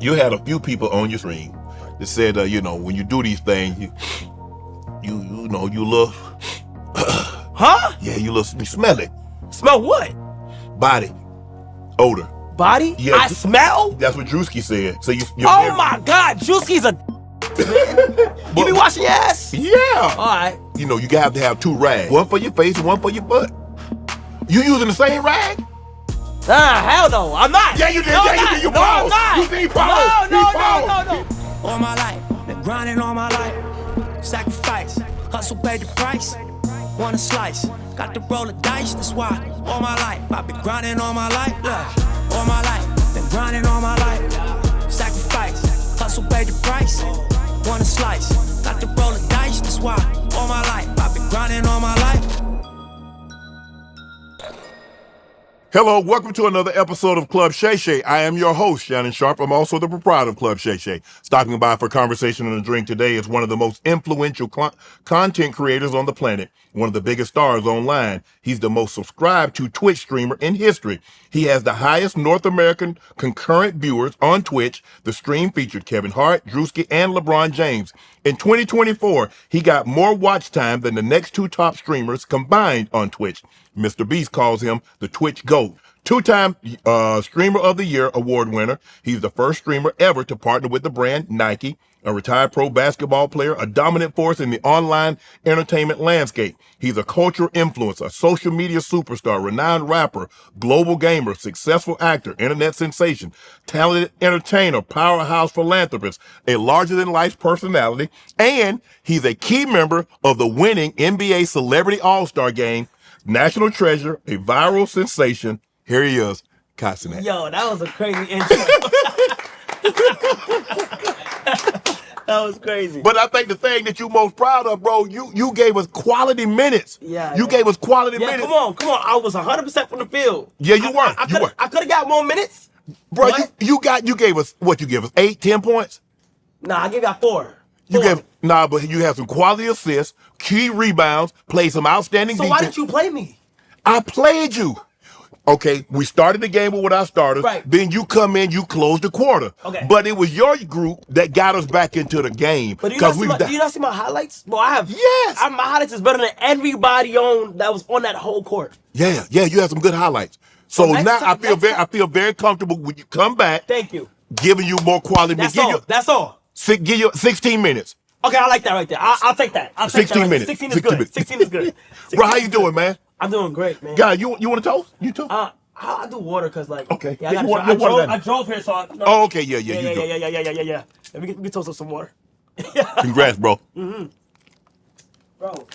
you had a few people on your stream that said, when you do these things, you look, huh? Yeah, you smell it. Smell what? Body, odor. Body? Yeah, I smell? That's what Druski said. So my God, Druski's a. You be washing your ass? Yeah. All right. You have to have 2 rags, one for your face and one for your butt. You using the same rag? Hell no, I'm not. Yeah, you did. No, Yeah, you did. You I'm not. You did. Pause. No. All my life, been grinding all my life. Sacrifice, hustle paid the price. Want a slice, got to roll the dice. That's why all my life I've been grinding all my life. Look, all my life, been grinding all my life. Sacrifice, hustle paid the price. Want a slice, got to roll the dice. That's why all my life I've been grinding all my life. Hello, welcome to another episode of Club Shay. I am your host, Shannon Sharp. I'm also the proprietor of Club Shay. Stopping by for conversation and a drink today is one of the most influential content creators on the planet, one of the biggest stars online. He's the most subscribed to Twitch streamer in history. He has the highest North American concurrent viewers on Twitch. The stream featured Kevin Hart, Druski, and LeBron James. In 2024, he got more watch time than the next 2 top streamers combined on Twitch. Mr. Beast calls him the Twitch GOAT. 2-time Streamer of the Year award winner. He's the first streamer ever to partner with the brand Nike, a retired pro basketball player, a dominant force in the online entertainment landscape. He's a cultural influencer, a social media superstar, renowned rapper, global gamer, successful actor, internet sensation, talented entertainer, powerhouse philanthropist, a larger-than-life personality, and he's a key member of the winning NBA Celebrity All-Star Game. National treasure, a viral sensation. Here he is, Kai Cenat. Yo, that was a crazy intro. That was crazy. But I think the thing that you're most proud of, bro, you gave us quality minutes. Yeah. You gave us quality minutes. Come on. I was 100% from the field. Yeah, you were. I could have got more minutes. Bro, you gave us, what you give us, 8, 10 points? Nah, I gave you 4. But you have some quality assists, key rebounds, played some outstanding defense. So why didn't you play me? I played you. Okay, we started the game with our starters. Right. Then you come in, you closed the quarter. Okay. But it was your group that got us back into the game. But do you not see my highlights? Well, I have. Yes. My highlights is better than everybody that was on that whole court. Yeah, you have some good highlights. So now I feel very comfortable when you come back. Thank you. Giving you more quality. That's all. Give you 16 minutes. Okay, I like that right there. I'll take that. 16 minutes. 16 is good. 16 is good. Bro, how you doing, man? I'm doing great, man. God, you want to toast? You too? I do water because okay. Yeah, I drove here, so. Oh, okay, yeah. Yeah. We can toast up some water. Congrats, bro. Mm-hmm. Bro,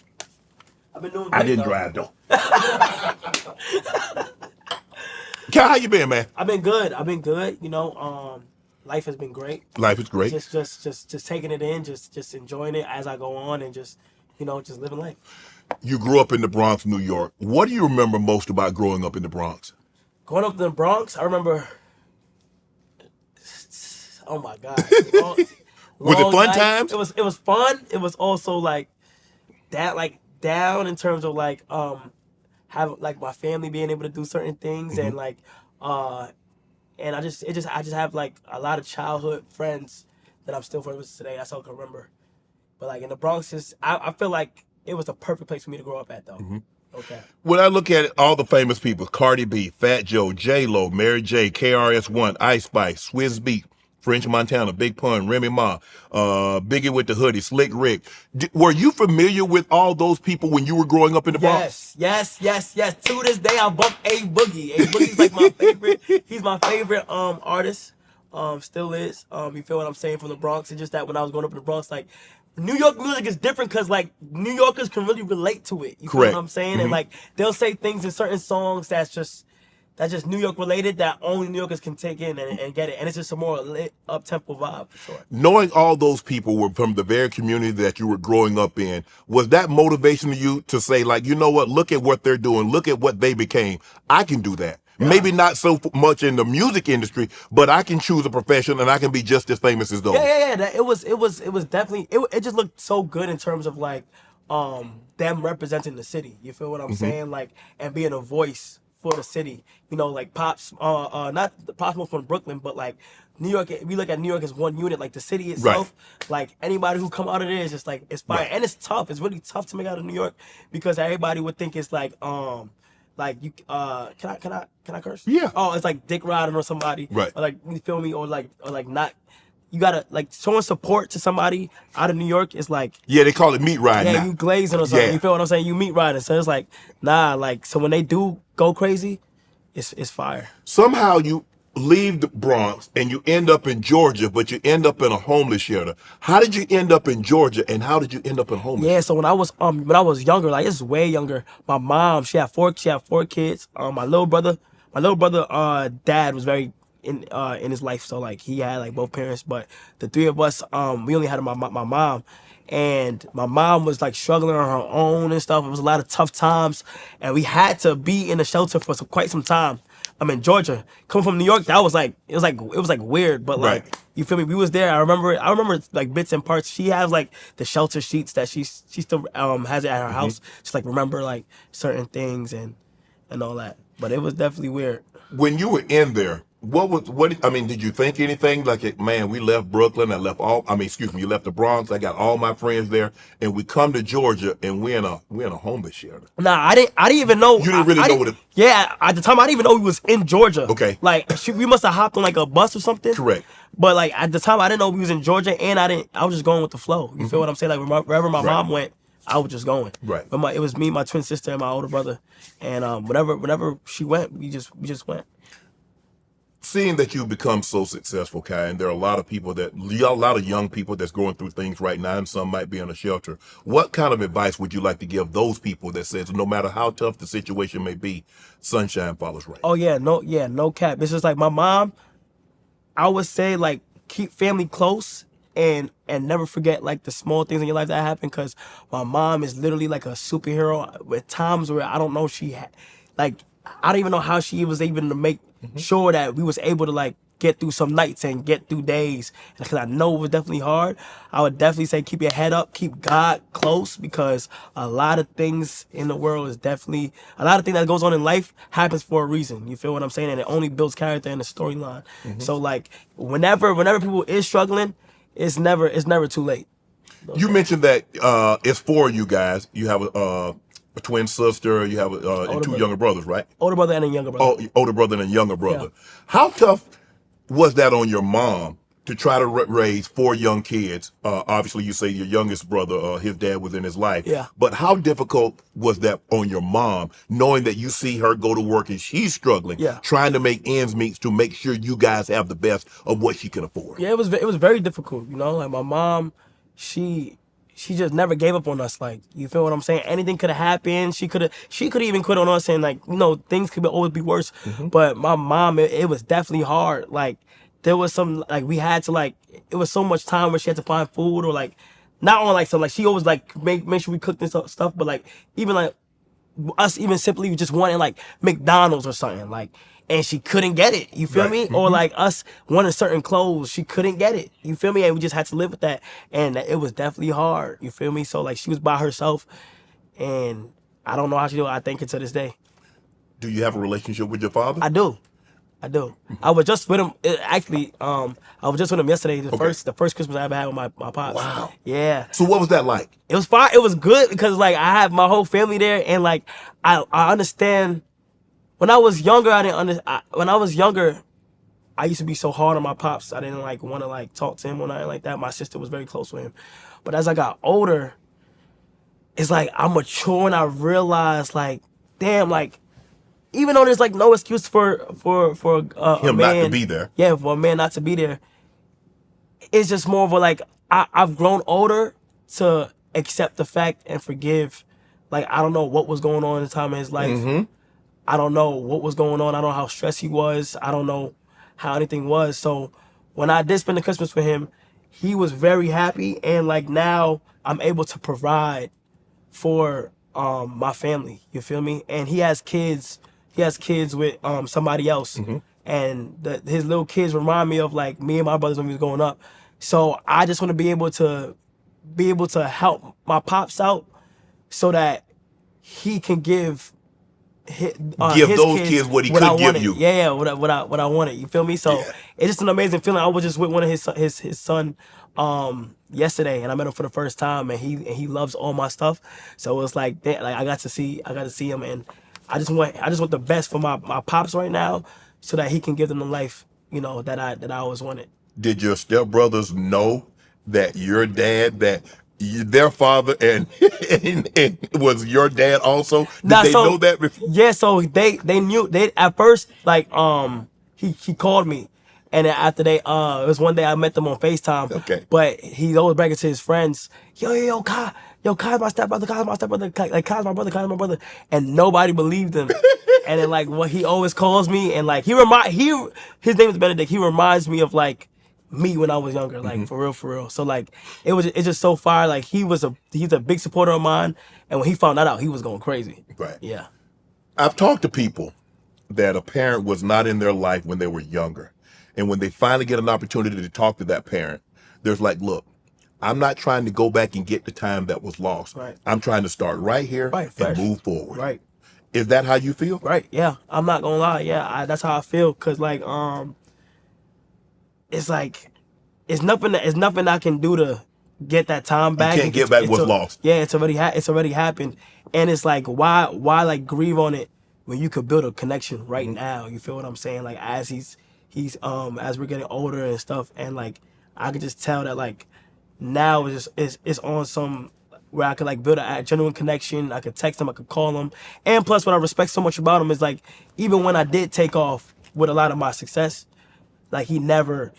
I've been doing. I didn't drive though. Cal, how you been, man? I've been good. Life has been great. Life is great. Just taking it in, just enjoying it as I go on, and just living life. You grew up in the Bronx, New York. What do you remember most about growing up in the Bronx? Growing up in the Bronx, I remember. Oh my God! Was it fun times? It was fun. It was also like that, down in terms of have my family being able to do certain things, and and I just have a lot of childhood friends that I'm still friends with today. That's all I can remember. But in the Bronx, I feel like it was the perfect place for me to grow up at, though. Mm-hmm. Okay. When I look at it, all the famous people, Cardi B, Fat Joe, J-Lo, Mary J, KRS-One, Ice Spice, Swizz Beat, French Montana, Big Pun, Remy Ma, Biggie with the Hoodie, Slick Rick. Were you familiar with all those people when you were growing up in the Bronx? Yes. To this day, I bump A Boogie. A Boogie's my favorite. He's my favorite artist. Still is. You feel what I'm saying, from the Bronx? It's just that when I was growing up in the Bronx, New York music is different because New Yorkers can really relate to it. You Correct. Feel what I'm saying? Mm-hmm. And they'll say things in certain songs that's just New York related that only New Yorkers can take in and get it. And it's just a more lit, up-tempo vibe, for sure. Knowing all those people were from the very community that you were growing up in, was that motivation to you to say, you know what, look at what they're doing, look at what they became. I can do that. Yeah. Maybe not so much in the music industry, but I can choose a profession and I can be just as famous as those. Yeah. It was definitely, it just looked so good in terms of them representing the city. You feel what I'm saying? And being a voice for the city, Pops, not the Pops from Brooklyn, but New York, we look at New York as one unit, like the city itself. Like anybody who come out of there is just like it's fire, and it's tough. It's really tough to make out of New York because everybody would think it's like you can I curse? Yeah. Oh, it's like dick riding or somebody. Right. Or like you feel me, or like not. You gotta like showing support to somebody out of New York is like Yeah, they call it meat riding. yeah, now. you glazing or something. Yeah. You feel what I'm saying? You meat riding, so it's like nah, like so when they do go crazy, it's fire. Somehow you leave the Bronx and you end up in Georgia, but you end up in a homeless shelter. How did you end up in Georgia, and how did you end up in homeless? Yeah, so when I was younger, like it's way younger. My mom, she had four kids. My little brother, dad was very in his life, so like he had like both parents, but the three of us, we only had my mom. And my mom was like struggling on her own and stuff. It was a lot of tough times, and we had to be in the shelter for quite some time. I'm in Georgia. Coming from New York, that was like it was like weird, but like Right. you feel me? We was there. I remember like bits and parts. She has like the shelter sheets that she still has it at her house. Just like remember like certain things and all that. But it was definitely weird. When you were in there, did you think anything like, man, we left Brooklyn, you left the Bronx, I got all my friends there, and we come to Georgia and we're in a homeless shelter. Nah, I didn't even know. You didn't really know what it. Yeah, at the time I didn't even know we was in Georgia. Okay. Like we must have hopped on like a bus or something. Correct. But like at the time I didn't know we was in Georgia, and I was just going with the flow. You feel what I'm saying? Like wherever my mom went, I was just going. Right. But it was me, my twin sister, and my older brother, and whenever she went, we just went. Seeing that you've become so successful, Kai, and there are a lot of young people that's going through things right now, and some might be in a shelter. What kind of advice would you like to give those people that says no matter how tough the situation may be, sunshine follows rain? Oh no cap. It's just like my mom. I would say like keep family close and never forget like the small things in your life that happen, because my mom is literally like a superhero. With times where I don't know I don't even know how she was able to make sure that we was able to like get through some nights and get through days. Because I know it was definitely hard. I would definitely say keep your head up, keep God close, because a lot of things in the world is definitely, a lot of things that goes on in life happens for a reason. You feel what I'm saying? And it only builds character and a storyline. So like whenever people is struggling, it's never too late. You mentioned that it's for you guys. You have a twin sister. You have and two younger brothers, right? Older brother and a younger brother. Oh, older brother and a younger brother. Yeah. How tough was that on your mom to try to raise four young kids? Obviously, you say your youngest brother, his dad was in his life. Yeah. But how difficult was that on your mom, knowing that you see her go to work and she's struggling, trying to make ends meet to make sure you guys have the best of what she can afford? Yeah, it was very difficult. You know, like my mom, she just never gave up on us. Like, you feel what I'm saying? Anything could have happened. She could even quit on us, and like, you know, things could always be worse. But my mom, it was definitely hard. Like, there was some, like, we had to, like, it was so much time where she had to find food, or like, not on like some, like, she always like make sure we cooked and stuff, but like, even like us even simply just wanting like McDonald's or something, like, and she couldn't get it, you feel me? Or like us wanting certain clothes, she couldn't get it, you feel me? And we just had to live with that, and it was definitely hard, you feel me? So like, she was by herself, and I don't know how she do it. I thank her to this day. Do you have a relationship with your father? I do. I was just with him. I was just with him yesterday. The first Christmas I ever had with my pops. Wow. Yeah. So what was that like? It was fine. It was good because like I have my whole family there, and like I understand. When I was younger, when I was younger, I used to be so hard on my pops. I didn't like want to like talk to him or nothing like that. My sister was very close with him, but as I got older, it's like I mature and I realized like, damn, like even though there's like no excuse for Him a man not to be there. Yeah, for a man not to be there. It's just more of a like I've grown older to accept the fact and forgive. Like I don't know what was going on in the time of his life. I don't know what was going on. I don't know how stressed he was. I don't know how anything was. So when I did spend the Christmas with him, he was very happy. And like now I'm able to provide for my family. You feel me? And he has kids. He has kids with somebody else. And his little kids remind me of like me and my brothers when we was growing up. So I just want to be able to help my pops out so that he can give give his those kids what he I could give wanted. you. Yeah, what I wanted. You feel me? So Yeah. it's just an amazing feeling. I was just with one of his son yesterday, and I met him for the first time, and he loves all my stuff. So it's like I got to see him, and I just want the best for my pops right now, so that he can give them the life, you know, that I always wanted. Did your stepbrothers know that your dad, their father and was your dad also? Did they know that before? Yeah, so they knew. They at first, like, he called me, and then after it was one day I met them on FaceTime. Okay. But he always bragging to his friends, yo, Kai's my stepbrother, Kai's my stepbrother, like Kai's my brother, and nobody believed him. And then like what he always calls me, and like his name is Benedict. He reminds me of like me when I was younger, like for real. So like it's just so far. Like he's a big supporter of mine, and when he found that out, he was going crazy. Right. Yeah. I've talked to people that a parent was not in their life when they were younger. And when they finally get an opportunity to talk to that parent, there's like, look, I'm not trying to go back and get the time that was lost. Right. I'm trying to start right here and fresh. move forward. Right. Is that how you feel? Right. Yeah. I'm not gonna lie. Yeah. That's how I feel. Cause like it's like it's nothing I can do to get that time back. You can't get back what's lost. Yeah. It's already happened. And it's like why like grieve on it when you could build a connection right now. You feel what I'm saying? Like as he's as we're getting older and stuff, and like I could just tell that like now it's on some where I could like build a genuine connection. I could text him, I could call him, and plus what I respect so much about him is like even when I did take off with a lot of my success, like he never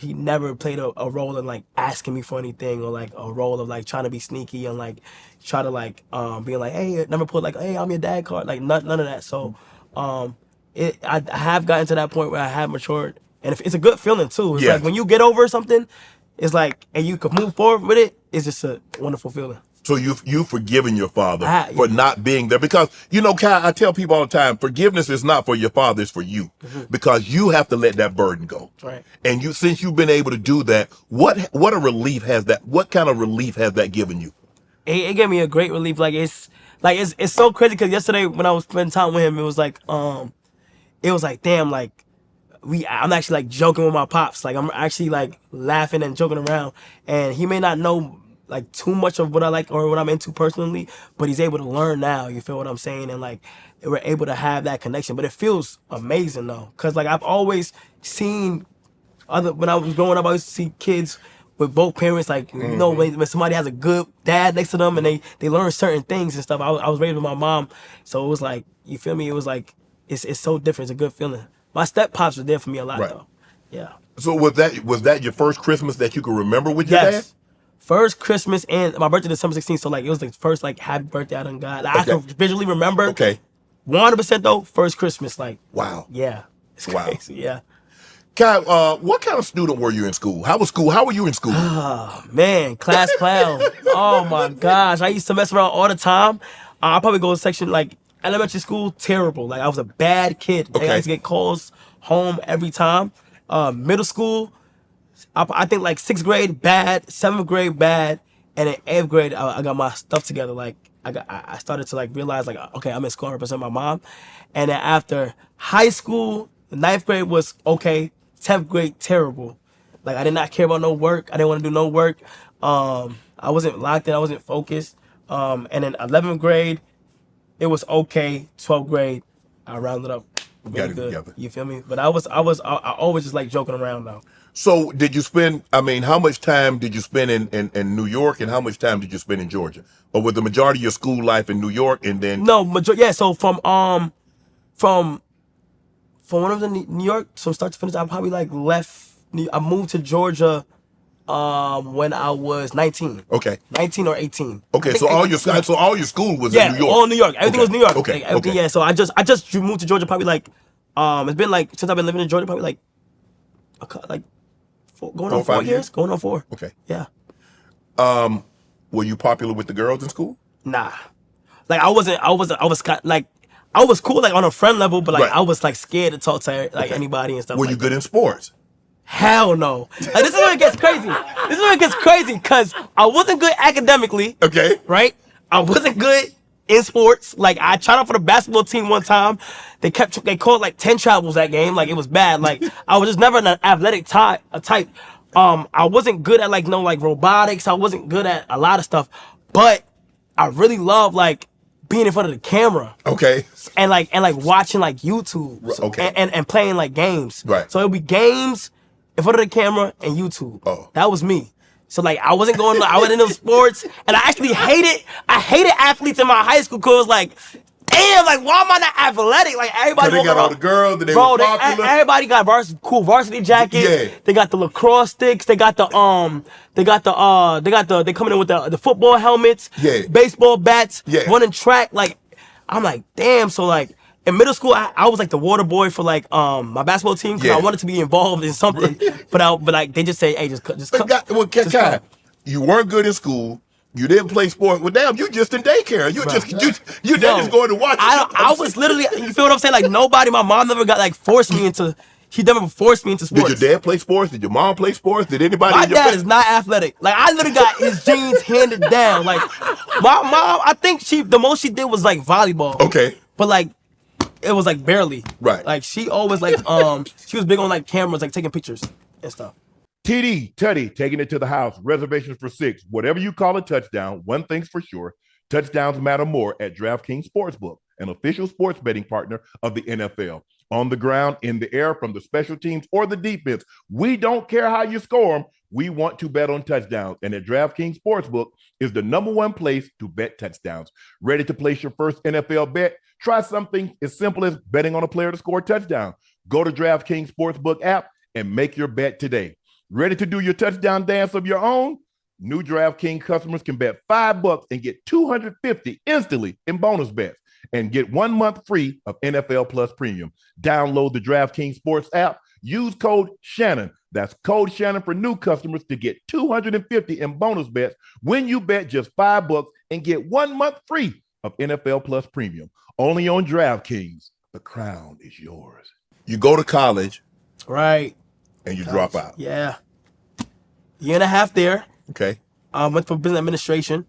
played a role in like asking me for anything, or like a role of like trying to be sneaky and like try to like being like, hey, never put like, hey, I'm your dad card, like none of that. So I have gotten to that point where I have matured, and it's a good feeling too. It's like when you get over something, it's like, and you can move forward with it, it's just a wonderful feeling. So you've forgiven your father for not being there, because Kai, I tell people all the time, forgiveness is not for your father, it's for you, because you have to let that burden go. Right. And since you've been able to do that, what a relief has that? What kind of relief has that given you? It gave me a great relief. It's so crazy because yesterday when I was spending time with him, it was like damn, like I'm actually like joking with my pops. Like I'm actually like laughing and joking around, and he may not know like too much of what I like or what I'm into personally, but he's able to learn now. You feel what I'm saying? And like we're able to have that connection. But it feels amazing though, because like I've always seen when I was growing up, I used to see kids with both parents, like when somebody has a good dad next to them and they learn certain things and stuff. I was raised with my mom, so it was like, you feel me? It was like it's so different. It's a good feeling. My step pops were there for me a lot though. Yeah. So was that your first Christmas that you could remember with your dad? First Christmas, and my birthday December 16th, so like it was the first like happy birthday I done got. Like, I can visually remember. Okay. 100% though, first Christmas, like wow. Yeah. It's crazy. Yeah. Kai, what kind of student were you in school? How was school? How were you in school? Oh man, class clown. Oh my gosh, I used to mess around all the time. I probably go to section like elementary school, terrible. Like I was a bad kid. Like, I used to get calls home every time. Middle school, I think like 6th grade bad, 7th grade bad, and in 8th grade I got my stuff together. Like I started to like realize like, okay, I'm in school, I represent my mom. And then after high school, 9th grade was okay, 10th grade terrible. Like I did not care about no work. I didn't want to do no work. I wasn't locked in. I wasn't focused. And then 11th grade, it was okay. 12th grade, I rounded up. Got it together. You feel me? But I always just like joking around though. So did you spend, how much time did you spend in New York, and how much time did you spend in Georgia? Or was the majority of your school life in New York and then? No, so from when I was in New York, from start to finish, I probably like I moved to Georgia when I was 19. Okay. 19 or 18. Okay, so all your school was in New York. Yeah, all New York. Everything was New York. Okay. Like, everything, yeah. So I just moved to Georgia probably like it's been like since I've been living in Georgia probably like going on 4 years. Going on 4. Okay. Yeah. Were you popular with the girls in school? Nah. Like I was cool like on a friend level, but like I was like scared to talk to like anybody and stuff. Were you good in sports? Hell no. Like, this is where it gets crazy. Because I wasn't good academically. Okay. Right? I wasn't good in sports. Like I tried out for the basketball team one time. They called like 10 travels that game. Like it was bad. Like I was just never an athletic type. I wasn't good at like robotics. I wasn't good at a lot of stuff, but I really love like being in front of the camera. Okay. And like watching like YouTube. Okay. And playing like games. Right. So it would be games in front of the camera and YouTube. Oh. That was me. So like I wasn't into sports, and I actually hated athletes in my high school because like, damn, like why am I not athletic? Like everybody. They got all the girls, they were popular. Everybody got cool varsity jackets. Yeah. They got the lacrosse sticks. They got they coming in with the football helmets. Yeah. Baseball bats. Yeah. Running track. Like I'm like, damn. So like in middle school, I was like the water boy for like my basketball team because I wanted to be involved in something. But like they just say, hey, just come. Kai, you weren't good in school. You didn't play sports. Well, damn, you just in daycare. You just going to watch. I was literally. You feel what I'm saying? Like nobody. My mom never got like forced me into. She never forced me into sports. Did your dad play sports? Did your mom play sports? Did anybody? My dad is not athletic. Like I literally got his genes handed down. Like my mom, I think the most she did was like volleyball. Okay. But like it was like barely. Right. Like she always like she was big on like cameras, like taking pictures and stuff. TD, Teddy, taking it to the house. Reservations for 6. Whatever you call a touchdown, one thing's for sure. Touchdowns matter more at DraftKings Sportsbook, an official sports betting partner of the NFL. On the ground, in the air, from the special teams or the defense, we don't care how you score them. We want to bet on touchdowns. And at DraftKings Sportsbook is the #1 place to bet touchdowns. Ready to place your first NFL bet? Try something as simple as betting on a player to score a touchdown. Go to DraftKings Sportsbook app and make your bet today. Ready to do your touchdown dance of your own? New DraftKings customers can bet $5 and get $250 instantly in bonus bets and get 1 month free of NFL Plus Premium. Download the DraftKings Sports app. Use code Shannon. That's code Shannon for new customers to get $250 in bonus bets when you bet just $5 and get 1 month free of NFL Plus Premium. Only on DraftKings. The crown is yours. You go to college. Right. And you drop out. Yeah. Year and a half there. Okay. Went for business administration.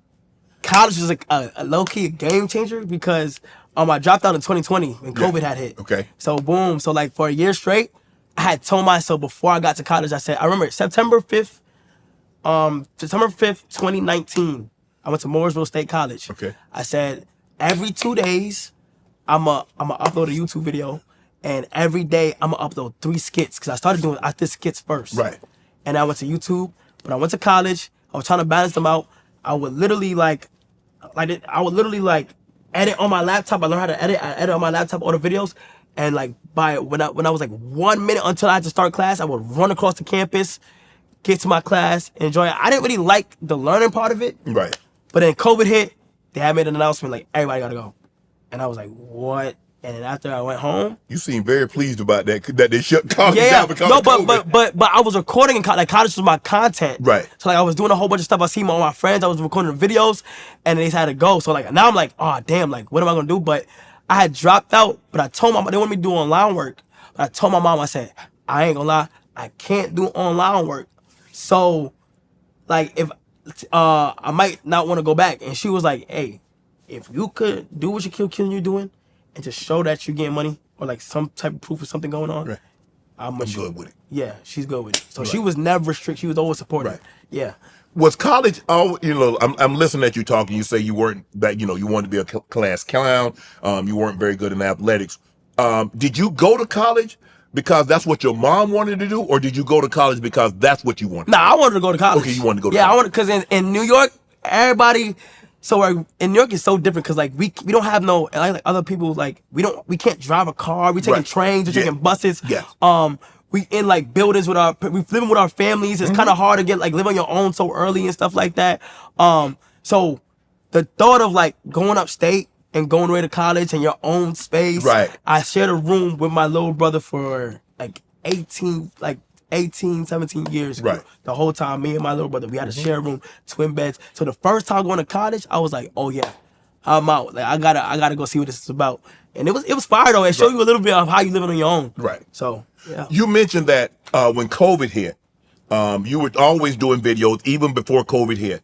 College was like a low-key game changer because I dropped out in 2020 when COVID had hit. Okay. So boom. So like for a year straight, I had told myself before I got to college, I remember September 5th, 2019, I went to Mooresville State College. Okay. I said, every 2 days, I'm a upload a YouTube video. And every day I'm gonna upload 3 skits because I did skits first. Right. And I went to YouTube. When I went to college, I was trying to balance them out. I would literally edit on my laptop. I learned how to edit. I edit on my laptop all the videos. And like when I was like 1 minute until I had to start class, I would run across the campus, get to my class, enjoy it. I didn't really like the learning part of it. Right. But then COVID hit. They had made an announcement like everybody gotta go. And I was like, what? And then after I went home, you seem very pleased about that they shut college down because of COVID. but I was recording in college. Like college was my content, right? So like I was doing a whole bunch of stuff. I seen all my friends. I was recording the videos, and they had to go. So like now I'm like, oh damn, like what am I gonna do? But I had dropped out. But I told my mom they wanted me to do online work. But I told my mom, I said, I ain't gonna lie, I can't do online work. So like if I might not want to go back. And she was like, hey, if you could do what you're doing. And to show that you're getting money or like some type of proof of something going on, right. I'm good with it. Yeah, she's good with it. So she was never strict. She was always supportive. Right. Yeah. Was college? Oh, I'm listening at you talking. You say you weren't that. You wanted to be a class clown. You weren't very good in athletics. Did you go to college because that's what your mom wanted to do, or did you go to college because that's what you wanted? Nah, I wanted to go to college. Okay, you wanted to go to college. Yeah, I wanted because in New York, everybody. So in New York it's so different because like we don't have no like other people like we can't drive a car. We taking trains. We taking buses. Yes. We in like buildings we living with our families. It's kind of hard to get like live on your own so early and stuff like that. So the thought of like going upstate and going away to college in your own space. Right. I shared a room with my little brother for like 18, 17 years. Right. The whole time, me and my little brother, we had to share a room, twin beds. So the first time going to college, I was like, oh yeah, I'm out. Like I gotta go see what this is about. And it was fire though. It showed you a little bit of how you living on your own. Right. So yeah. You mentioned that when COVID hit, you were always doing videos even before COVID hit.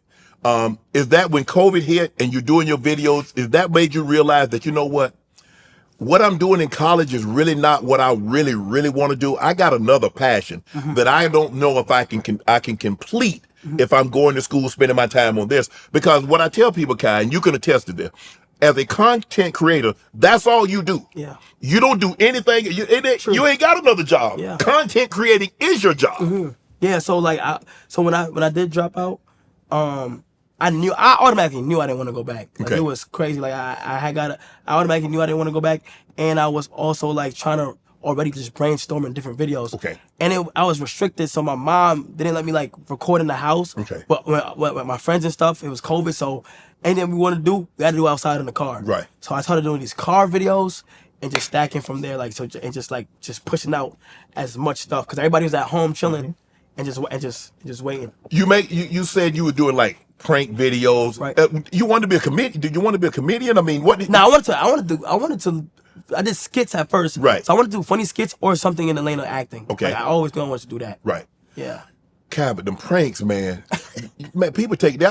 Is that when COVID hit and you're doing your videos, is that made you realize that, you know what I'm doing in college is really not what I really, really want to do? I got another passion that I don't know if I can complete if I'm going to school, spending my time on this. Because what I tell people, Kai, and you can attest to this, as a content creator, that's all you do. Yeah. You don't do anything. You ain't got another job. Yeah. Content creating is your job. Yeah, so like, when I did drop out, I automatically knew I didn't want to go back. Like, it was crazy. Like I automatically knew I didn't want to go back, and I was also like trying to already just brainstorm in different videos. Okay. And I was restricted, so my mom didn't let me like record in the house. Okay. But with my friends and stuff, it was COVID, so anything we want to do, we had to do outside in the car. Right. So I started doing these car videos and just stacking from there, like and just pushing out as much stuff because everybody was at home chilling and just waiting. You said you were doing like prank videos. Right. You wanted to be a comedian? Did you want to be a comedian? I mean, what? I did skits at first. Right. So I wanted to do funny skits or something in the lane of acting. Okay. Like, I always wanted to do that. Right. Yeah. Kai, but them pranks, man. Man, people take they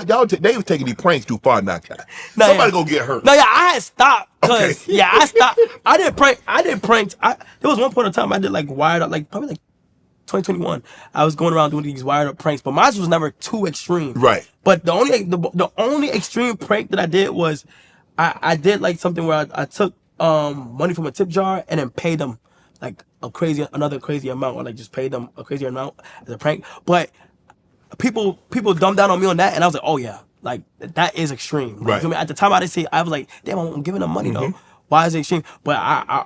was taking these pranks too far now, Kai. No, Somebody yeah. gonna get hurt. No, yeah, I had stopped because Okay. I stopped. I did pranks. There was one point in time I did like wired up, like probably like 2021. I was going around doing these wired up pranks, but mine was never too extreme. Right. But the only extreme prank that I did was I did like something where I took money from a tip jar and then paid them like another crazy amount, or like just paid them a crazy amount as a prank. But people dumbed down on me on that, and I was like, oh yeah, like that is extreme. Like, Right. you feel me? At the time I didn't see it, I was like, damn, I'm giving them money though. Why is it extreme? But I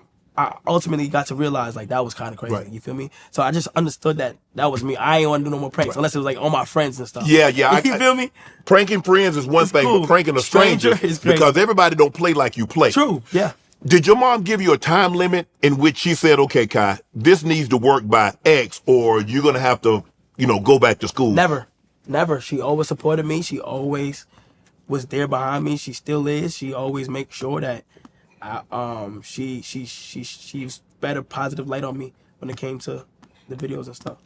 ultimately got to realize like that was kind of crazy. Right. You feel me? So I just understood that was me. I ain't want to do no more pranks unless it was like all my friends and stuff. Yeah. You feel me? Pranking friends is one thing, cool. but pranking a stranger Is crazy. because everybody don't play like you play. True. Yeah. Did your mom give you a time limit in which she said, okay, Kai, this needs to work by X, or you're going to have to, go back to school? Never. She always supported me. She always was there behind me. She still is. She always makes sure that she spread a positive light on me when it came to the videos and stuff.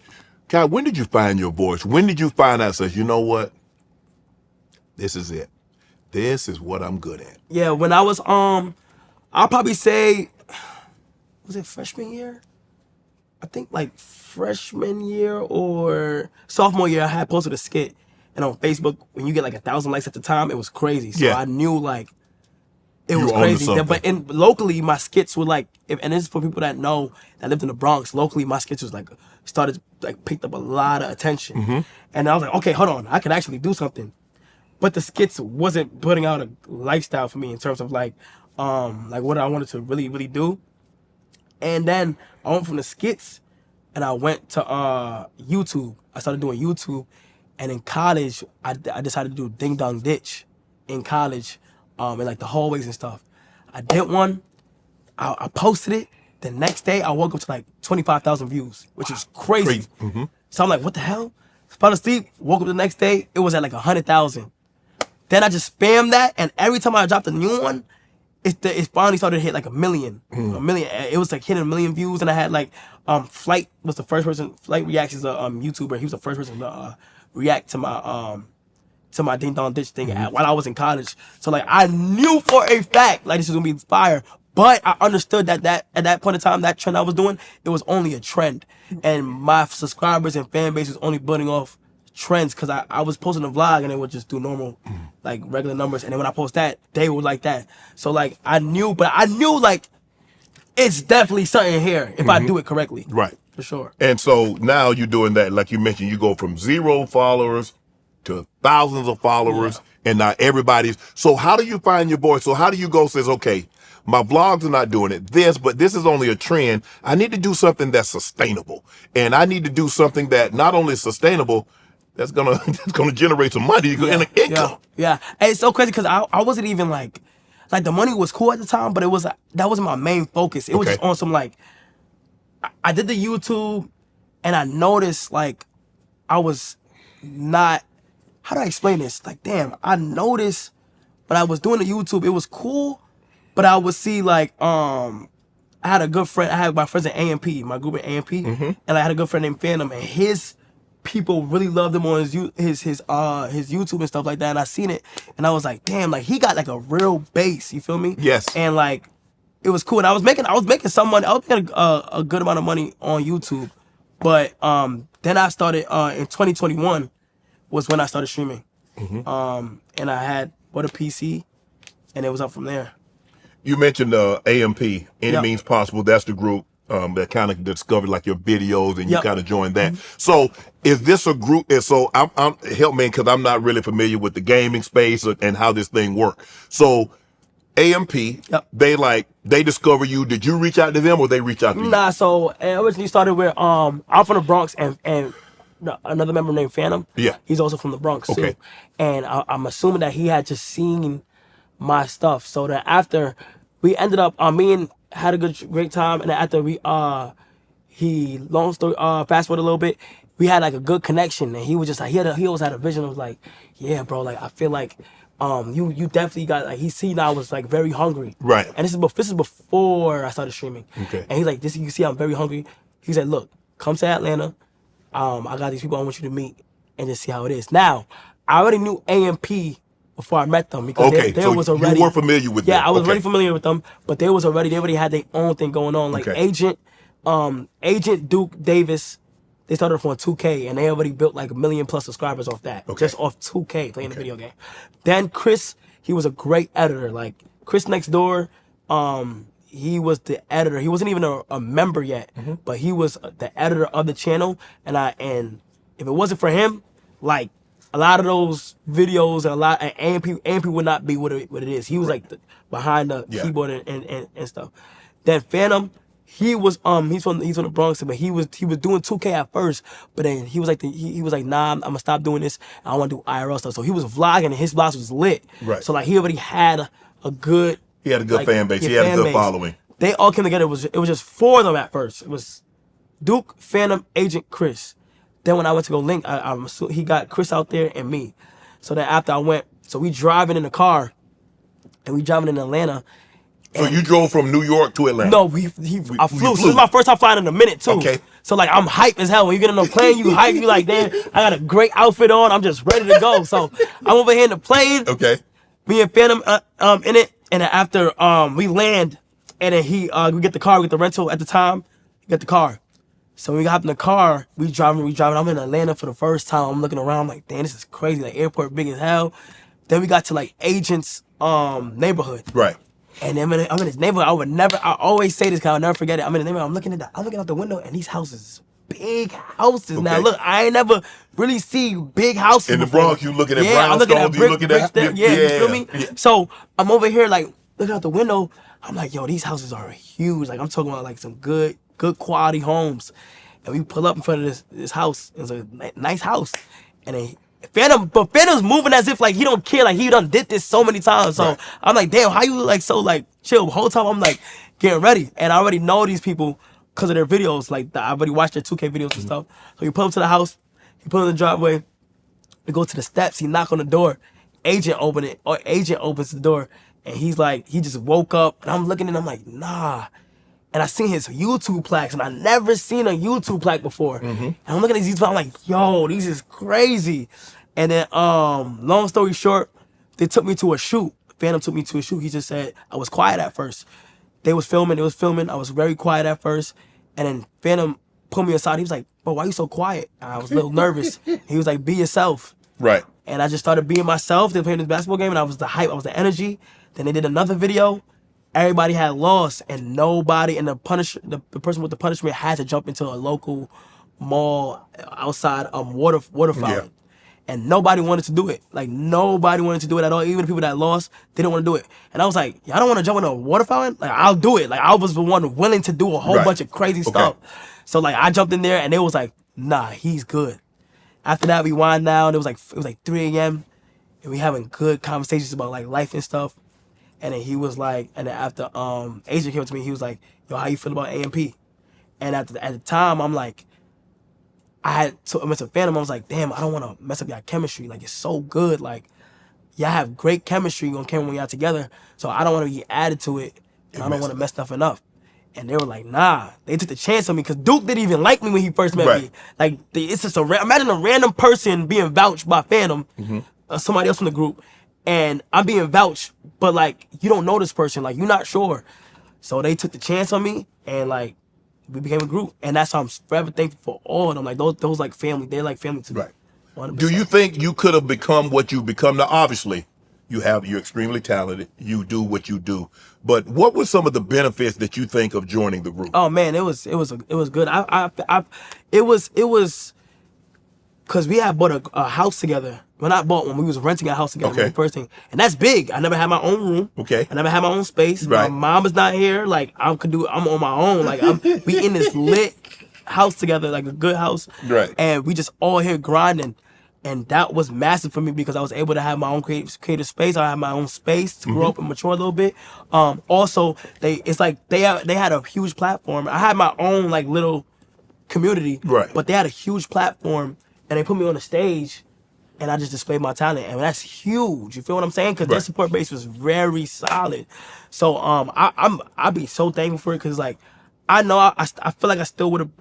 Kai, when did you find your voice? When did you find out, says, you know what? This is it. This is what I'm good at. Yeah, when I was I'll probably say, was it freshman year? I think like freshman year or sophomore year, I had posted a skit. And on Facebook, when you get like 1,000 likes at the time, it was crazy. So Yeah. I knew like it You was were onto crazy. something. But locally, my skits were like, and this is for people that know that lived in the Bronx. Locally, my skits was like picked up a lot of attention. And I was like, okay, hold on, I can actually do something. But the skits wasn't putting out a lifestyle for me in terms of like what I wanted to really, really do. And then I went from the skits and I went to YouTube. I started doing YouTube. And in college, I decided to do Ding Dong Ditch in college, in like the hallways and stuff. I did one. I posted it. The next day, I woke up to like 25,000 views, which is crazy. So I'm like, what the hell? Fell asleep, woke up the next day, it was at like 100,000. Then I just spammed that, and every time I dropped a new one, it finally started to hit like a million. It was like hitting 1 million views, and I had like Flight was the first person. Flight Reacts is a YouTuber. He was the first person to react to my Ding Dong Ditch thing while I was in college. So like I knew for a fact like this was gonna be fire, but I understood that at that point in time, that trend I was doing, it was only a trend, and my subscribers and fan base was only building off trends because I was posting a vlog and it would just do normal like regular numbers, and then when I post that, they would like that. So like I knew like it's definitely something here if I do it correctly. Right. For sure. And so now you're doing that, like you mentioned, you go from 0 followers to thousands of followers, and now everybody's. So how do you find your voice? So how do you go, says, okay, my vlogs are not doing it, but this is only a trend. I need to do something that's sustainable. And I need to do something that not only is sustainable, that's gonna generate some money and an income. Yeah. And it's so crazy because I wasn't even like the money was cool at the time, but that wasn't my main focus. It was just on some like, I did the YouTube and I noticed like I was not, how do I explain this? Like, damn, I noticed when I was doing the YouTube, it was cool, but I would see like, I had a good friend, I had my friends in AMP, my group in AMP, and I had a good friend named Fanum, and his people really loved him on his YouTube and stuff like that. And I seen it, and I was like, damn, like he got like a real base. You feel me? Yes. And like, it was cool. And I was making some money. I was making a good amount of money on YouTube. But then I started in 2021 was when I started streaming. And I had bought a PC, and it was up from there. You mentioned AMP, Any Yep. Means Possible. That's the group that kind of discovered like your videos, and you Yep. kind of joined that. So is this a group? And so I'm help me, because I'm not really familiar with the gaming space and how this thing works. So AMP, Yep. they discover you. Did you reach out to them, or they reach out to you? Nah, so it originally started with I'm from the Bronx, and another member named Fanum. Yeah. He's also from the Bronx Okay. too. And I'm assuming that he had just seen my stuff. So then after we ended up, me and had a great time, and then after we long story fast forward a little bit, we had like a good connection, and he was just like he always had a vision of like, yeah, bro, like I feel like you definitely got, like, he seen I was like very hungry. Right. And this is before I started streaming. Okay. And he's like, you see I'm very hungry. He said, look, come to Atlanta. I got these people I want you to meet and just see how it is. Now, I already knew AMP before I met them, because Okay, they so was already, you were familiar with them. Yeah, I was Okay. already familiar with them, but they already had their own thing going on. Like Okay. Agent Duke Davis, they started from 2K, and they already built like 1 million+ subscribers off that. Okay. Just off 2K playing the video game. Then Chris, he was a great editor. Like Chrisnxtdoor, he was the editor. He wasn't even a member yet, but he was the editor of the channel. And if it wasn't for him, like a lot of those videos and AMP would not be what it is. He was like behind the keyboard and stuff. Then Fanum, he was he's from the Bronx, but he was doing 2K at first, but then he was like he was like, nah, I'm gonna stop doing this. I want to do IRL stuff. So he was vlogging, and his vlogs was lit. Right. So like he already had a good. He had a good like, fan base. yeah, He had a fan good base. following. They all came together. It was just 4 of them at first. It was Duke, Fanum, Agent, Chris. Then when I went to go link, he got Chris out there and me. So then after I went, so we driving in the car, and we driving in Atlanta. So you drove from New York to Atlanta? No, I flew. you So flew. this is my first time flying in a minute too. Okay. So like I'm hyped as hell. When you get on the plane, you hype. You like, damn, I got a great outfit on. I'm just ready to go. So I'm over here in the plane. Okay. Me and Fanum in it, and then after we land, and then we get the car, we get the rental at the time, we get the car. So when we got in the car, we driving. I'm in Atlanta for the first time. I'm looking around, I'm like, damn, this is crazy. Like airport big as hell. Then we got to like Agent's neighborhood. Right. And then I'm in his neighborhood. I always say this because I'll never forget it. I'm in the neighborhood. I'm looking out the window, and these houses, big houses. Now Okay. look, I ain't never really see big houses In the before. Bronx, you looking at I'm looking at brownstones, you brick, looking bricks at- there. Yeah, you feel me? yeah. So I'm over here like looking out the window. I'm like, yo, these houses are huge. Like I'm talking about like some good quality homes. And we pull up in front of this house. It's a nice house. And then Fanum's moving as if like he don't care. Like he done did this so many times. So Right. I'm like, damn, how you like so like chill? The whole time I'm like getting ready. And I already know these people because of their videos. Like I already watched their 2K videos and stuff. So you pull up to the house. He pull in the driveway. We go to the steps. He knock on the door. Agent opens the door. And he's like, he just woke up. And I'm looking and I'm like, nah. And I seen his YouTube plaques, and I never seen a YouTube plaque before. And I'm looking at these, I'm like, yo, these is crazy. And then, long story short, they took me to a shoot. Fanum took me to a shoot. He just said, I was quiet at first. They was filming. I was very quiet at first. And then Fanum pulled me aside. He was like, bro, why you so quiet? And I was a little nervous. He was like, be yourself. Right. And I just started being myself. They were playing this basketball game, and I was the hype. I was the energy. Then they did another video. Everybody had lost, and nobody, and the person with the punishment had to jump into a local mall outside water fountain. Yeah. And nobody wanted to do it. Like nobody wanted to do it at all. Even the people that lost, they didn't want to do it. And I was like, y'all don't want to jump in a water fountain? Like I'll do it. Like I was the one willing to do a whole Right. bunch of crazy stuff. So like I jumped in there, and they was like, nah, he's good. After that, we wind down. It was like 3 a.m. and we having good conversations about like life and stuff. And then he was like, and then after Agent came up to me, he was like, yo, how you feel about AMP? And at the time, I'm like, I went to Fanum, I was like, damn, I don't want to mess up y'all chemistry. Like, it's so good. Like, y'all have great chemistry on camera when y'all together. So I don't want to be added to it, and I don't want to mess nothing up. And they were like, nah. They took the chance on me because Duke didn't even like me when he first met me. Like, it's just imagine a random person being vouched by Fanum, somebody else from the group, and I'm being vouched, but like, you don't know this person, like, you're not sure. So they took the chance on me, and like, we became a group, and that's how I'm forever thankful for all of them. Like, those like family, they're like family to me. Right. 100%. Do you think you could have become what you've become? Now, obviously, you're extremely talented. You do what you do. But what were some of the benefits that you think of joining the group? Oh man, it was good. It was because we had bought a house together. Well, not bought one. We was renting a house together. Okay. The first thing, and that's big. I never had my own room. Okay. I never had my own space. Right. My mom is not here. Like I'm on my own. Like we in this lit house together, like a good house. Right. And we just all here grinding. And that was massive for me because I was able to have my own creative space. I had my own space to grow up and mature a little bit. Also, they had a huge platform. I had my own like little community, Right. but they had a huge platform, and they put me on the stage, and I just displayed my talent, and that's huge. You feel what I'm saying? Because their support base was very solid. So I'd be so thankful for it because like I know I feel like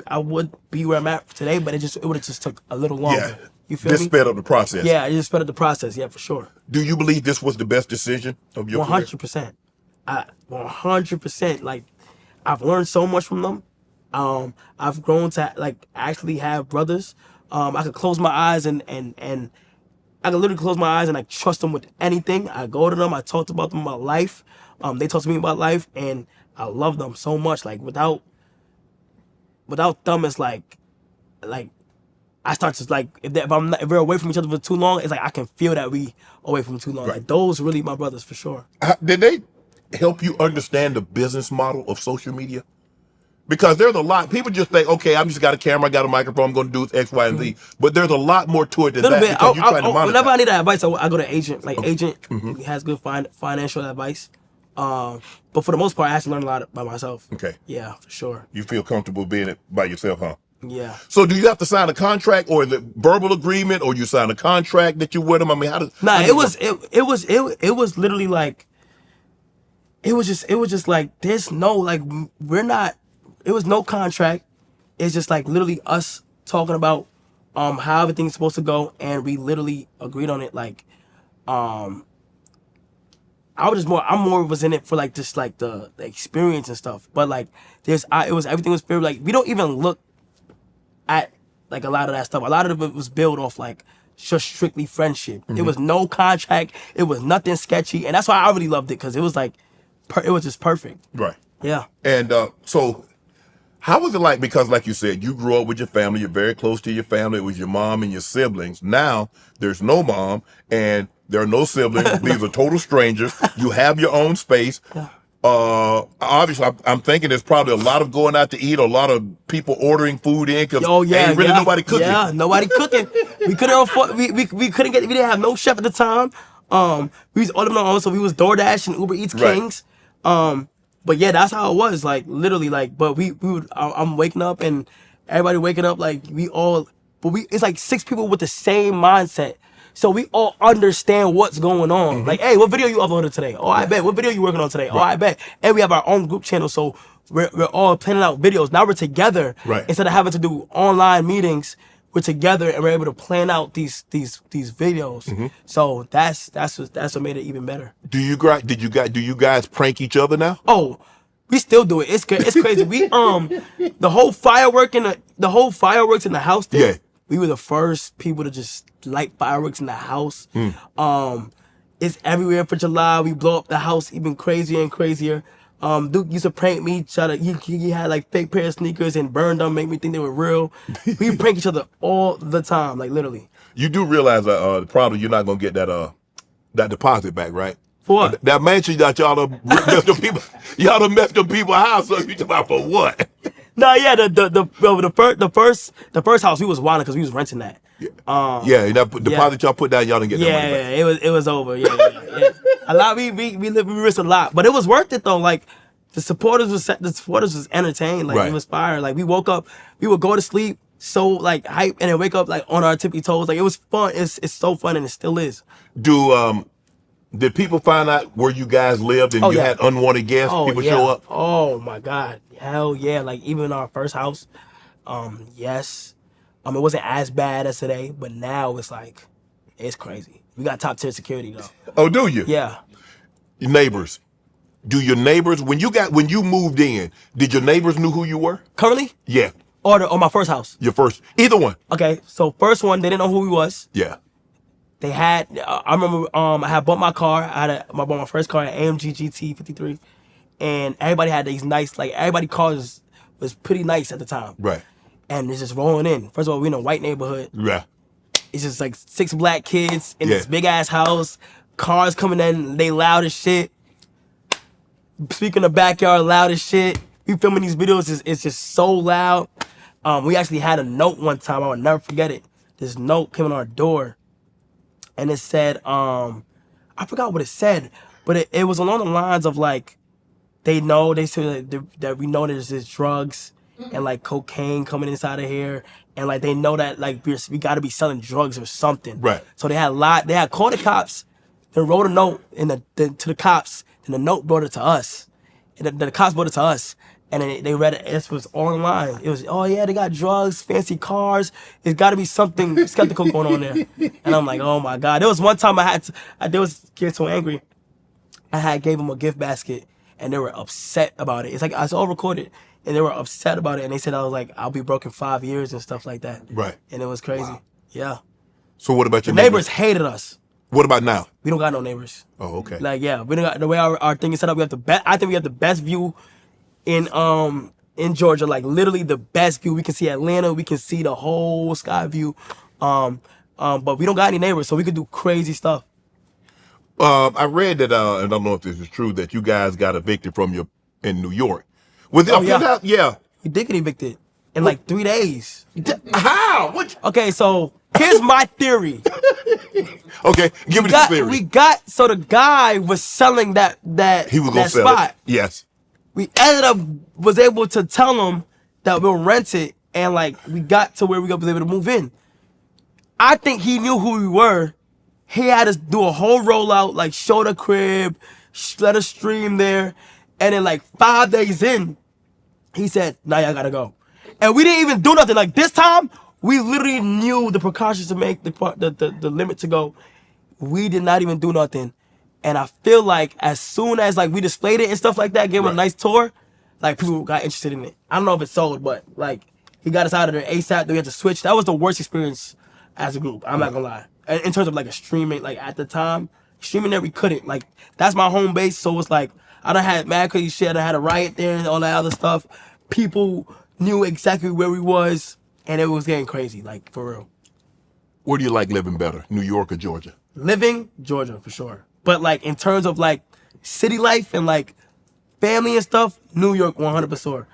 I would be where I'm at today, but it would have just took a little longer. Yeah. You feel This me? sped up the process. Yeah, it just sped up the process. Yeah, for sure. Do you believe this was the best decision of your career? 100%. 100%. Like, I've learned so much from them. I've grown to like actually have brothers. I could close my eyes and I could literally close my eyes and like trust them with anything. I go to them. I talk about them about life. They talk to me about life, and I love them so much. Like without them, it's like. I start to like if we're away from each other for too long, it's like I can feel that we away from too long. Right. Like those really my brothers for sure. Did they help you understand the business model of social media? Because there's a lot. People just think, okay, I've just got a camera, I got a microphone, I'm going to do X, Y, and Z. But there's a lot more to it than that because you're trying to monetize. Whenever I need that advice, I go to agent. Like agent has good financial advice. But for the most part, I actually learn a lot by myself. Okay. Yeah, for sure. You feel comfortable being it by yourself, huh? Yeah. So do you have to sign a contract or the verbal agreement, or you sign a contract that you with them? I mean, how does? Nah, it was literally like. It was just like there's no like we're not. It was no contract. It's just like literally us talking about how everything's supposed to go, and we literally agreed on it. Like, I'm more was in it for like just like the experience and stuff. But like everything was very like we don't even look at like a lot of that stuff. A lot of it was built off like just strictly friendship. It was no contract. It was nothing sketchy, and that's why I really loved it because it was like it was just perfect. Right. Yeah. And so, how was it like? Because like you said, you grew up with your family. You're very close to your family. It was your mom and your siblings. Now there's no mom and there are no siblings. These are total strangers. You have your own space. Yeah. Obviously, I'm thinking there's probably a lot of going out to eat, a lot of people ordering food in because ain't really nobody cooking. Yeah, nobody cooking. We couldn't afford. We couldn't get. We didn't have no chef at the time. We was all them so we was DoorDash and Uber Eats kings. But yeah, that's how it was. Like literally, like. But we would. I'm waking up and everybody waking up like we all. But it's like 6 people with the same mindset. So we all understand what's going on. Like, hey, what video you uploaded today? Oh, I bet. What video you working on today? Oh, I bet. And we have our own group channel, so we're all planning out videos. Now we're together. Right. Instead of having to do online meetings, we're together and we're able to plan out these videos. So that's what made it even better. Do you guys prank each other now? Oh, we still do it. It's crazy. We the whole fireworks in the house thing. Yeah. We were the first people to just light fireworks in the house. It's everywhere for July. We blow up the house even crazier and crazier. Duke used to prank me. He had like fake pair of sneakers and burned them, make me think they were real. We prank each other all the time, like literally. You do realize probably you're not gonna get that deposit back, right? For what? That mansion that y'all done messed them people, y'all done messed them people's house up. You talking about for what? No, yeah, the first house we was wilding because we was renting that. Yeah, that deposit y'all put down, y'all didn't get that money back. Yeah, it was over. Yeah. A lot we risked a lot, but it was worth it though. Like the supporters was entertained. Like Right. it was fire. Like we woke up, we would go to sleep so like hype, and then wake up like on our tippy toes. Like it was fun. It's so fun, and it still is. Did people find out where you guys lived and you had unwanted guests? People show up? Oh my God. Hell yeah. Like even in our first house, yes. It wasn't as bad as today, but now it's like, it's crazy. We got top tier security though. Oh, do you? Yeah. Your neighbors. Do your neighbors, when you moved in, did your neighbors knew who you were? Currently? Yeah. Or my first house? Your first, either one. Okay, so first one, they didn't know who he was. Yeah. They had, I remember I had bought my car. I bought my first car, an AMG GT 53. And everybody had these nice, like everybody cars was pretty nice at the time. Right. And it's just rolling in. First of all, we in a white neighborhood. Yeah. It's just like 6 black kids in this big ass house. Cars coming in, they loud as shit. Speaking in the backyard, loud as shit. We filming these videos, it's just so loud. We actually had a note one time, I would never forget it. This note came on our door. And it said, I forgot what it said, but it was along the lines of like, they said that we know there's drugs and like cocaine coming inside of here. And like, they know that like we gotta be selling drugs or something. Right. So they had called the cops, they wrote a note to the cops, and the note brought it to us. And the cops brought it to us. And then they read it, it was online. It was, oh yeah, they got drugs, fancy cars. It's gotta be something skeptical going on there. And I'm like, oh my God. There was one time there was kids so angry. I gave them a gift basket and they were upset about it. It's like, I was all recorded and they were upset about it. And they said, I was like, I'll be broke in 5 years and stuff like that. Right. And it was crazy. Wow. Yeah. So what about your neighbors hated us. What about now? We don't got no neighbors. Oh, okay. Like, yeah, we don't got, the way our thing is set up, I think we have the best view in Georgia, like literally the best view. We can see Atlanta, we can see the whole sky view. But we don't got any neighbors, so we could do crazy stuff. I read that, and I don't know if this is true, that you guys got evicted in New York. Was it, yeah. We did get evicted in like 3 days. How? Okay, so here's my theory. Okay, give me the theory. So the guy was selling that he was gonna sell spot. it. Yes. We was able to tell him that we'll rent it, and like we got to where we was able to move in. I think he knew who we were. He had us do a whole rollout, like show the crib, let us stream there, and then like 5 days in, he said, "Now y'all gotta go," and we didn't even do nothing. Like this time, we literally knew the precautions to make the limit to go. We did not even do nothing. And I feel like as soon as like we displayed it and stuff like that, gave him a nice tour, like people got interested in it. I don't know if it sold, but like he got us out of there ASAP. Then we had to switch. That was the worst experience as a group. I'm not gonna lie. In terms of like a streaming, like at the time, streaming there we couldn't. Like that's my home base, so it's like I done had mad crazy shit. I done had a riot there and all that other stuff. People knew exactly where we was, and it was getting crazy, like for real. Where do you like living better, New York or Georgia? Living Georgia for sure. But like in terms of like city life and like family and stuff, New York 100%.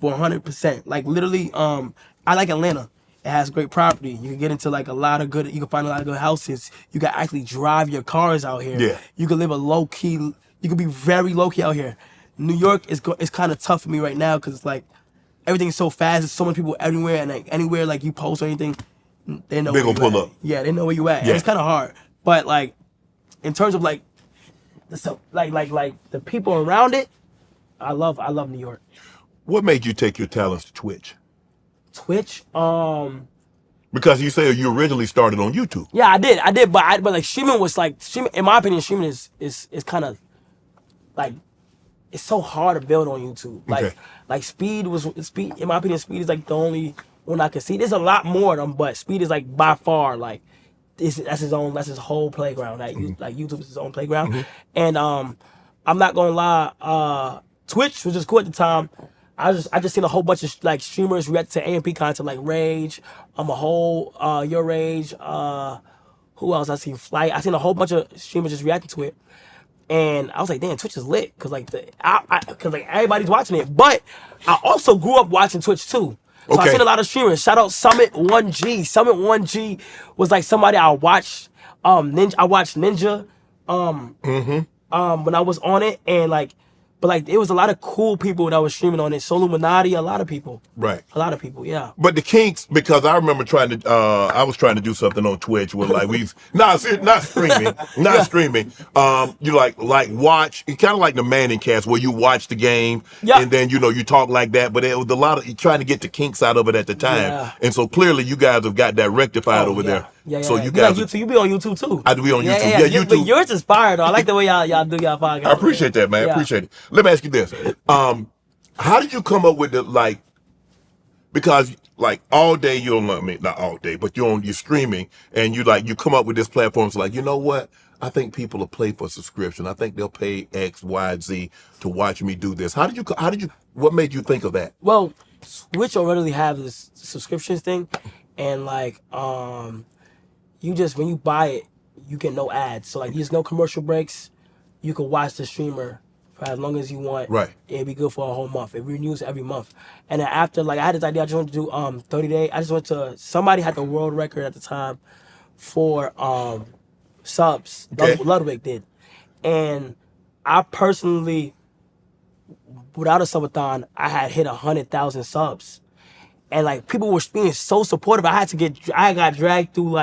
100%. Like literally, I like Atlanta. It has great property. You can get into like you can find a lot of good houses. You can actually drive your cars out here. Yeah. You can live a low key, you can be very low key out here. New York is kind of tough for me right now because it's like everything's so fast. There's so many people everywhere, and like anywhere like you post or anything, they know they where gonna you pull at. up. Yeah, they know where you at. Yeah. And it's kind of hard, but like in terms of like the people around it, I love New York. What made you take your talents to Twitch? Twitch, because you say you originally started on YouTube. yeah, I did, but like streaming was like in my opinion, streaming is kind of like it's so hard to build on YouTube. Like speed in my opinion, speed is like the only one I can see. There's a lot more of them, but speed is like by far like that's his whole playground. Like YouTube is his own playground. Mm-hmm. And I'm not gonna lie, Twitch was just cool at the time. I just seen a whole bunch of like streamers react to AMP content like Rage, Your Rage, who else I seen Flight. I seen a whole bunch of streamers just reacting to it. And I was like, damn, Twitch is lit, cause like everybody's watching it. But I also grew up watching Twitch too. So I seen a lot of streamers. Shout out Summit 1G. Summit 1G was like somebody I watched. I watched Ninja. When I was on it, and like But like, it was a lot of cool people that was streaming on it. Soluminati, a lot of people. Right. A lot of people, yeah. But the kinks, because I remember I was trying to do something on Twitch where like not streaming, streaming. You like watch, it's kind of like the Manning cast where you watch the game and then, you talk like that. But it was a lot of trying to get the kinks out of it at the time. Yeah. And so clearly you guys have got that rectified over there. Yeah. So you guys, you be on YouTube too. I do be on YouTube. Yeah, YouTube. But yours is fire though. I like the way y'all do y'all podcast. I appreciate that, man. I appreciate it. Let me ask you this. How did you come up with because like all day not all day, but you're streaming and you come up with this platform. It's like, you know what? I think people will pay for a subscription. I think they'll pay X, Y, Z to watch me do this. What made you think of that? Well, Twitch already have this subscriptions thing, and you just, when you buy it, you get no ads. So like, there's no commercial breaks. You can watch the streamer for as long as you want. Right. It'd be good for a whole month. It renews every month. And then after, I had this idea, I just wanted to do 30 days. I just went to, somebody had the world record at the time for subs. Okay. Ludwig did. And I personally, without a subathon, I had hit 100,000 subs. And people were being so supportive. I got dragged through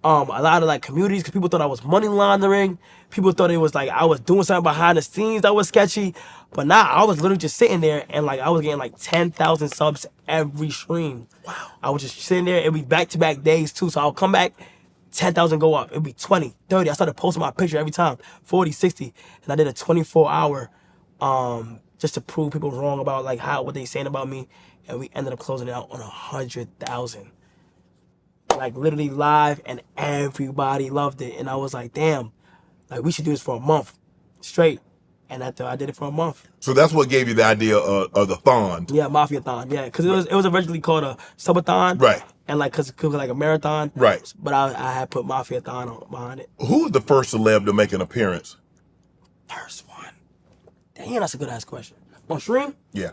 a lot of communities because people thought I was money laundering. People thought it was I was doing something behind the scenes that was sketchy. But I was literally just sitting there and I was getting 10,000 subs every stream. Wow. I was just sitting there. It'd be back-to-back days too. So I'll come back, 10,000 go up. It'd be 20, 30. I started posting my picture every time, 40, 60. And I did a 24-hour just to prove people wrong about what they saying about me. And we ended up closing it out on 100,000. Literally live, and everybody loved it. And I was like, damn, we should do this for a month straight. And I did it for a month. So that's what gave you the idea of the thon. Yeah, Mafia-thon. Yeah, because it was originally called a subathon. Right. And because it was a marathon. Right. But I had put Mafia-thon behind it. Who was the first celeb to make an appearance? First one. Damn, that's a good ass question. On stream? Yeah.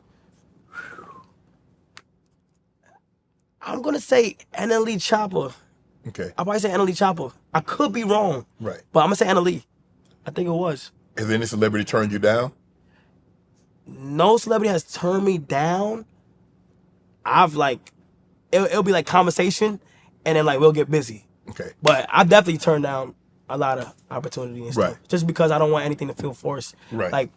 I'm gonna say NLE Chopper. Okay. I'll probably say NLE Chopper. I could be wrong. Right. But I'm gonna say NLE. I think it was. Has any celebrity turned you down? No celebrity has turned me down. I've it'll be conversation, and then we'll get busy. Okay. But I've definitely turned down a lot of opportunity and stuff. Right. Just because I don't want anything to feel forced. Right.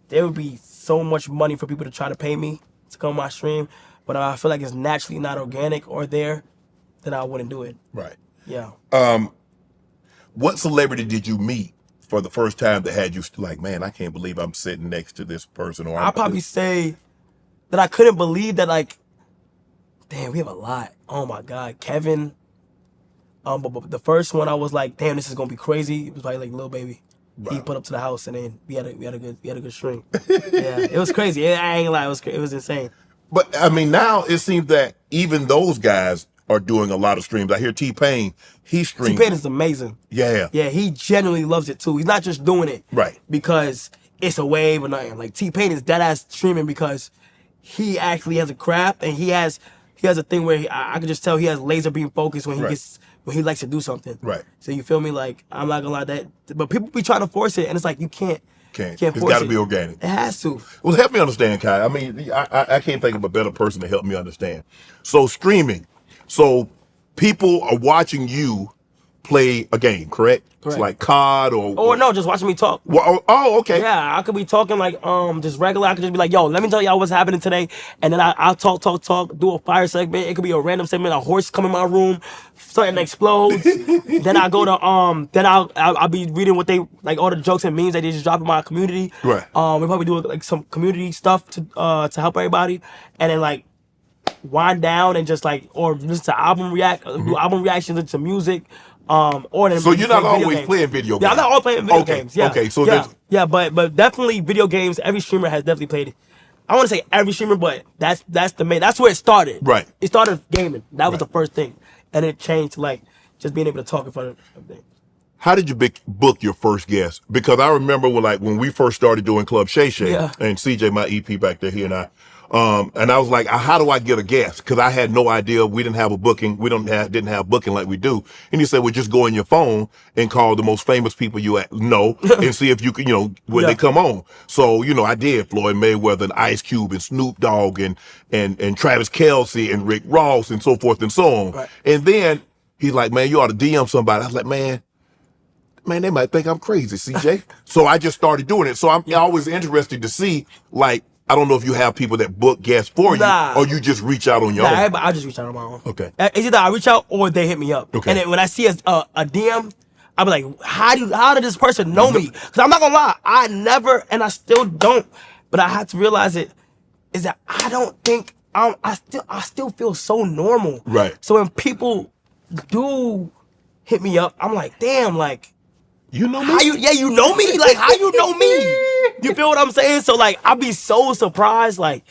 There would be so much money for people to try to pay me to come on my stream. But if I feel like it's naturally not organic or there, then I wouldn't do it. Right. Yeah. What celebrity did you meet for the first time that had you man, I can't believe I'm sitting next to this person? Or I'll probably say that I couldn't believe that damn, we have a lot. Oh my God, Kevin. But the first one I was like, damn, this is gonna be crazy. It was probably Lil Baby. Wow. He put up to the house and then we had a good string. Yeah, it was crazy. I ain't gonna lie, it was insane. But I mean, now it seems that even those guys are doing a lot of streams. I hear T-Pain, he streams. T-Pain is amazing. Yeah. Yeah, he genuinely loves it too. He's not just doing it because it's a wave or nothing. T-Pain is dead ass streaming because he actually has a craft and he has a thing where I can just tell he has laser beam focus when he likes to do something. Right. So you feel me? I'm not gonna lie but people be trying to force it and it's you can't. It's got to be organic. It has to. Well, help me understand, Kai. I mean, I can't think of a better person to help me understand. So streaming. So people are watching you play a game, correct? It's like COD or no, just watching me talk. Well, oh, okay. Yeah, I could be talking just regular. I could just be like, yo, let me tell y'all what's happening today. And then I'll talk, do a fire segment. It could be a random segment, a horse come in my room, something explodes. Then I go to then I'll be reading what they all the jokes and memes that they just drop in my community. Right. We probably do some community stuff to help everybody. And then wind down and just or listen to do album reactions to music. Or then so you're not always playing video games. Yeah, I'm not always playing video games. Yeah. Okay. So but definitely video games. Every streamer has definitely played it. I want to say every streamer, but that's the main. That's where it started. Right. It started gaming. That was the first thing, and it changed to just being able to talk in front of everything. How did you book your first guest? Because I remember when we first started doing Club Shay and CJ, my EP back there, he and I, And I was like, how do I get a guest? Because I had no idea. We didn't have a booking. We didn't have booking like we do. And he said, well, just go in your phone and call the most famous people you know and see if you can, when they come on. So, I did Floyd Mayweather and Ice Cube and Snoop Dogg and Travis Kelce and Rick Ross and so forth and so on. Right. And then he's like, man, you ought to DM somebody. I was like, man, they might think I'm crazy, CJ. So I just started doing it. So I'm always interested to see, like, I don't know if you have people that book guests for you, or you just reach out on your own. I just reach out on my own. Okay. It's either I reach out or they hit me up. Okay. And then when I see a DM, I'll be like, how did this person know me? Because I'm not gonna lie, I never, and I still don't, but I have to realize it, is that I don't think, I still feel so normal. Right. So when people do hit me up, I'm like, damn, like, you know me? You know me? Like, how you know me? You feel what I'm saying? So, like, I'll be so surprised, like,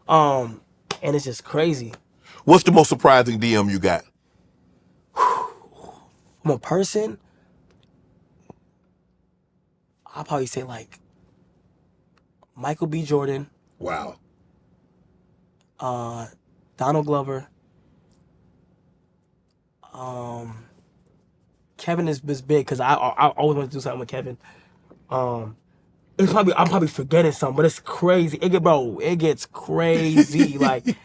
and it's just crazy. What's the most surprising DM you got? From a person, I'll probably say, like, Michael B. Jordan. Wow. Donald Glover. Kevin is big because I always want to do something with Kevin. I'm probably forgetting something, but it's crazy. It gets crazy. Like,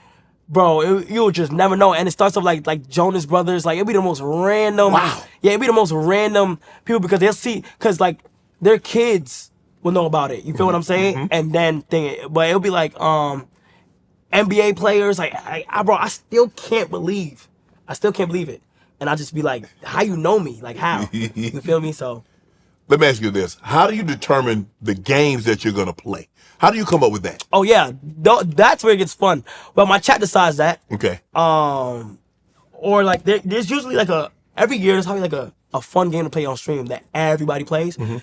bro, you'll just never know. And it starts off like Jonas Brothers. Like, it'll be the most random. Wow. Yeah, it'll be the most random people because they'll see, because like their kids will know about it. You feel what I'm saying? Mm-hmm. And then but it'll be like NBA players. Like, bro, I still can't believe it. And I just be like, how you know me? Like, how? You feel me? So let me ask you this. How do you determine the games that you're going to play? How do you come up with that? oh yeah, that's where it gets fun. Well, my chat decides that. Okay. Or like there's usually like every year there's probably like a fun game to play on stream that everybody plays. Mm-hmm.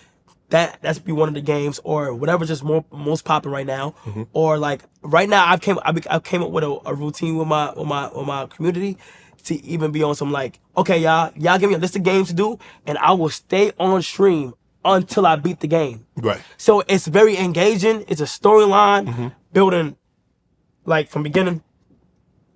That's be one of the games, or whatever's just most popping right now. Mm-hmm. Or like right now I came up with a routine with my community to even be on some like, okay, y'all give me a list of games to do, and I will stay on stream until I beat the game. Right. So it's very engaging. It's a storyline building, like, from beginning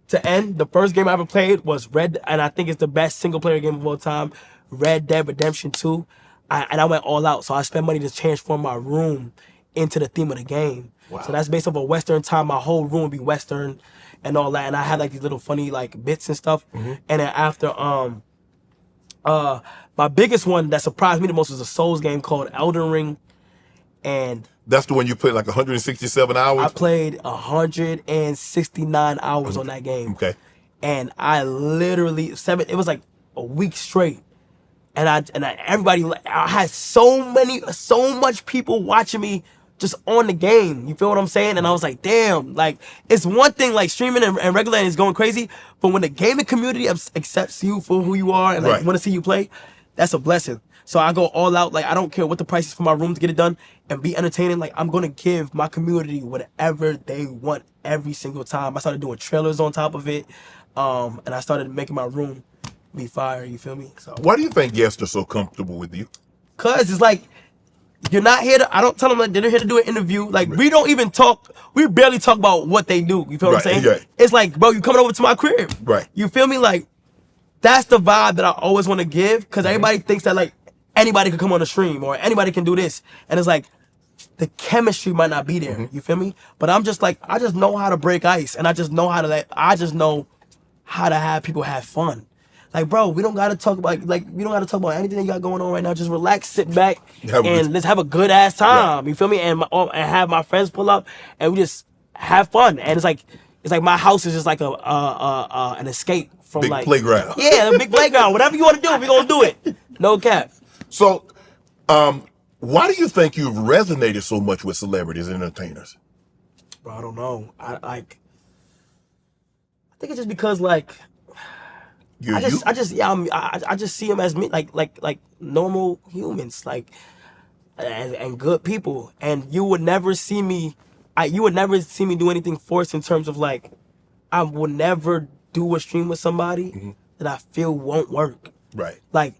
to end. The first game I ever played was and I think it's the best single player game of all time, Red Dead Redemption 2. And I went all out. So I spent money to transform my room into the theme of the game. Wow. So that's based off of Western time. My whole room would be Western and all that. And I had like these little funny like bits and stuff. And then after my biggest one that surprised me the most was a Souls game called Elden Ring. And that's the one you played like 167 hours? I played 169 hours on that game. Okay. And I literally it was like a week straight. And everybody, I had so much people watching me just on the game. You feel what I'm saying? And I was like, damn, like, it's one thing like streaming and regular and it's going crazy, but when the gaming community accepts you for who you are and like want to see you play, that's a blessing. So I go all out. Like, I don't care what the price is for my room to get it done and be entertaining. Like, I'm going to give my community whatever they want every single time. I started doing trailers on top of it. And I started making my room be fire, you feel me? So why do you think guests are so comfortable with you? Cause it's like, you're not here to, I don't tell them that they're here to do an interview. Like, we don't even talk, we barely talk about what they do. You feel what I'm saying? Right. It's like, bro, you coming over to my crib. Right. You feel me? Like, that's the vibe that I always want to give. Cause everybody thinks that like, anybody can come on the stream or anybody can do this. And it's like, the chemistry might not be there. You feel me? But I'm just like, I just know how to break ice. And I just know how to have people have fun. Like, bro, we don't gotta talk about anything that you got going on right now. Just relax, sit back, and let's have a good ass time. You feel me? And have my friends pull up, and we just have fun. And it's like my house is just like an escape from big like playground. Yeah, a big playground. Whatever you want to do, we gonna do it. No cap. So, why do you think you've resonated so much with celebrities and entertainers? Bro, I don't know. I think it's just because like. I just see them as me, like normal humans, like, and good people. And you would never see me do anything forced in terms of like, I would never do a stream with somebody that I feel won't work. Right. Like,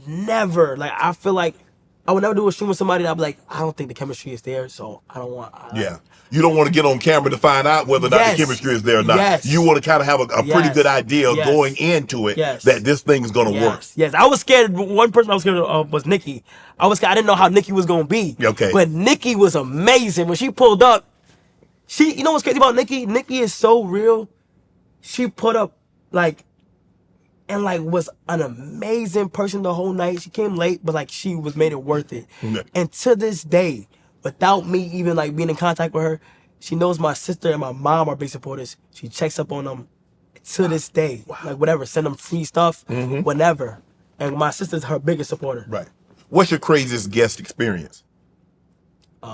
never. Like, I feel like I would never do a stream with somebody that I'd be like, I don't think the chemistry is there, so I don't want. Yeah. You don't want to get on camera to find out whether or not the chemistry is there or not. Yes. You want to kind of have a pretty good idea going into it that this thing is going to work. Yes, I was scared. One person I was scared of was Nicki. I didn't know how Nicki was going to be. Okay. But Nicki was amazing. When she pulled up, you know what's crazy about Nicki? Nicki is so real. She put up, was an amazing person the whole night. She came late, but she was made it worth it. Yeah. And to this day, without me even being in contact with her, she knows my sister and my mom are big supporters. She checks up on them to this day. Whatever, send them free stuff, whenever. And my sister's her biggest supporter. Right. What's your craziest guest experience? They're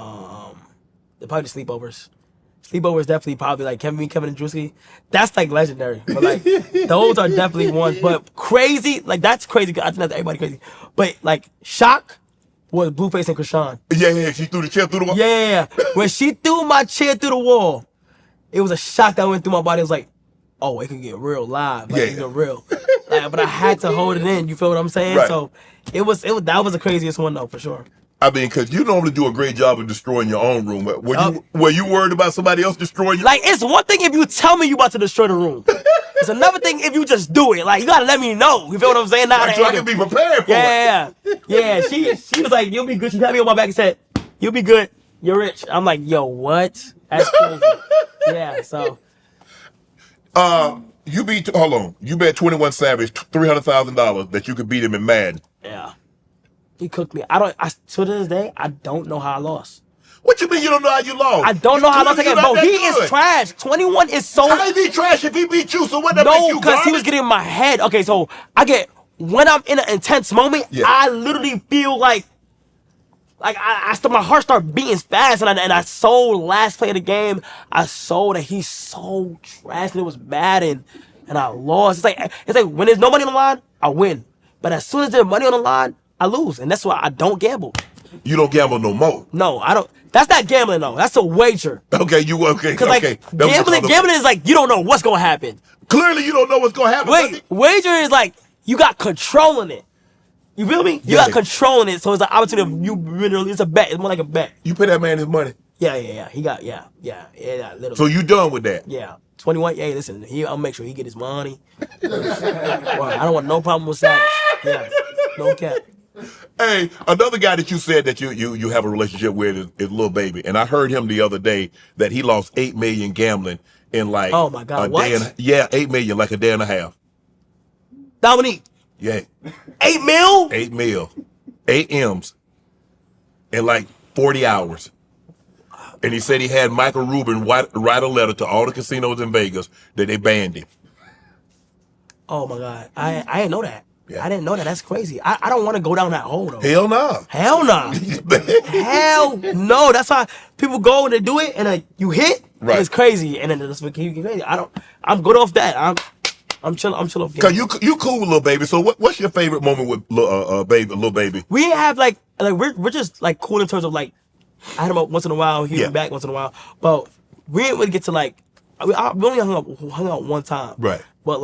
probably the sleepovers. Sleepovers definitely probably Kevin and Druski. That's legendary. But those are definitely ones. But crazy, that's crazy. I think that's everybody crazy. But shock was Blueface and Chrisean. Yeah. She threw the chair through the wall. Yeah. When she threw my chair through the wall, it was a shock that went through my body. It was like, oh, it could get real live. It could get real. But I had to hold it in. You feel what I'm saying? Right. So that was the craziest one though, for sure. I mean, because you normally do a great job of destroying your own room. Were you worried about somebody else destroying your room? It's one thing if you tell me you about to destroy the room. It's another thing if you just do it. You gotta let me know. You feel what I'm saying? So I can be prepared for it. Yeah. She was like, you'll be good. She had me on my back and said, you'll be good. You're rich. I'm like, yo, what? That's crazy. Yeah, so. You bet 21 Savage $300,000 that you could beat him in Madden. Yeah. He cooked me. To this day, I don't know how I lost. What you mean you don't know how you lost? I don't know how I lost again, bro. He is trash. 21 is so. How is he trash if he beat you? So what that make you? No, because he was getting in my head. Okay, so when I'm in an intense moment, I literally feel like my heart start beating fast, and I sold last play of the game. I sold that he's so trash, and it was bad, and I lost. It's like when there's no money on the line, I win. But as soon as there's money on the line, I lose, and that's why I don't gamble. You don't gamble no more. No, I don't. That's not gambling though. That's a wager. Okay, Because gambling is you don't know what's gonna happen. Clearly, you don't know what's gonna happen. Wager is you got control in it. You feel me? You got control in it, so it's an opportunity of you. It's a bet. It's more like a bet. You pay that man his money. Yeah. He got literally. So you done with that? Yeah. 21. Yeah, listen. I'll make sure he get his money. Well, I don't want no problem with Savage. Yeah. No cap. Hey, another guy that you said that you have a relationship with is Lil Baby, and I heard him the other day that he lost $8 million gambling in oh my God, what? $8 million, a day and a half. Dominique. Yeah. 8 mil? 8 mil. 8 M's in 40 hours. And he said he had Michael Rubin write a letter to all the casinos in Vegas that they banned him. Oh my God, I didn't know that. Yeah. I didn't know that. That's crazy. I don't want to go down that hole though. Hell no. Hell no. Hell no. That's how people go and they do it and you hit. Right. It's crazy. And then it's crazy. I'm good off that. I'm chill off. Cause you cool with Lil Baby. So what's your favorite moment with Lil Baby? We have we're just cool in terms of I had him up once in a while. He back once in a while. But we didn't really get to we only hung out one time. Right. But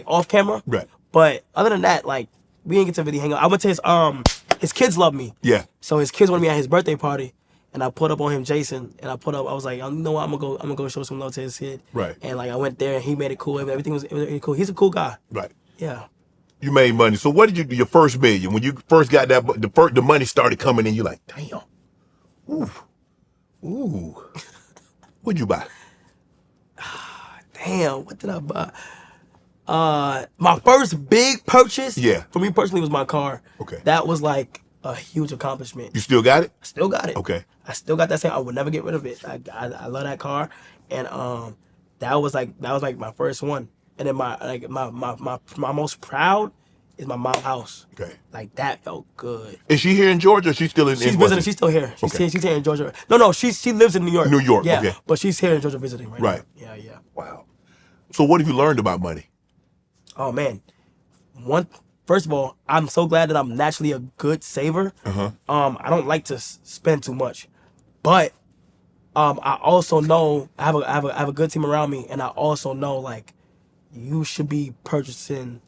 off camera. Right. But other than that, we didn't get to really hang out. I went to his kids love me. Yeah. So his kids wanted me at his birthday party, and I put up on him Jason, and I was like, you know what, I'm gonna go show some love to his kid. Right. And I went there, and he made it cool. Everything was cool. He's a cool guy. Right. Yeah. You made money. So what did you do your first million? When you first got that, the money started coming in, you're like, damn. Ooh. What'd you buy? Damn, what did I buy? My first big purchase, for me personally, was my car. Okay. That was a huge accomplishment. You still got it? I still got it. Okay. I still got that same. I would never get rid of it. I love that car, and that was my first one. And then my most proud is my mom's house. Okay. That felt good. Is she here in Georgia? Or she's still in? She's visiting. She's still here. She's here in Georgia. No. She lives in New York. New York. Yeah. Okay. But she's here in Georgia visiting right Right. now. Yeah. Wow. So what have you learned about money? Oh man, first of all, I'm so glad that I'm naturally a good saver. I don't like to spend too much, but I also know I have a good team around me, and I also know you should be purchasing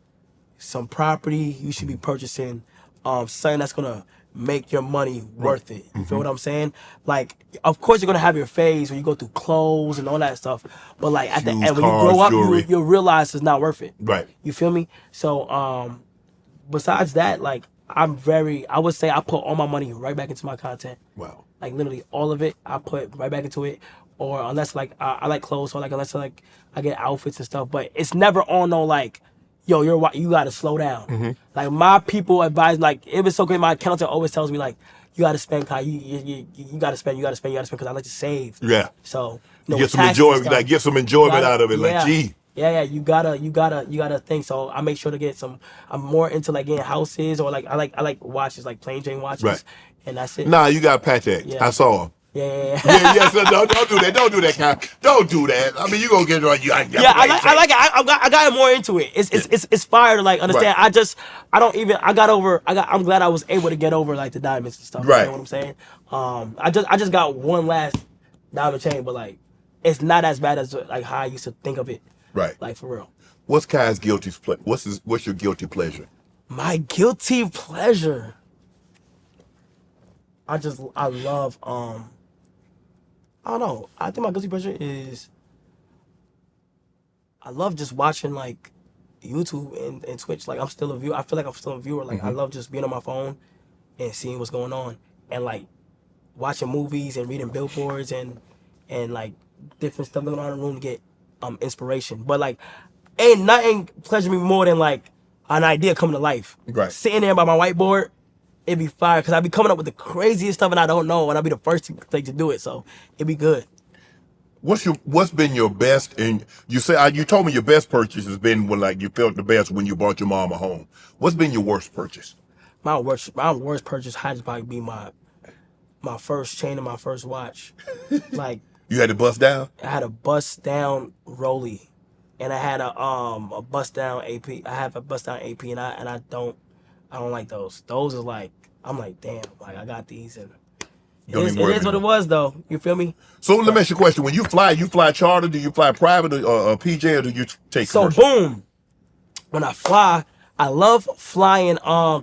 some property. You should be purchasing something that's gonna make your money worth it. You feel what I'm saying? Like, of course you're gonna have your phase when you go through clothes and all that stuff, but like at the Shoes, end when you cars, grow up, jewelry. you'll realize it's not worth it. Right. You feel me? So besides that, like I would say I put all my money right back into my content. Wow. Like literally all of it, I put right back into it. Or unless like I like clothes, so like unless like I get outfits and stuff, but it's never on no like, yo, you gotta slow down. Like my people advise, like it was so great. My accountant always tells me like, you gotta spend, Kai. You gotta spend, because I like to save. Yeah. So Get some enjoyment. Like get some enjoyment out of it. Yeah. Like gee. Yeah, you gotta think. So I make sure to get some. I'm more into like getting houses or like I like watches, like plain Jane watches, Right. and that's it. Nah, you got Patek. Yeah. I saw him. Yeah. Yeah. So don't do that. Don't do that, Kai. Don't do that. I mean, you gonna get right. Yeah, I like it. I got more into it. It's fire to like understand. Right. I'm glad I was able to get over like the diamonds and stuff. Right. You know what I'm saying? I just got one last diamond chain, but like it's not as bad as like how I used to think of it. Right. Like for real. What's Kai's guilty pleasure? What's your guilty pleasure? My guilty pleasure. I love I don't know. I think my guilty pleasure is I love just watching like YouTube and Twitch. Like I'm still a viewer. I feel like I'm still a viewer. Like I love just being on my phone and seeing what's going on and like watching movies and reading billboards and like different stuff going on in the room to get inspiration. But like ain't nothing pleasure me more than like an idea coming to life. Right. Sitting there by my whiteboard, it'd be fire because I'd be coming up with the craziest stuff and I don't know and I'd be the first to do it. So it'd be good. What's been your best? And you told me your best purchase has been when like you felt the best when you bought your mom a home. What's been your worst purchase? My worst purchase had to probably be my first chain and my first watch. Like You had to bust down? I had a bust down Rolly, and I had a bust down AP. I have a bust down AP, and I don't like those. Those are like I'm like damn, like I got these and. It is what it was, though. You feel me? So let me ask you a question. When you fly charter? Do you fly private or PJ, or do you take commercial? So boom, when I fly, I love flying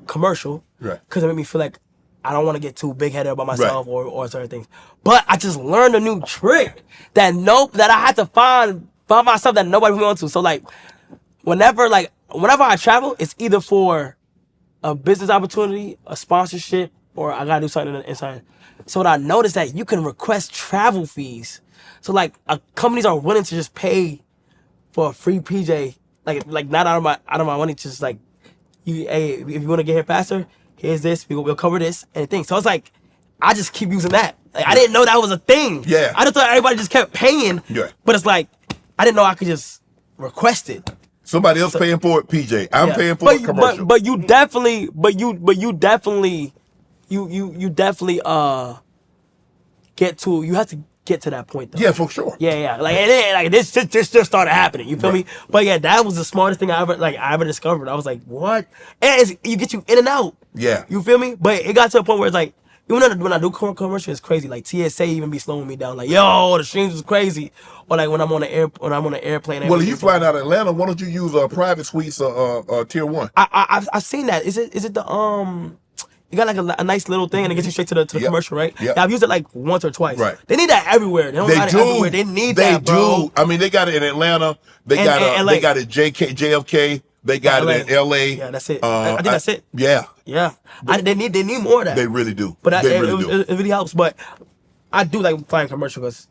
commercial, right? Because it made me feel like I don't want to get too big headed about myself or certain things. But I just learned a new trick that I had to find myself that nobody wants to. So like, whenever I travel, it's either for a business opportunity, a sponsorship, or I gotta do something inside. So what I noticed that you can request travel fees. So like companies are willing to just pay for a free PJ, like not out of my money, just like hey, if you want to get here faster, here's this, we'll cover this and things. So it's like I just keep using that. Like I didn't know that was a thing. Yeah. I just thought everybody just kept paying. Yeah. But it's like I didn't know I could just request it. Somebody else paying for it, PJ. I'm paying for it commercial. But you definitely you have to get to that point though. Yeah, for sure. Yeah. Like this just started happening. You feel me? But yeah, that was the smartest thing I ever discovered. I was like, what? And you get you in and out. Yeah. You feel me? But it got to a point where it's like, even when I do commercial, it's crazy. Like TSA even be slowing me down. Like, yo, the streams is crazy. Or like when I'm on an airplane. Well, if you flying out of Atlanta, why don't you use private suites tier 1? I've seen that. Is it the you got like a nice little thing and it gets you straight to the commercial, right? Yep. Yeah, I've used it like once or twice. Right. They need that everywhere. They don't got it everywhere. They need that, bro. I mean, they got it in Atlanta. They got it JFK. They got it in LA. Yeah, that's it. I think that's it. Yeah. Yeah. They need more of that. They really do. But they it really helps. But I do like flying commercial because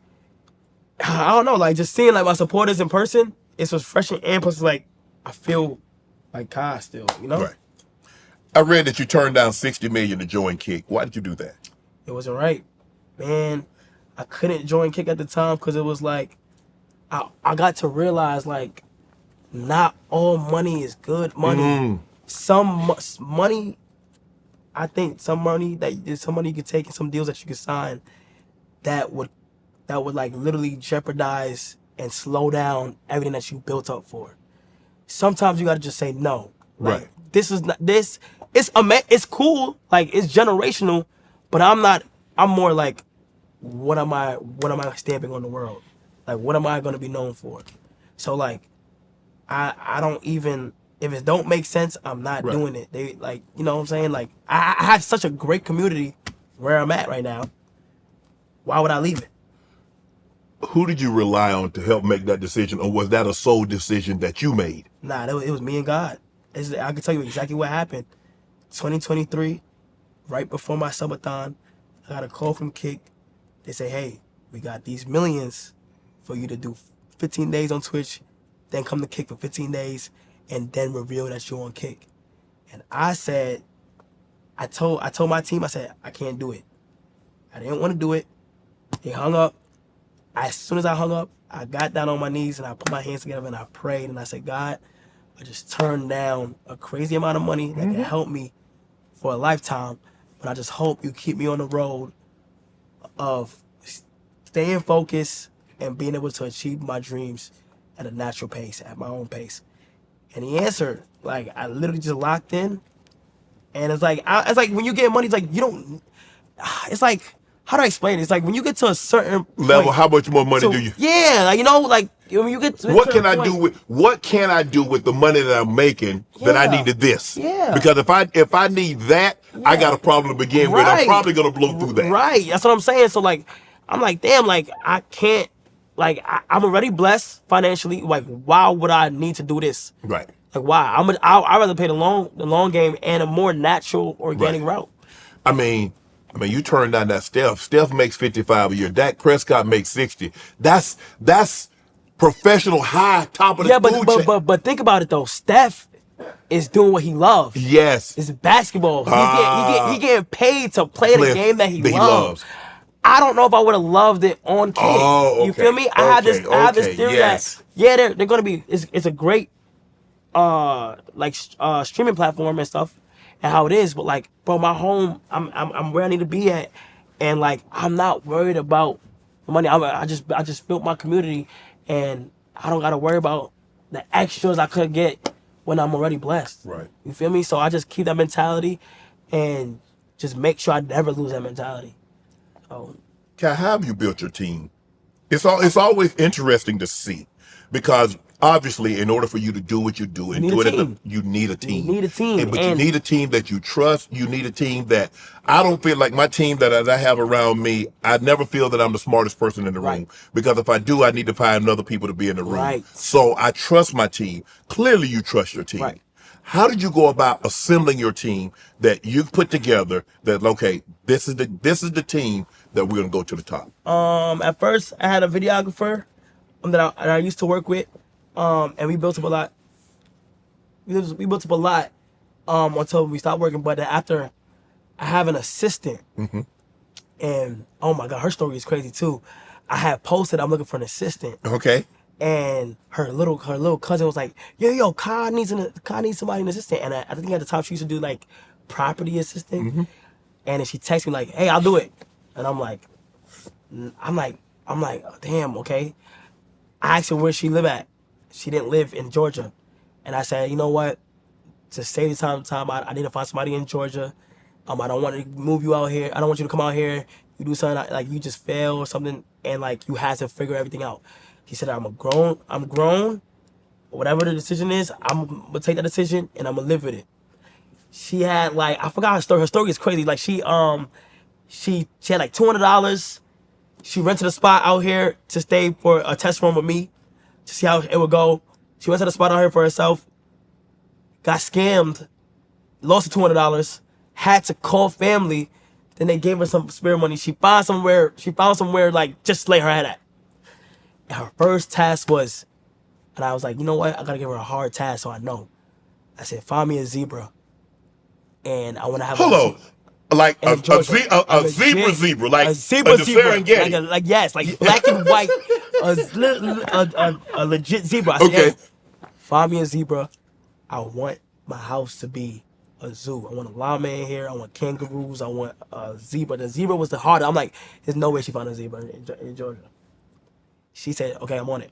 I don't know, like just seeing like my supporters in person, it's refreshing and plus like I feel like Kai still, you know? Right. I read that you turned down $60 million to join Kick. Why did you do that? It wasn't right, man. I couldn't join Kick at the time because it was like I got to realize like not all money is good money. Some money, I think some money you could take and some deals that you could sign that would like literally jeopardize and slow down everything that you built up for. Sometimes you gotta just say no. Like, right. This is not this. It's cool. Like it's generational, but I'm more like, what am I stamping on the world? Like what am I gonna be known for? So like, I don't even. if it don't make sense, I'm not doing it. They like, you know what I'm saying? Like I have such a great community where I'm at right now. Why would I leave it? Who did you rely on to help make that decision, or was that a sole decision that you made? Nah, it was me and God. I can tell you exactly what happened. 2023, right before my subathon, I got a call from Kick. They say, hey, we got these millions for you to do 15 days on Twitch, then come to Kick for 15 days, and then reveal that you're on Kick. And I said, I told my team, I said, I can't do it. I didn't want to do it. They hung up. As soon as I hung up, I got down on my knees and I put my hands together and I prayed and I said, God, I just turned down a crazy amount of money that can help me for a lifetime, but I just hope you keep me on the road of staying focused and being able to achieve my dreams at a natural pace, at my own pace. And he answered. Like, I literally just locked in. And it's like when you get money, it's like you don't, it's like, how do I explain it? It's like when you get to a certain level, point, how much more money do you? Yeah, like, you know, like when you get to What a can I point, do with the money that I'm making that I needed this? Yeah. Because if I need that, I got a problem to begin with. I'm probably gonna blow through that. Right. That's what I'm saying. So like, I'm like, damn, like I can't, like I'm already blessed financially. Like, why would I need to do this? Right. Like, why? I'd rather play the long game and a more natural, organic route. I mean, you turn down that Steph. Steph makes 55 a year. Dak Prescott makes 60. That's professional high, top of the food chain. But think about it though. Steph is doing what he loves. Yes. It's basketball. He getting paid to play the game that he loves. I don't know if I would have loved it on Kick. Oh, okay. You feel me? I have this theory that they're gonna be. It's a great streaming platform and stuff. And how it is, but like, bro, my home, I'm where I need to be at, and like, I'm not worried about the money. I just built my community, and I don't gotta worry about the extras I could get when I'm already blessed. Right. You feel me? So I just keep that mentality, and just make sure I never lose that mentality. So, Kai, how have you built your team? It's always interesting to see, because obviously, in order for you to do what you do and do it, you need a team. You need a team. But you need a team that you trust. You need a team that, I don't feel like my team that I have around me, I never feel that I'm the smartest person in the room. Because if I do, I need to find other people to be in the room. Right. So I trust my team. Clearly, you trust your team. Right. How did you go about assembling your team that you've put together that, okay, this is the team that we're going to go to the top? At first, I had a videographer that I used to work with. And we built up a lot. We built up a lot until we stopped working. But after, I have an assistant, and oh my God, her story is crazy too. I had posted I'm looking for an assistant. Okay. And her little cousin was like, yo, Kai needs somebody an assistant. And I think at the time she used to do like property assistant. And then she texted me like, hey, I'll do it. And I'm like, damn, okay. I asked her where she live at. She didn't live in Georgia. And I said, you know what? To save the time, I need to find somebody in Georgia. I don't want to move you out here. I don't want you to come out here. You do something like you just fail or something, and like you have to figure everything out. He said, I'm grown. Whatever the decision is, I'm gonna take that decision and I'm gonna live with it. She had like, I forgot her story. Her story is crazy. Like she had like $200. She rented a spot out here to stay for a test run with me, to see how it would go. She went to the spot out here for herself, got scammed, lost the $200, had to call family, then they gave her some spare money. She found somewhere like just to lay her head at. And her first task was, and I was like, you know what? I gotta give her a hard task so I know. I said, find me a zebra. And I wanna have like a zebra, like a Serengeti. Like yes, like black and white, a legit zebra. I said, Okay. hey, find me a zebra. I want my house to be a zoo. I want a llama in here. I want kangaroos. I want a zebra. The zebra was the hardest. I'm like, there's no way she found a zebra in Georgia. She said, okay, I'm on it.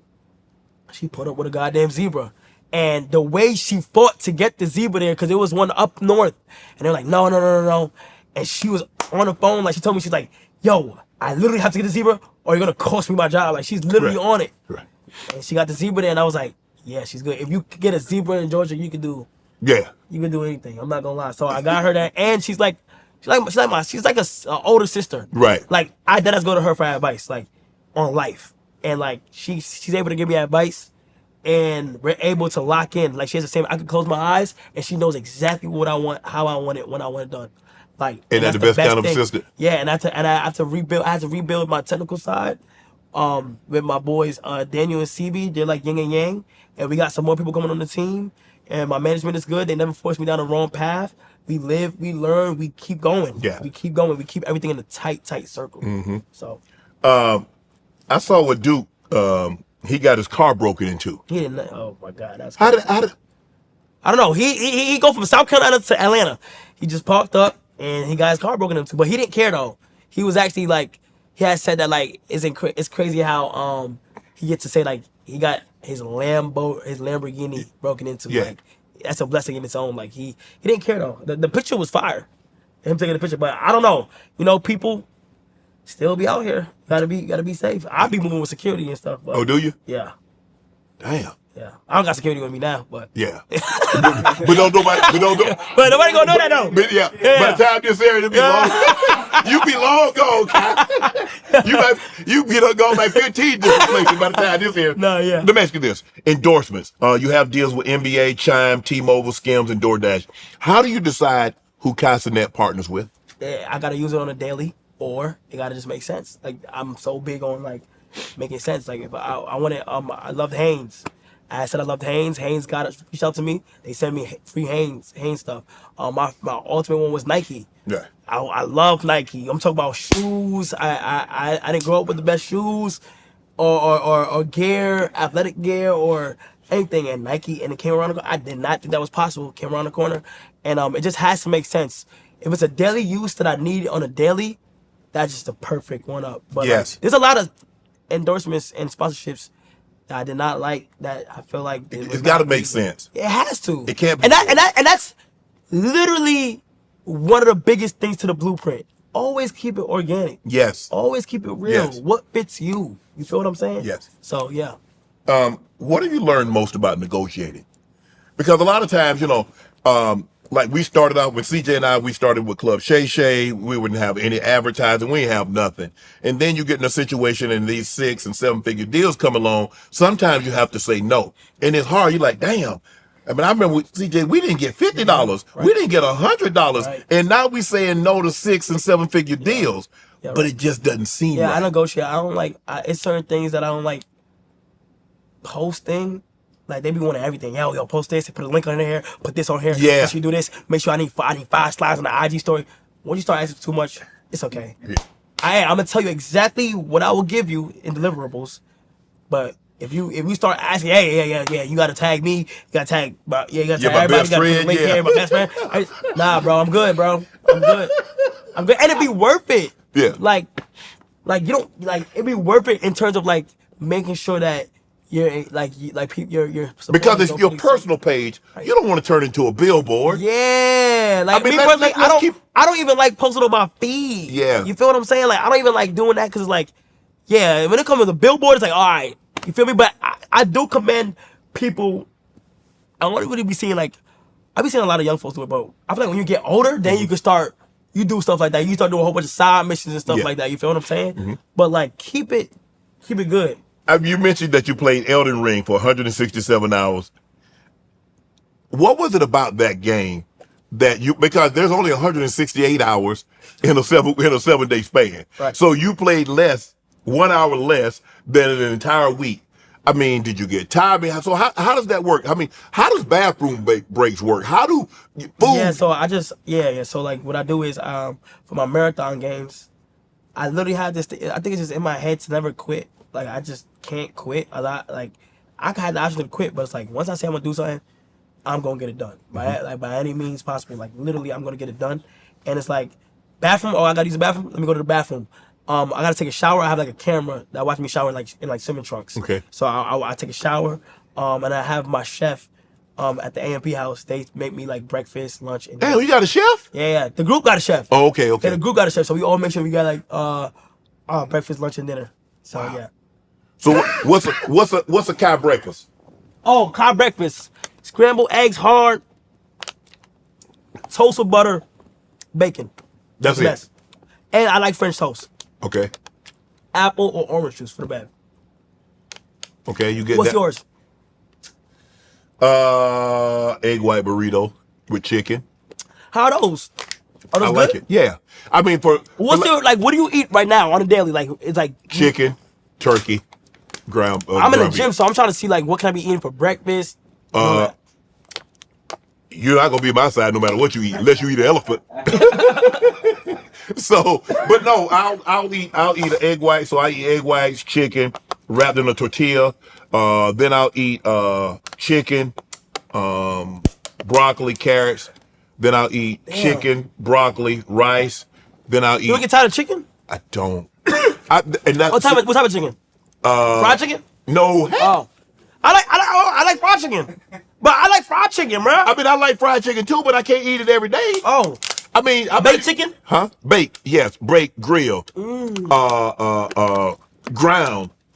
She put up with a goddamn zebra. And the way she fought to get the zebra there, because it was one up north. And they're like, no. And she was on the phone, like she told me, she's like, yo, I literally have to get the zebra or you're going to cost me my job. Like she's literally on it. Right. And she got the zebra there and I was like, Yeah, she's good. If you could get a zebra in Georgia, you can do anything. I'm not gonna lie. So I got her that, and she's like a older sister. Right. Like I just go to her for advice, like on life, and like she's able to give me advice, and we're able to lock in. Like she has the same. I can close my eyes, and she knows exactly what I want, how I want it, when I want it done. Like, and that's the best kind of assistant. Yeah, and I have to rebuild. I had to rebuild my technical side. With my boys Daniel and CB, they're like yin and yang, and we got some more people coming on the team. And my management is good. They never force me down the wrong path. We live, we learn, we keep going. Yeah, we keep going. We keep everything in a tight circle. Mm-hmm. So, I saw with Duke, he got his car broken into. He didn't. Oh my God, that's how crazy. did I don't know. He go from South Carolina to Atlanta. He just parked up and he got his car broken into. But he didn't care though. He was actually like, he had said that like it's crazy how he gets to say like he got his Lamborghini broken into. Yeah. Like that's a blessing in its own. Like he didn't care though. The picture was fire. Him taking the picture, but I don't know. You know, people still be out here. Gotta be safe. I'll be moving with security and stuff. But, oh, do you? Yeah. Damn. Yeah. I don't got security with me now, but yeah. we don't know. But nobody gonna know that though. But yeah. By the time this area to be long, you be long gone, Kai. You be gone like 15 different places by the time this area. No, yeah. Let me ask you this: endorsements. You have deals with NBA, Chime, T-Mobile, Skims, and DoorDash. How do you decide who Kai Cenat partners with? Yeah, I gotta use it on a daily, or it gotta just make sense. Like I'm so big on like making sense. Like if I wanted, I loved Hanes. I said I loved Hanes. Hanes reached out to me. They sent me free Hanes stuff. My ultimate one was Nike. Yeah. I love Nike. I'm talking about shoes. I didn't grow up with the best shoes or gear, athletic gear or anything. And Nike, and it came around the corner. I did not think that was possible. It came around the corner. And it just has to make sense. If it's a daily use that I need on a daily, that's just the perfect one up. But yes. There's a lot of endorsements and sponsorships I did not like that. I feel like it's got to make sense. It has to. It can't be. And that's literally one of the biggest things to the blueprint. Always keep it organic. Yes. Always keep it real. Yes. What fits you? You feel what I'm saying? Yes. So yeah. What have you learned most about negotiating? Because a lot of times, like we started out with CJ and I, we started with Club Shay. We wouldn't have any advertising. We didn't have nothing. And then you get in a situation and these 6 and 7 figure deals come along. Sometimes you have to say no. And it's hard. You're like, damn. I mean, I remember with CJ, we didn't get $50. Right. We didn't get $100. Right. And now we saying no to 6 and 7 figure deals. Yeah, but it just doesn't seem right. I negotiate. I don't like, it's certain things that I don't like posting. Like they be wanting everything. Yo, post this, put a link on here, put this on here. Yeah. Make sure you do this. Make sure I need 5 slides on the IG story. When you start asking too much, it's okay. Yeah. I'm gonna tell you exactly what I will give you in deliverables. But if you start asking, yeah, you gotta tag me, you gotta tag, you gotta tag everybody, you gotta put a link here, my best friend. Nah, bro, I'm good, bro. I'm good, and it be worth it. Yeah. Like you don't like it be worth it in terms of like making sure that. You're because it's your personal page. Right. You don't want to turn into a billboard. Yeah, like I don't even like posting on my feed. Yeah, you feel what I'm saying? Like I don't even like doing that because like, yeah, when it comes to the billboard, it's like all right, you feel me? But I do commend people. I want to really be seeing like I be seeing a lot of young folks do it, but I feel like when you get older, then you can start. You do stuff like that. You start doing a whole bunch of side missions and stuff like that. You feel what I'm saying? Mm-hmm. But like keep it good. You mentioned that you played Elden Ring for 167 hours. What was it about that game that because there's only 168 hours in a 7-day span. Right. So you played 1 hour less than an entire week. I mean, did you get tired? I mean, so how does that work? I mean, how does bathroom breaks work? How do food? Yeah, so I just, So like what I do is for my marathon games, I literally have this, I think it's just in my head to never quit. Like, I just can't quit a lot. Like, I had the option to quit, but it's like, once I say I'm going to do something, I'm going to get it done. By any means possible. Like, literally, I'm going to get it done. And it's like, bathroom, I got to use the bathroom? Let me go to the bathroom. I got to take a shower. I have, like, a camera that watches me shower in swimming trunks. Okay. So I take a shower, and I have my chef at the AMP house. They make me, like, breakfast, lunch. And damn, you got a chef? Yeah. The group got a chef. Oh, okay. Yeah, the group got a chef. So we all make sure we got, like, breakfast, lunch, and dinner. So, wow. Yeah. So what's a Kai breakfast? Oh, Kai breakfast. Scrambled eggs hard. Toast with butter. Bacon. That's the it. best. And I like French toast. Okay. Apple or orange juice for the bed. Okay, you get What's that. yours? Egg white burrito with chicken. How are those? Are those I like good? it. Yeah. I mean, What's your like? What do you eat right now on a daily? Like it's like chicken, turkey, ground. I'm in the ground gym, beef. so I'm trying to see like what can I be eating for breakfast. You're not gonna be my side no matter what you eat, unless you eat an elephant. So, but no, I'll eat an egg white. So I eat egg whites, chicken, wrapped in a tortilla. Then I'll eat chicken, broccoli, carrots. Then I'll eat chicken, broccoli, rice. Then I'll eat. You don't get tired of chicken? I don't. And that's What type of chicken? Fried chicken? no. Oh, I like fried chicken, but I like fried chicken, bro. I mean, I like fried chicken too, but I can't eat it every day. Oh, I mean, baked chicken? Huh? Baked, yes. Baked, grilled, ground,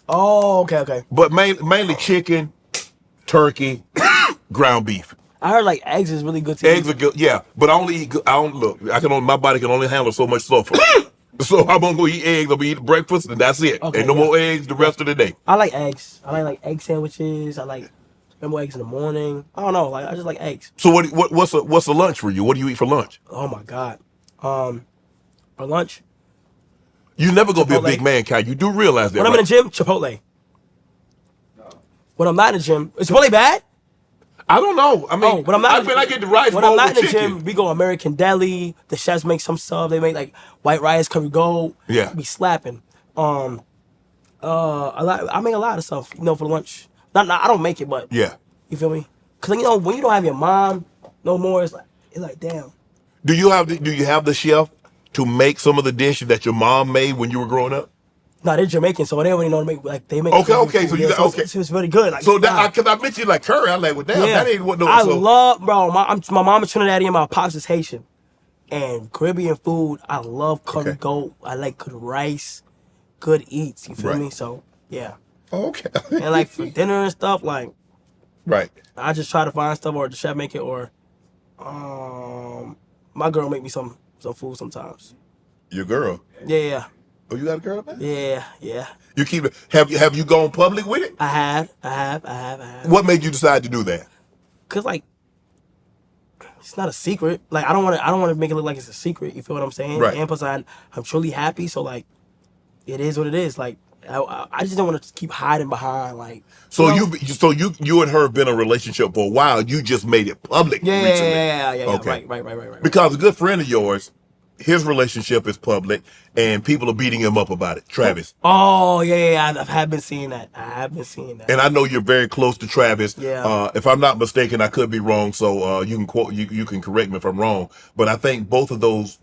oh, okay. but mainly chicken, turkey, ground beef. I heard like eggs is really good to Eggs eat. are good, yeah. But I only eat. I don't look. My body can only handle so much sulfur. So I'm gonna go eat eggs. I'm gonna eat breakfast, and that's it. Okay, and no yeah. more eggs the rest of the day. I like eggs. I like egg sandwiches. I like scrambled eggs in the morning. I don't know, like I just like eggs. So what's a lunch for you? What do you eat for lunch? Oh my god. For lunch, You never gonna be a Chipotle. big man, Kai. You do realize that, when I'm right? in the gym, Chipotle. When I'm not in the gym, is Chipotle bad? I don't know. I mean, when I'm not, I get the rice when bowl I'm not in with the chicken. gym, we go American Deli. The chefs make some stuff. They make like white rice, curry gold. Yeah. Be slapping. I make a lot of stuff, for lunch. Not I don't make it, but Yeah. you feel me? Cause when you don't have your mom no more, it's like damn. Do you have the chef to make some of the dishes that your mom made when you were growing up? No, they're Jamaican, so they don't really know to make like they make. Okay, so you got okay. So it's really good. Like, So that because I mentioned like curry, I'm like, well, damn, that ain't what no. I so, love, bro. My mom is Trinidadian, my pops is Haitian, and Caribbean food. I love curry Okay. goat. I like good rice, good eats. You feel Right. me? So yeah, okay, and like for dinner and stuff, like right. I just try to find stuff, or the chef make it, or my girl make me some food sometimes. Your girl. Yeah, Oh, you got a girl, man? yeah. You keep it. Have you gone public with it? I have. What made you decide to do that? Cause like it's not a secret. Like I don't want to make it look like it's a secret. You feel what I'm saying? Right. And plus I'm truly happy. So like it is what it is. Like I just don't want to keep hiding behind like. So you you and her have been in a relationship for a while. You just made it public recently. Yeah. Okay. Right. Because a good friend of yours, his relationship is public, and people are beating him up about it. Travis. Oh yeah. I have been seeing that. And I know you're very close to Travis. Yeah. If I'm not mistaken, I could be wrong. So you can quote you can correct me if I'm wrong. But I think both of those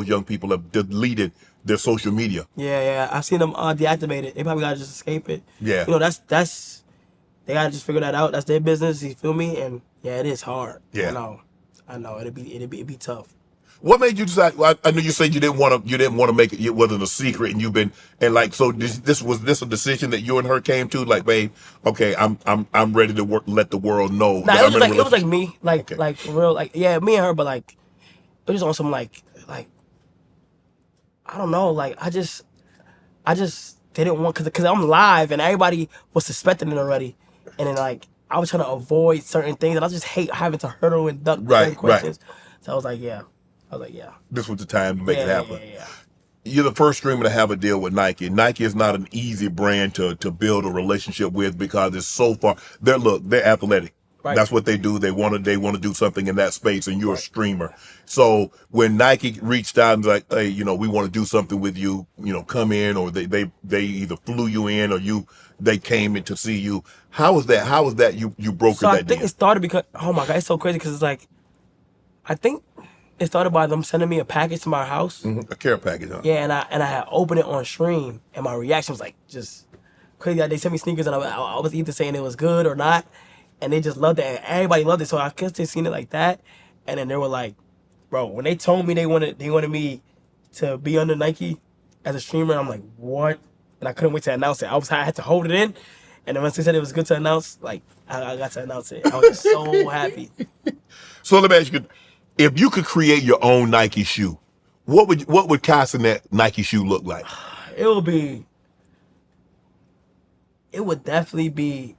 young people have deleted their social media. Yeah. I've seen them deactivate it. They probably gotta just escape it. Yeah. That's they gotta just figure that out. That's their business. You feel me? And yeah, it is hard. Yeah. I know. It'd be tough. What made you decide? I know you said you didn't want to make it. It wasn't a secret, and you've been and like so. This was a decision that you and her came to. Like, babe, okay, I'm ready to let the world know. Nah, that it was I'm in a like me, Okay. like for real, like yeah, me and her, but like it was on some like I don't know, like I just didn't want because I'm live and everybody was suspecting it already, and then like I was trying to avoid certain things, and I just hate having to hurdle and duck certain questions. So I was like, yeah. This was the time to make it happen. Yeah. You're the first streamer to have a deal with Nike. Nike is not an easy brand to build a relationship with because it's so far. They're athletic. Right. That's what they do. They want to do something in that space, and you're a streamer. So when Nike reached out and was like, hey, we want to do something with you, come in, or they either flew you in or they came in to see you. How was that? You brokered So I that think deal? it started because oh my god, it's so crazy because it's like I think it started by them sending me a package to my house. A care package, huh? Yeah, and I had opened it on stream, and my reaction was like just crazy. Like, they sent me sneakers, and I was either saying it was good or not, and they just loved it, and everybody loved it. So I guess they seen it like that, and then they were like, "Bro, when they told me they wanted me to be under Nike as a streamer, I'm like, what?" And I couldn't wait to announce it. I had to hold it in, And then once they said it was good to announce, like I got to announce it. I was just so happy. So let me ask you, if you could create your own Nike shoe, what would Kai Cenat Nike shoe look like? It would definitely be,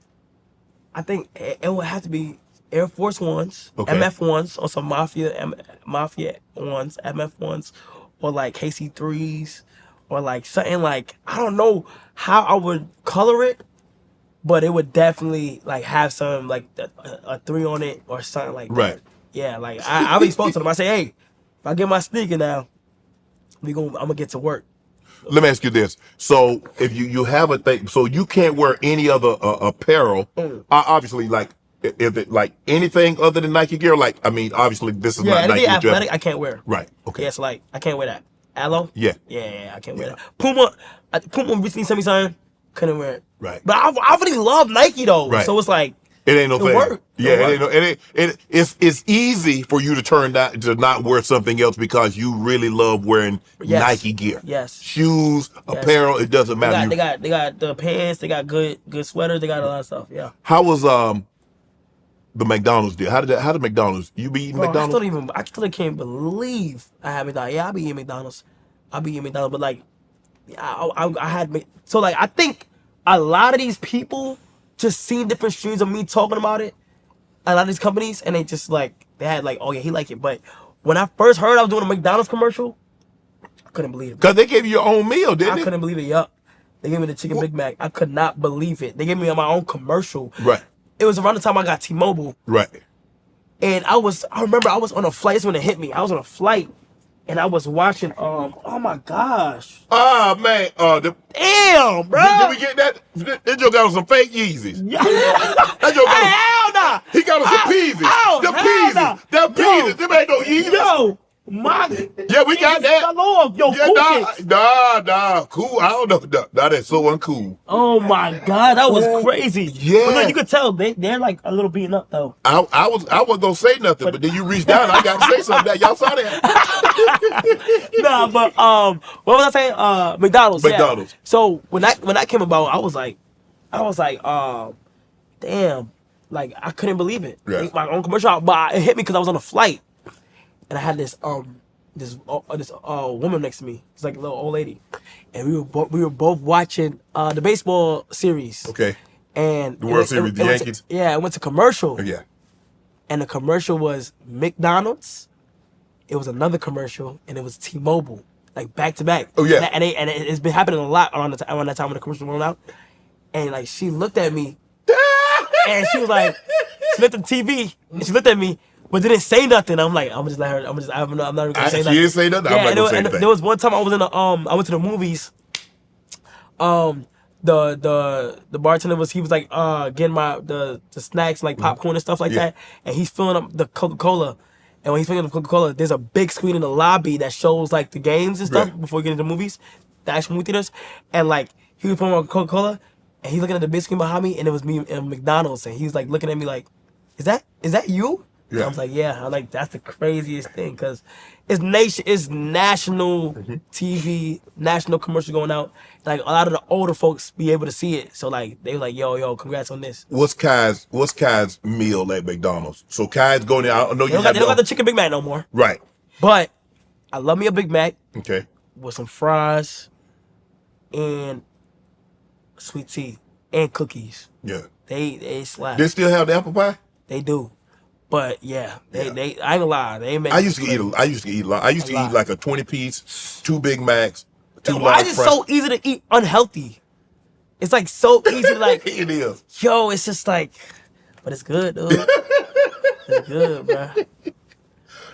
I think it would have to be Air Force Ones, Okay. MF Ones, or some Mafia Ones, MF Ones, or like KC3s, or like something like, I don't know how I would color it, but it would definitely like have some like a 3 on it or something like that. Right. Yeah, like I be spoke to them. I say, hey, if I get my sneaker now, I'm gonna get to work. Let me ask you this. So if you have a thing, so you can't wear any other apparel, obviously, like, if it like anything other than Nike gear, like, I mean, obviously this is Yeah, not anything Nike. athletic I can't wear. Right. Okay. Yeah, so like I can't wear that. Aloe? Yeah. Yeah, I can't wear that. Puma recently sent me something, couldn't wear it. Right. But I really love Nike though. Right. So it's like It ain't no it thing. worked. Yeah, It worked. it's easy for you to turn that to not wear something else because you really love wearing Yes. Nike gear. Yes. Shoes, Yes. apparel, it doesn't matter. They got the pants, they got good sweaters, they got a lot of stuff. Yeah. How was the McDonald's deal? How did McDonald's? You be eating Bro, McDonald's? I still can't believe I have McDonald's. Yeah, I be eating McDonald's. But like, I had so like I think a lot of these people just seen different streams of me talking about it. A lot of these companies, and they just like they had like, oh yeah, he like it. But when I first heard I was doing a McDonald's commercial, I couldn't believe it. Because they gave you your own meal, didn't I they? couldn't believe it. Yup. They gave me the chicken Big Mac. I could not believe it. They gave me my own commercial. Right. It was around the time I got T-Mobile. Right. And I remember I was on a flight. It's when it hit me. I was on a flight and I was watching, oh my gosh. Ah, man. Damn, bro. Did we get that? That joke got us some fake Yeezys. Yeah. That joke got us, Hell nah. he got us some Peasies. Oh, Them hell nah. Peasies. Them Peasies. Them ain't no Yeezys. Yo, my. Yeah, we got that. Fell off. Yo, Yeah, cool kicks. nah, cool. I don't know. Nah, that's so uncool. Oh my God, that was crazy. Yeah. But no, you could tell they're like a little beaten up though. I wasn't gonna say nothing, but then you reached down. I got to say something. Y'all saw that? Nah, but what was I saying? McDonald's. Yeah. McDonald's. So when that came about, I was like, damn, like I couldn't believe it. Yeah. My own commercial, but it hit me because I was on a flight, and I had this woman next to me. It's like a little old lady, and we were both watching the baseball series. Okay. And The World Series, the Yankees. It went to commercial. Yeah. And the commercial was McDonald's. It was another commercial, and it was T-Mobile, like back to back. Oh, yeah. And it's been happening a lot around that time when the commercial rolled out. And like she looked at me, and she was like, she looked at the TV, and she looked at me, but didn't say nothing. I'm like, I'm not even gonna say nothing. She didn't say nothing. Yeah, I'm not gonna say and anything. there was one time I was in I went to the movies. The bartender was like getting the snacks like popcorn and stuff like Yeah. that, and he's filling up the Coca-Cola. And when he's filling up the Coca-Cola, there's a big screen in the lobby that shows like the games and stuff Right. before we get into the movies, the actual movie theaters. And like he was filling up Coca-Cola, and he's looking at the big screen behind me, and it was me and McDonald's, and he was like looking at me like, "Is that you?" Yeah. I was like, "Yeah." I'm like, "That's the craziest thing," because it's national TV, national commercial going out. Like a lot of the older folks be able to see it, so like they were like, "Yo, congrats on this." What's Kai's meal at McDonald's? So Kai's going there. I know They you don't got the chicken Big Mac no more, right. but I love me a Big Mac Okay. with some fries and sweet tea and cookies. Yeah. They slap. They still have the apple pie? They do, but yeah, they Yeah. I ain't gonna lie, they make. I used to eat a lot. I used to eat lot. like a 20-piece, 2 Big Macs, 2 Why large is it fries. so easy to eat unhealthy? It's like so easy to like. It is. Yo, it's just like, but it's good, dude. It's good, bro.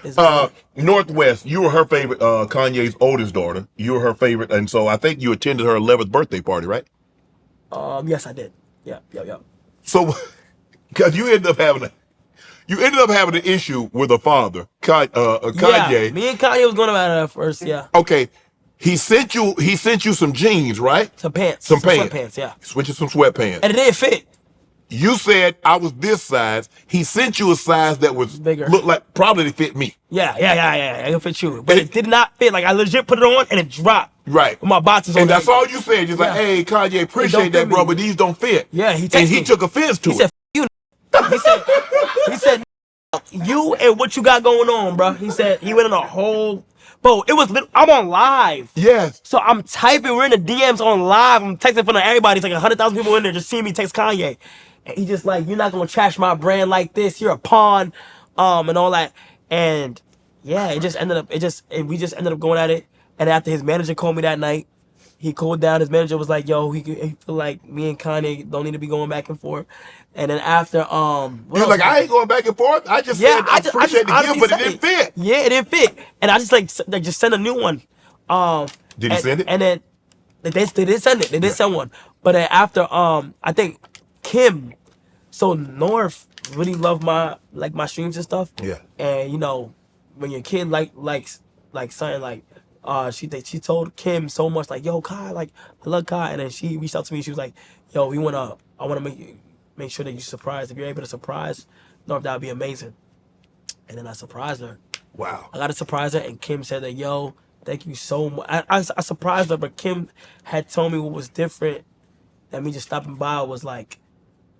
It's good. Northwest, you were her favorite, Kanye's oldest daughter. You were her favorite, and so I think you attended her 11th birthday party, right? Yes, I did. Yeah. So, because you ended up having an issue with her father, Kanye. Yeah, me and Kanye was going about it at first. Yeah, Okay, he sent you some jeans, right? some pants. Some pants. Sweatpants, yeah. Switch you some sweatpants. And it didn't fit. You said I was this size. He sent you a size that was Bigger. Looked like probably fit me. Yeah. It fit you, but it did not fit. Like I legit put it on and it dropped. Right. With my boxes on. And that's all you said. Just like, hey, Kanye, appreciate that, bro, but these don't fit. Yeah, he texted and he me. took offense to He it. said, "You." He said, "You and what you got going on, bro." He said he went in a whole. Bro, it was. I'm on live. Yes. So I'm typing. We're in the DMs on live. I'm texting in front of everybody. It's like 100,000 people in there just seeing me text Kanye, and he just like, "You're not gonna trash my brand like this. You're a pawn," and all that. And yeah, it just ended up. We just ended up going at it. And after his manager called me that night, he cooled down. His manager was like, "Yo, he feel like me and Kanye don't need to be going back and forth." And then after, You're like, I ain't going back and forth. I just said I appreciate the gift, but it didn't fit. Yeah, it didn't fit. And I just like just send a new one. Did he send it? And then they did send it. They did send one. But then after, I think Kim, so North really loved my streams and stuff. Yeah. And you know, when your kid likes something like. She told Kim so much like, yo, Kai, like I love Kai, and then she reached out to me. She was like, yo, I wanna make sure that you surprise. If you're able to surprise North, that would be amazing. And then I surprised her. Wow. I got to surprise her, and Kim said that, yo, thank you so much. I surprised her, but Kim had told me what was different than me just stopping by was like,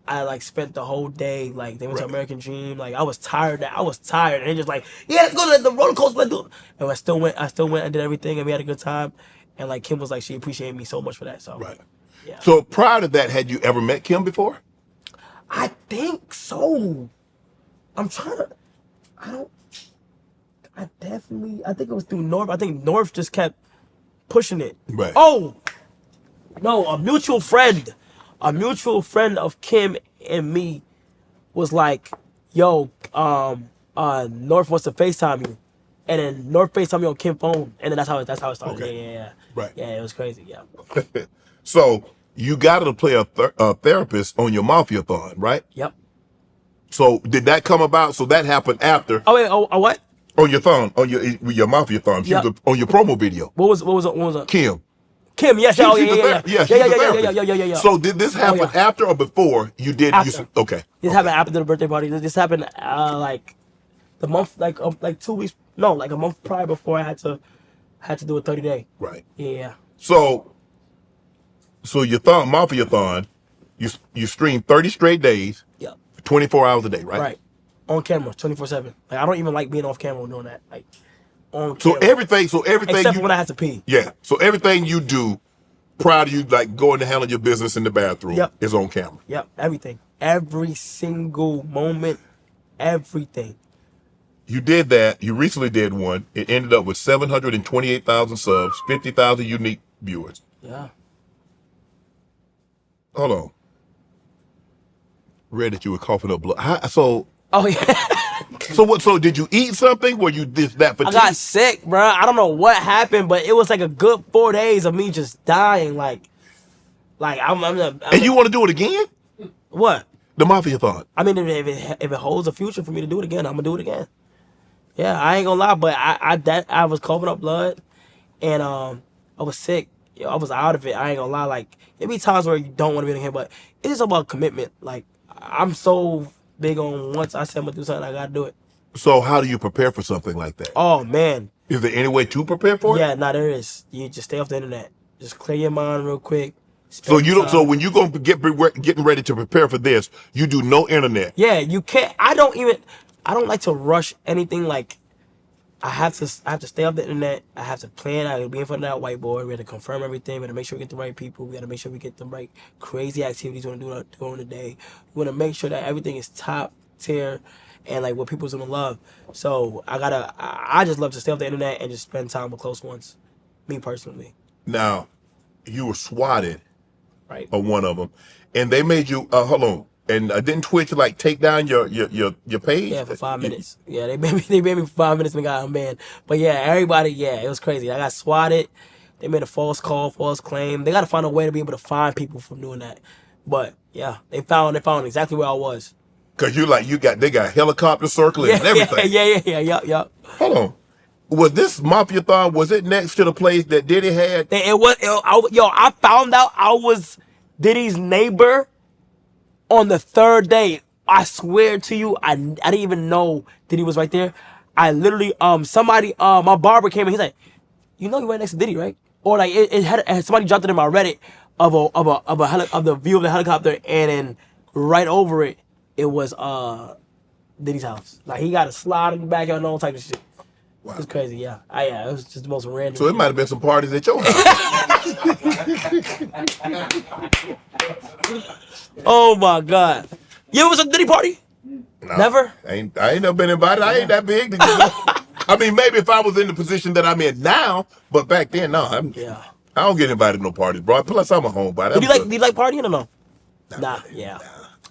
I like spent the whole day, like they went to American Dream, like I was tired, and they just like, yeah, let's go to the roller coaster, let's do it. And I still went and did everything, and we had a good time. And like Kim was like, she appreciated me so much for that. So Right. Yeah. So prior to that, had you ever met Kim before? I think so. I'm trying to. I think it was through North. I think North just kept pushing it. Right. Oh, no, a mutual friend of Kim and me was like, yo, North wants to FaceTime you. And then North FaceTime me on Kim's phone. And then that's how it started. Okay. Yeah. Right. Yeah, it was crazy, yeah. So you got to play a therapist on your Mafia-thon, right? Yep. So did that come about? So that happened after Oh, wait, what? on your thon, on your Mafia-thon. She Yep. was on your promo video. What was it? Kim. Kim, yes, She's yeah. the therapist. Yeah. So did this happen after or before you did? After. Okay. This happened after the birthday party. This happened like the month, like 2 weeks. No, like a month prior before I had to do a 30-day. Right. Yeah. So your Mafia-thon, you stream 30 straight days, Yep. 24 hours a day, right? Right. On camera, 24/7. Like I don't even like being off camera when doing that. Like on So camera. everything Except for when I have to pee. Yeah. So everything you do prior to you like going to handle your business in the bathroom is on camera. Yep. Everything. Every single moment. Everything. You did that. You recently did one. It ended up with 728,000 subs, 50,000 unique viewers. Yeah. Hold on. Read that you were coughing up blood. So Oh yeah. so what? So did you eat something? Were you that I got sick, bro. I don't know what happened, but it was like a good 4 days of me just dying. Like I'm and you want to do it again? what? The Mafia-thon. I mean, if it holds a future for me to do it again, I'm gonna do it again. Yeah, I ain't gonna lie, but I was coughing up blood, and I was sick. Yo, I was out of it. I ain't gonna lie. Like there be times where you don't want to be in here, but it is about commitment. Like I'm so big on once I said I'm gonna do something, I gotta do it. So how do you prepare for something like that? Oh man. Is there any way to prepare for it? Yeah, there is. You just stay off the internet. Just clear your mind real quick. So you don't. So when you gonna getting ready to prepare for this, you do no internet. Yeah, you can't. I don't like to rush anything. Like I have to stay off the internet. I have to plan. I gotta be in front of that whiteboard. We have to confirm everything. We have to make sure we get the right people. We gotta make sure we get the right crazy activities we wanna do during the day. We wanna make sure that everything is top tier and like what people's gonna love. So I just love to stay off the internet and just spend time with close ones. Me personally. Now, you were swatted Right. on one of them, and they made you hold on. And didn't Twitch like take down your page? Yeah, for 5 minutes. Yeah, they made me for 5 minutes and got unbanned. But yeah, everybody, yeah, it was crazy. I got swatted. They made a false call, false claim. They got to find a way to be able to find people from doing that. But yeah, they found exactly where I was. Cause they got helicopter circling and everything. Yeah. Hold on. Was this Mafia-thon, was it next to the place that Diddy had? I found out I was Diddy's neighbor On the third day, I swear to you, I didn't even know that he was right there. I literally, somebody, my barber came in. He's like, you know, you right next to Diddy, right? Or like it had somebody dropped it in my Reddit of the view of the helicopter, and then right over it, it was Diddy's house. Like he got a slide in the backyard and all types of shit. Wow. It was crazy, yeah. It was just the most random. So it might have been some parties at your house. Oh my God. You ever was at a Diddy party? No, Never? I ain't never been invited. I ain't that big. I mean, maybe if I was in the position that I'm in now, but back then, no. I don't get invited to no parties, bro. Plus, I'm a homebody. Do you like partying or no? Nah, yeah.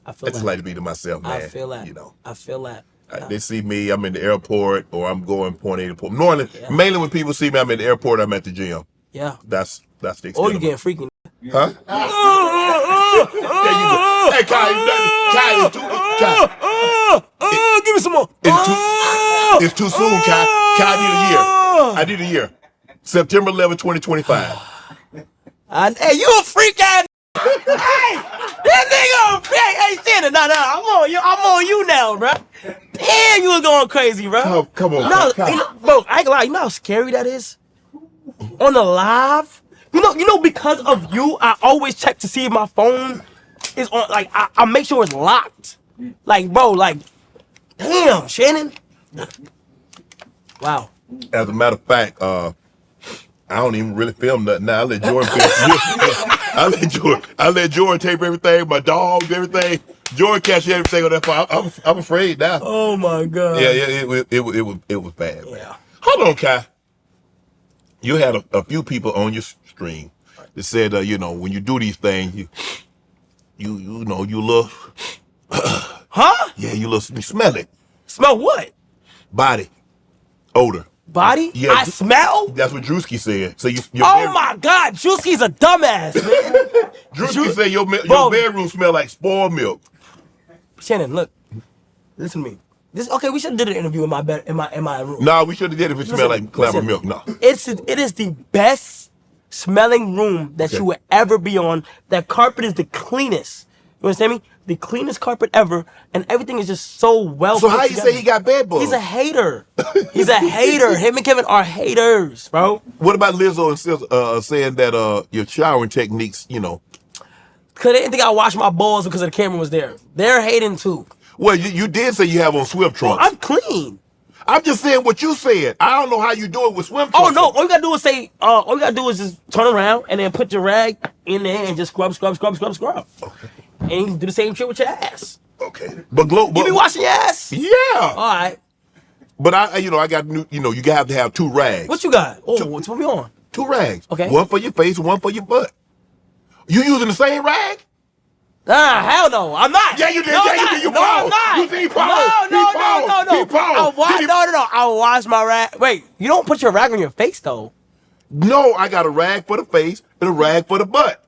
I feel I just like to be to myself, man. I feel that. You know. I feel that. They see me, I'm in the airport, or I'm going point A to point. Normally, mainly when people see me, I'm in the airport, I'm at the gym. Yeah. That's the extent. Or you getting freaky. Huh? There you go. Hey, Kai, Give me some more. It's too soon, Kai. Kai, I need a year. September 11, 2025. Hey, you a freak ass. Hey, this nigga a freak. Hey, Santa, no, I'm on you now, bro. Damn, you was going crazy, bro. Come on, no, Kai. bro, I ain't gonna lie. You know how scary that is? On the live? You know, because of you, I always check to see if my phone is on. Like, I make sure it's locked. Like, bro, like, damn, Shannon. Wow. As a matter of fact, I don't even really film nothing now. I let Jordan film. I let Jordan tape everything, my dogs, everything. Jordan catch everything on that phone. I'm afraid now. Oh my God. Yeah, it was bad, man. Yeah. Hold on, Kai. You had a few people on your stream that said, when you do these things, you look, huh? Yeah, you smell it. Smell what? Body, odor. Body? Yeah, I smell? That's what Druski said. So my God, Druski's a dumbass, man. Druski said your bedroom smell like spoiled milk. Shannon, look, listen to me. Okay, we should have did an interview in my bed, in my room. No, we should have did it if it smelled like clabber milk. No, it is the best smelling room that you would ever be on. That carpet is the cleanest. You understand me? The cleanest carpet ever, and everything is just so well. So how you say he got bed bugs? He's a hater. He's a hater. Him and Kevin are haters, bro. What about Lizzo and Sis saying that your showering techniques, Cause they didn't think I washed my balls because the camera was there. They're hating too. Well, you did say you have on swim trunks. I'm clean. I'm just saying what you said. I don't know how you do it with swim trunks. Oh no! All you gotta do is say. All you gotta do is just turn around and then put your rag in there and just scrub. Okay. And you can do the same shit with your ass. Okay. But you be washing your ass? Yeah. All right. But I got new. You have to have two rags. What you got? Oh, what's what we on? Two rags. Okay. One for your face, one for your butt. You using the same rag? Hell no, I'm not. Yeah, you did. No, You did. You no, I'm not. You did. No. I wash my rag. Wait, you don't put your rag on your face though. No, I got a rag for the face and a rag for the butt.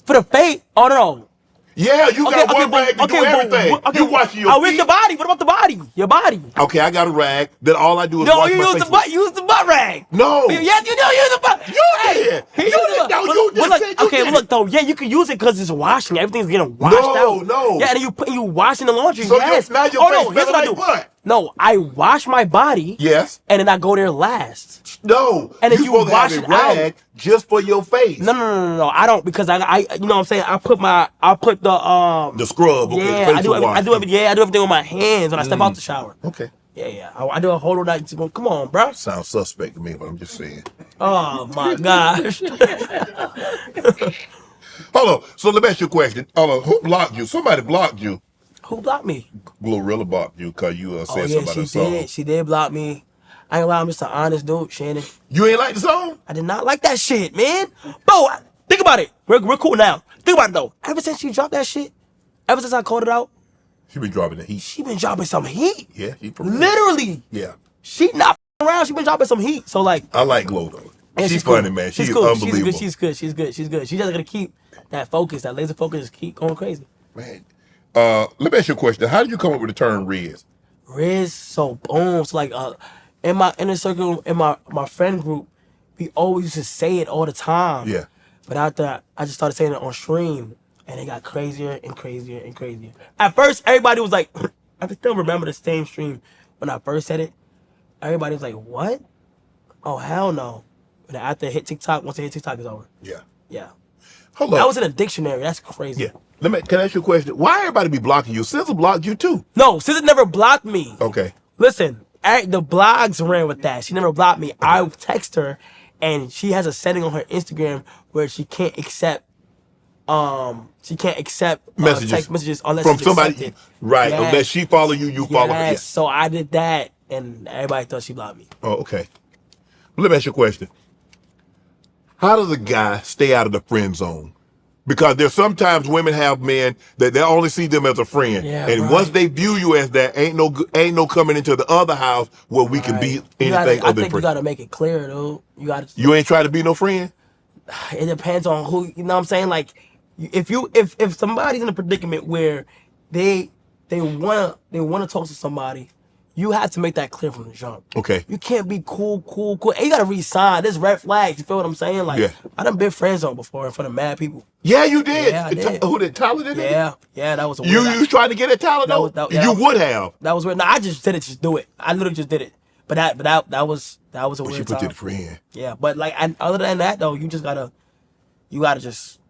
For the face? Oh no. Yeah, you got one rag to do everything. You washing your feet. With the body. What about the body? Your body. Okay, I got a rag that all I do is wash my face. No, you use the butt. Use the butt rag. No. Yes, you do use the butt. You did. Look though. Yeah, you can use it because it's washing. Everything's getting washed out. No. Yeah, and you wash in the laundry. So yes. now your face smells like butt. No, I wash my body. Yes. And then I go there last. No. And then you you wash it rag out. Just for your face. No. I don't because I you know what I'm saying. I put the scrub. Okay, yeah, I do everything with my hands when I step out the shower. Okay. Yeah. I do a whole lot of that. Come on, bro. Sounds suspect to me, but I'm just saying. Oh my gosh. Hold on. So let me ask you a question. Who blocked you? Somebody blocked you. Who blocked me? Glorilla blocked you because you said something about the song. She did block me. I ain't lie, I'm just an honest dude, Shannon. You ain't like the song? I did not like that shit, man. Bro, think about it. We're cool now. Think about it though. Ever since she dropped that shit, ever since I called it out, She been dropping the heat. she been dropping some heat. Yeah, he Literally. Yeah. She not around. She been dropping some heat. So like, I like Glo though. yeah, She's cool. funny, man. She's cool. unbelievable. She's good. She just gotta keep that focus, that laser focus, just keep going crazy. Man. Let me ask you a question. How did you come up with the term Riz? Riz, so boom. So like in my inner circle, in my friend group, we always used to say it all the time. Yeah. But after I just started saying it on stream, And it got crazier and crazier and crazier. At first, everybody was like, I can still remember the same stream when I first said it. Everybody was like, what? Oh, hell no. And after it hit TikTok, once it hit TikTok, it's over. Yeah. Yeah. Hold That on. was in a dictionary. That's crazy. Yeah. Can I ask you a question? Why everybody be blocking you? SZA blocked you too. No, SZA never blocked me. Okay. Listen, the blogs ran with that. She never blocked me. I text her, and she has a setting on her Instagram where she can't accept Messages. text messages unless From it's somebody, accepted. right? Yes. Unless she follow you, you follow her. Yes. Yeah. So I did that, and everybody thought she blocked me. Oh, okay. Let me ask you a question. How does a guy stay out of the friend zone? Because there's sometimes women have men that they only see them as a friend, Yeah, and right. once they view you as that, ain't no coming into the other house where we can be anything I other than think you friend. gotta make it clear, dude. You gotta. You ain't trying to be no friend. It depends on who. You know what I'm saying? Like, if somebody's in a predicament where they wanna talk to somebody, you have to make that clear from the jump. Okay. You can't be cool. And you gotta resign. There's red flags. You feel what I'm saying? Like, Yeah. I done been friend zone before in front of mad people. Yeah, you did. Yeah, I did. Who did Tyla did it? Yeah, that was a You weird. was trying to get at Tyla though? yeah, You would have. That was weird. No, I just did it. Just do it. I literally just did it. But that was a But weird you put time. you the friend. Yeah, but like, and other than that though, you gotta just.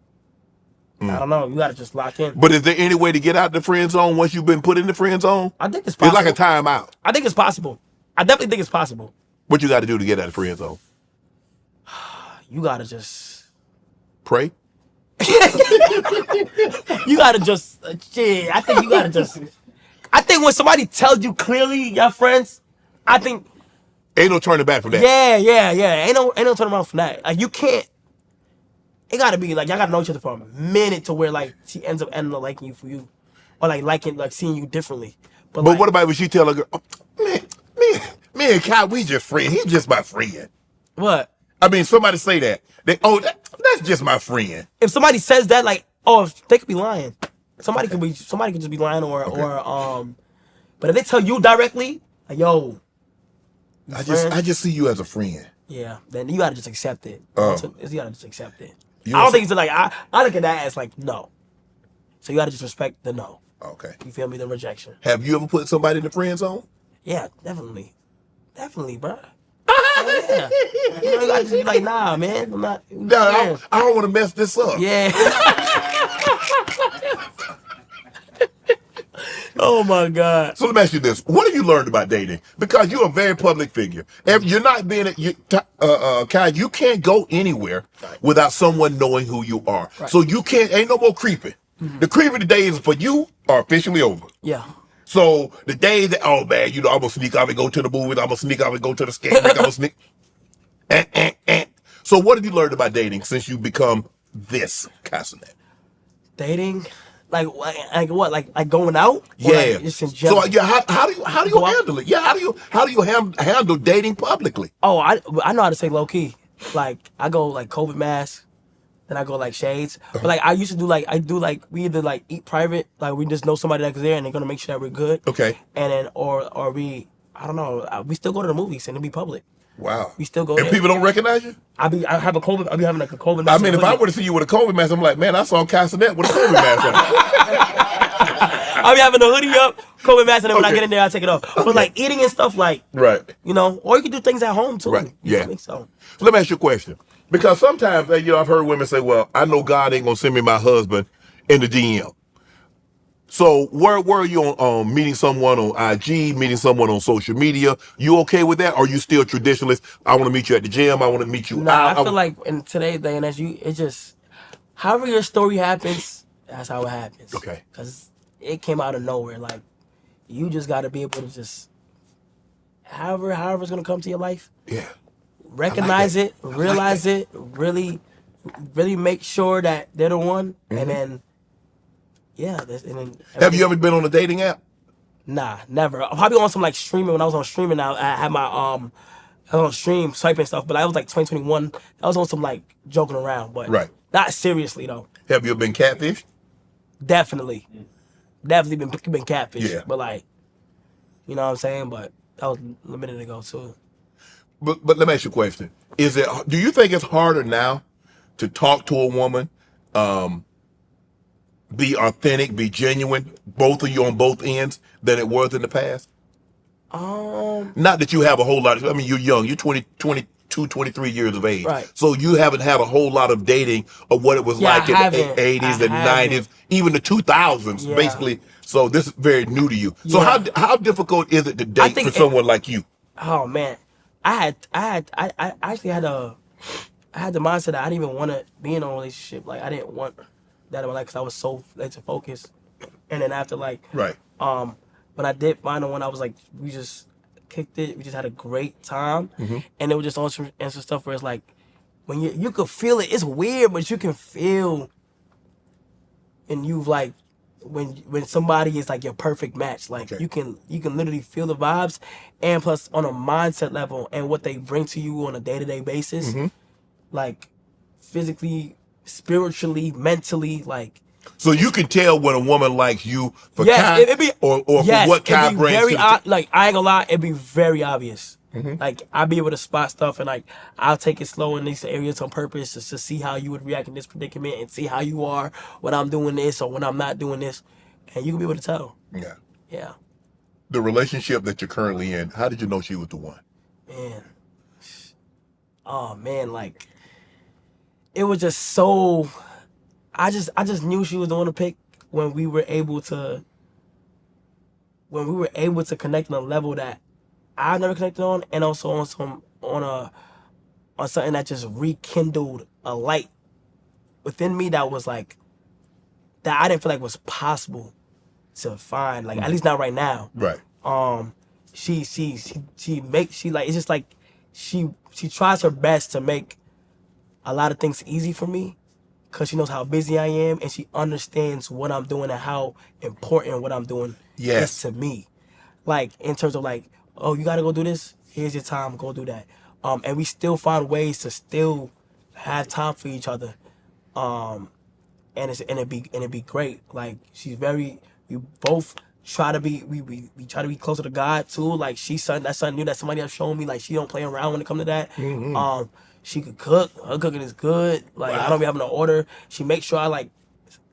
I don't know. You gotta just lock in. But is there any way to get out the friend zone once you've been put in the friend zone? I think it's It's possible. like a timeout. I think it's possible. I definitely think it's possible. What you got to do to get out of the friend zone? You gotta just. Pray. You gotta just. Shit. I think you gotta just. I think when somebody tells you clearly, your friends, I think. Ain't no turning back from that. Yeah. Ain't no turning around from that. Like, you can't. It gotta be like, y'all gotta know each other for a minute to where like she ends up liking you for you, or like seeing you differently. But like, what about when she tell a girl, oh, me and Kai, we just friends. He's just my friend. what? I mean, somebody say that. That's just my friend. If somebody says that, like, oh, they could be lying. Somebody could just be lying, or But if they tell you directly, like, yo, I just see you as a friend. yeah, then you gotta just accept it. Oh. You gotta just accept it. You I don't know- think it's like I look at that as like no. So you gotta just respect the no. Okay. You feel me? The rejection. Have you ever put somebody in the friend zone? Yeah, definitely, bro. Yeah. You gotta just be like, nah, man, I'm not. No, I don't want to mess this up. Yeah. Oh my God. So let me ask you this: what have you learned about dating? Because you're a very public figure. If you're not being, Kai, you can't go anywhere without someone knowing who you are. Right. So you can't. Ain't no more creeping. The creeping days for you are officially over. Yeah. So the days that, oh man, I'm gonna sneak off and go to the movies. I'm gonna sneak off and go to the skate rink. I'm gonna sneak. So what have you learned about dating since you become this Kai Cenat? Dating, like what? Like going out? Or Yeah. like just in general? So yeah, how do you Go out? handle it? Yeah, how do you handle dating publicly? Oh, I know how to say low key. Like I go like COVID mask, then I go like shades. But like I used to do like we either like eat private, like we just know somebody that's there and they're gonna make sure that we're good. Okay. And then or we I don't know, we still go to the movies and it'll be public. Wow. We still go And there. people don't recognize you? I'll be having like a COVID I mask. mean, if I were to see you with a COVID mask, I'm like, man, I saw Kai Cenat with a COVID mask on. I'll be having the hoodie up, COVID mask, and then when I Okay. get in there, I take it off. But like eating and stuff, like, Right. you know, or you can do things at home too. Right. You Yeah. feel me? So Let me ask you a question. Because sometimes, I've heard women say, well, I know God ain't going to send me my husband in the DM. So where are you on meeting someone on IG, meeting someone on social media? You okay with that? Or are you still traditionalist? I want to meet you at the gym. I want to meet you out. I feel like in today's day and age, it's just however your story happens, that's how it happens. Okay. Because it came out of nowhere. Like you just got to be able to just however it's gonna come to your life. Yeah. Recognize it, realize it, really make sure that they're the one, and then and then Have you ever been on a dating app? Nah, never. I'm probably on some like streaming. When I was on streaming, I had my I was on stream swiping stuff, but that was like 2021. I was on some like joking around, but Right. not seriously though. Have you ever been catfished? Definitely been catfish. Yeah. But like, you know what I'm saying? But that was a minute ago too. But let me ask you a question. Do you think it's harder now to talk to a woman be authentic, be genuine, both of you on both ends, than it was in the past? Not that you have a whole lot of, I mean, you're young, you're 22, 23 years of age. Right. So you haven't had a whole lot of dating of what it was like in the 80s and 90s, even the 2000s, basically. So this is very new to you. So how difficult is it to date for someone like you? Oh man, I actually had the mindset that I didn't even want to be in a relationship. Like I didn't want that in my life because I was so laser focused. And then after when I did find the one, I was like, we just kicked it. We just had a great time, and it was just all some stuff where it's like when you could feel it. It's weird, but you can feel, and you like when somebody is like your perfect match. Like you can literally feel the vibes, and plus on a mindset level and what they bring to you on a day-to-day basis, like physically, spiritually, mentally, like. So you can tell when a woman likes you for Yes, Kai or for what Kai brings to the like I ain't gonna lie, it'd be very obvious. Like I'd be able to spot stuff, and like I'll take it slow in these areas on purpose just to see how you would react in this predicament and see how you are when I'm doing this or when I'm not doing this, and you can be able to tell. Yeah. The relationship that you're currently in, how did you know she was the one? Man. Oh man, like it was just so. I just knew she was the one to pick when we were able to connect on a level that I've never connected on, and also on something that just rekindled a light within me that was like that I didn't feel like was possible to find, like at least not right now. Right. She like it's just like she tries her best to make a lot of things easy for me. Because she knows how busy I am, and she understands what I'm doing and how important what I'm doing is to me. Like, in terms of like, oh, you gotta go do this? Here's your time, go do that. And we still find ways to still have time for each other. And it'd be great. Like, she's very, we both try to be, we try to be closer to God too. Like, that's something new that somebody else shown me. Like, she don't play around when it comes to that. She could cook. Her cooking is good. Like I don't be having to order. She makes sure I like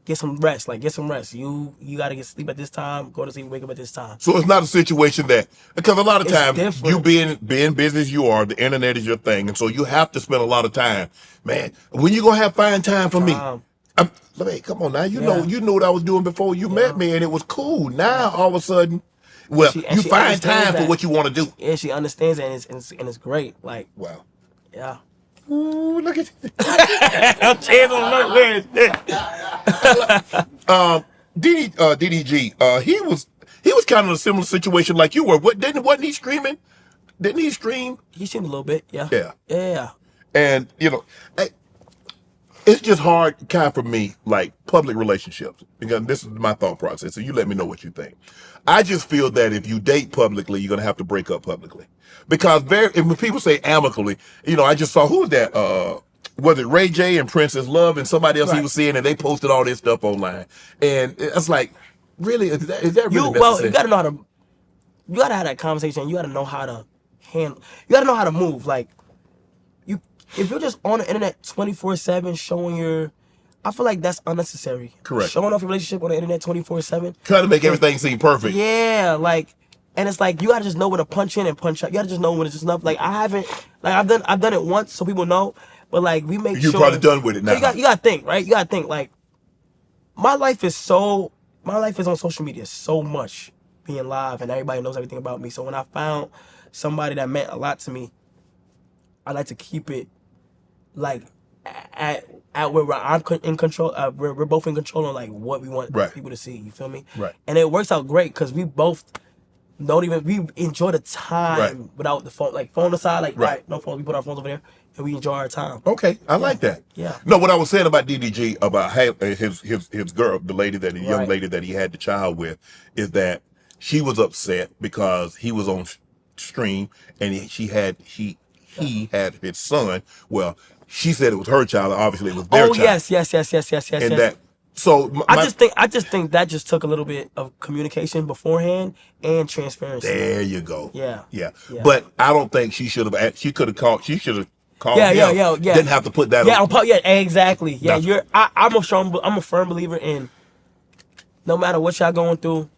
get some rest. Like get some rest. You gotta get sleep at this time. Go to sleep. Wake up at this time. So it's not a situation that because a lot of times you being busy as you are, the internet is your thing, and so you have to spend a lot of time. Man, when you gonna have find time for me? Hey, come on now. You know what I was doing before you met me, and it was cool. Now all of a sudden, you find time for what you want to do. Yeah, she understands it, and it's great. Like wow. Yeah. Ooh, look at you. I'm changing DDG, he was kind of in a similar situation like you were. Wasn't he screaming? Didn't he scream? He screamed a little bit, yeah. Yeah. And it's just hard kind of for me, like public relationships, because this is my thought process. So you let me know what you think. I just feel that if you date publicly, you're gonna have to break up publicly. Because when people say amicably, I just saw, who was that? Was it Ray J and Princess Love and somebody else he was seeing, and they posted all this stuff online. And it's like, really, is that really necessary? Well, you gotta know you gotta have that conversation. You gotta know how to handle. You gotta know how to move. Like, if you're just on the internet 24/7 showing I feel like that's unnecessary. Correct. Showing off your relationship on the internet 24/7. Trying to make everything seem perfect. Yeah, like. And it's like you gotta just know when to punch in and punch out. You gotta just know when it's just enough. Like I've done it once so people know, but like we make sure you're probably done with it now. You gotta think, right? You gotta think like my life is on social media so much, being live, and everybody knows everything about me. So when I found somebody that meant a lot to me, I like to keep it like at where I'm in control. We're both in control on like what we want people to see. You feel me? Right. And it works out great because we both. We enjoy the time without the phone, like phone aside, like no phone. We put our phones over there and we enjoy our time. Okay, I like that. Yeah. No, what I was saying about DDG about his girl, the young lady that he had the child with, is that she was upset because he was on stream and he had his son. Well, she said it was her child. Obviously, it was their child. Yes. And that. So I just think that just took a little bit of communication beforehand and transparency. There you go. Yeah. But I don't think she should have. She should have called. She should have called. Yeah. Didn't have to put that. Yeah, exactly. Yeah, I'm a firm believer in no matter what y'all going through,